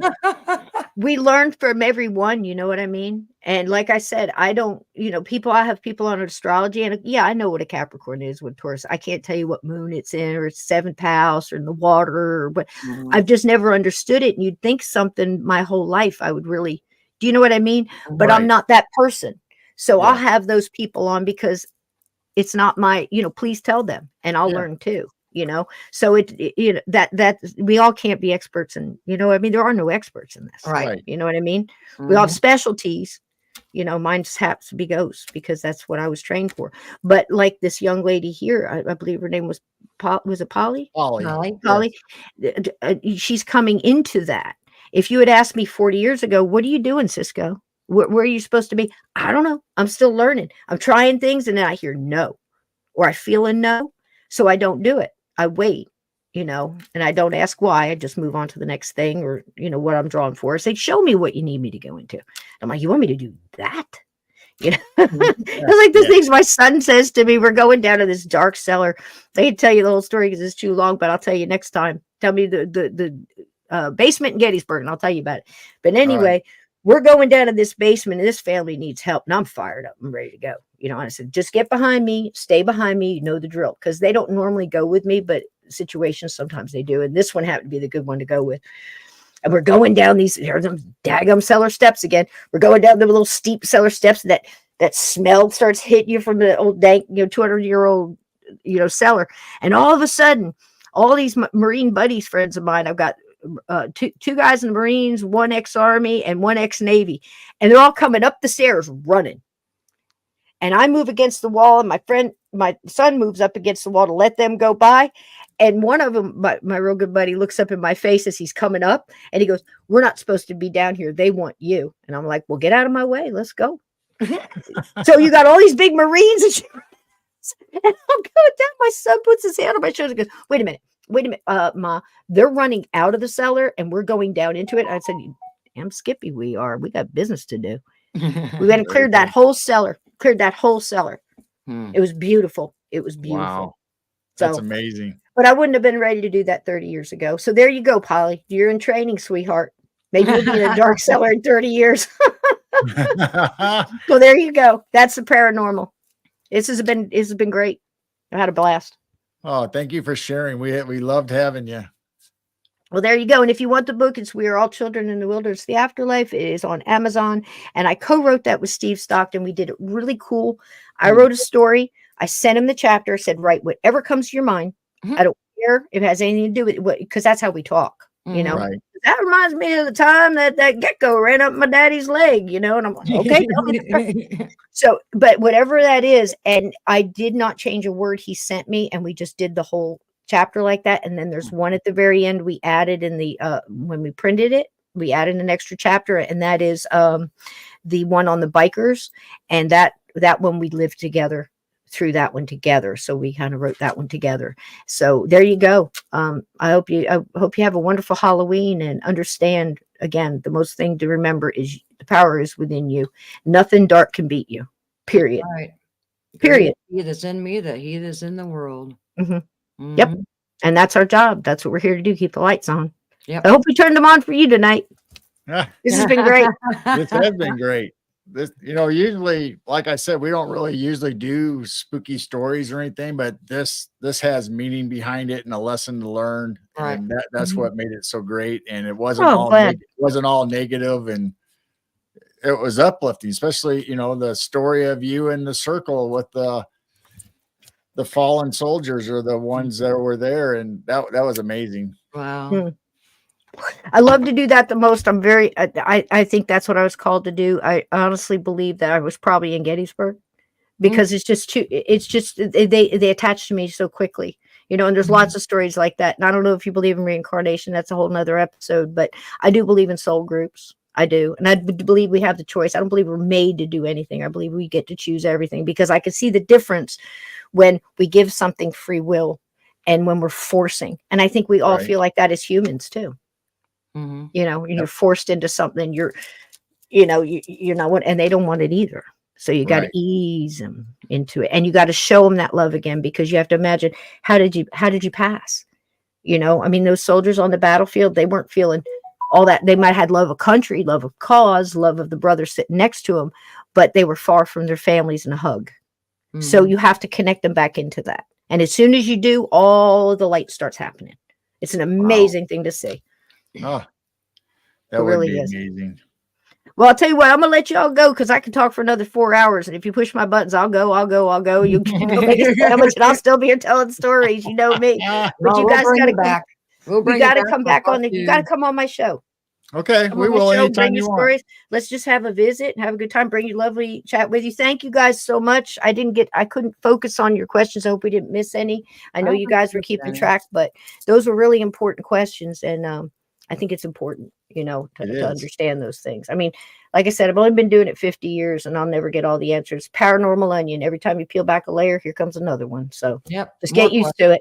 We learn from everyone, you know what I mean? And like I said, I don't, I have people on astrology, and yeah, I know what a Capricorn is with Taurus. I can't tell you what moon it's in, or it's seventh house, or in the water, but I've just never understood it. And you'd think something my whole life I would really, do you know what I mean? But I'm not that person. So I'll have those people on because it's not my, please tell them and I'll learn too, so that we all can't be experts in, I mean, there are no experts in this, right? You know what I mean? We all have specialties, mine just happens to be ghosts because that's what I was trained for. But like this young lady here, I believe her name was it Polly? Polly. She's coming into that. If you had asked me 40 years ago, what are you doing, Sysco? Where are you supposed to be? I don't know. I'm still learning. I'm trying things and then I hear no, or I feel a no. So I don't do it. I wait, and I don't ask why. I just move on to the next thing or, what I'm drawn for. I say, show me what you need me to go into. I'm like, you want me to do that? It's like the things my son says to me. We're going down to this dark cellar. I can tell you the whole story because it's too long, but I'll tell you next time. Tell me the basement in Gettysburg and I'll tell you about it. But anyway, we're going down to this basement and this family needs help. And I'm fired up. I'm ready to go. And I said, just get behind me, stay behind me. You know the drill. Because they don't normally go with me, but situations, sometimes they do. And this one happened to be the good one to go with. And we're going down these daggum cellar steps again. We're going down the little steep cellar steps. That smell starts hitting you from the old dank, 200-year-old, cellar. And all of a sudden, all these Marine buddies, friends of mine, I've got two guys in the Marines, one ex-Army and one ex-Navy, and they're all coming up the stairs running. And I move against the wall, and my son moves up against the wall to let them go by. And one of them, my real good buddy, looks up in my face as he's coming up, and he goes, "We're not supposed to be down here. They want you." And I'm like, "Well, get out of my way. Let's go." So you got all these big Marines, and I'm going down. My son puts his hand on my shoulder and goes, wait a minute, Ma, they're running out of the cellar and we're going down into it. I said, damn Skippy, we got business to do. We went and Very cleared that cool. whole cellar. Cleared that whole cellar. It was beautiful. It was beautiful. Wow. That's So, amazing. but I wouldn't have been ready to do that 30 years ago. So there you go, Polly. You're in training, sweetheart. Maybe you'll be in a dark cellar in 30 years. So there you go. That's the paranormal. This has been great. I had a blast. Oh, thank you for sharing. We loved having you. Well, there you go. And if you want the book, it's We Are All Children in the Wilderness, The Afterlife. It is on Amazon. And I co-wrote that with Steve Stockton. We did it really cool. I wrote a story. I sent him the chapter, said, write whatever comes to your mind. I don't care if it has anything to do with what, because that's how we talk, you know. Right. That reminds me of the time that gecko ran up my daddy's leg, you know, and I'm like, okay. So, but whatever that is, and I did not change a word he sent me, and we just did the whole chapter like that. And then there's one at the very end we added in the when we printed it, we added an extra chapter, and that is the one on the bikers, and that one we lived together through that one together. So we kind of wrote that one together. So there you go. I hope you have a wonderful Halloween, and understand, again, the most thing to remember is the power is within you. Nothing dark can beat you. Period. Right. Period. He that's in me, that he that's in the world. Yep. And that's our job. That's what we're here to do. Keep the lights on. Yep. I hope we turned them on for you tonight. This has been great. This has been great. This, usually, like I said, we don't really usually do spooky stories or anything, but this has meaning behind it and a lesson to learn. Right. And that's what made it so great. And it wasn't wasn't all negative, and it was uplifting, especially, the story of you in the circle with the fallen soldiers, or the ones that were there. And that was amazing. Wow. I love to do that the most. I think that's what I was called to do. I honestly believe that I was probably in Gettysburg, because it's just they attach to me so quickly, and there's lots of stories like that. And I don't know if you believe in reincarnation. That's a whole nother episode, but I do believe in soul groups. I do. And I believe we have the choice. I don't believe we're made to do anything. I believe we get to choose everything, because I can see the difference when we give something free will and when we're forcing. And I think we all feel like that as humans too. You're forced into something, you're not what, and they don't want it either. So you got to ease them into it, and you got to show them that love again, because you have to imagine, how did you pass? I mean, those soldiers on the battlefield, they weren't feeling all that. They might have had love of country, love of cause, love of the brother sitting next to them, but they were far from their families and a hug. So you have to connect them back into that. And as soon as you do, all of the light starts happening. It's an amazing thing to see. Oh, that would really be is amazing. Well, I'll tell you what, I'm gonna let y'all go, because I can talk for another 4 hours, and if you push my buttons, I'll go. You go make a sandwich, and I'll still be here telling stories. You know me. But you guys gotta come back. You gotta come back on you gotta come on my show. Okay, we will anytime you want. Let's just have a visit and have a good time. Bring your lovely chat with you. Thank you guys so much. I couldn't focus on your questions. I hope we didn't miss any. I know you guys were keeping track, but those were really important questions, and I think it's important, to understand those things. I mean, like I said, I've only been doing it 50 years, and I'll never get all the answers. Paranormal onion. Every time you peel back a layer, here comes another one. So just get used to it.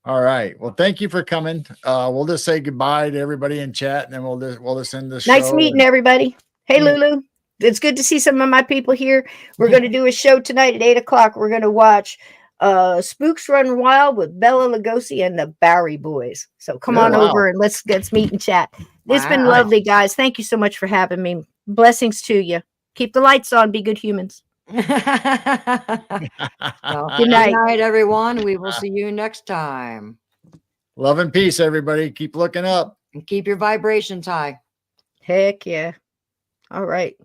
All right. Well, thank you for coming. We'll just say goodbye to everybody in chat, and then we'll just end the show. Nice meeting everybody. Hey, Lulu. It's good to see some of my people here. We're going to do a show tonight at 8:00. We're going to watch Spooks Run Wild with Bella Lugosi and the Bowery Boys. So come on over and let's meet and chat. It's been lovely, guys. Thank you so much for having me. Blessings to you. Keep the lights on. Be good humans. Well, good night. Good night, everyone. We will see you next time. Love and peace, everybody. Keep looking up. And keep your vibrations high. Heck yeah. All right.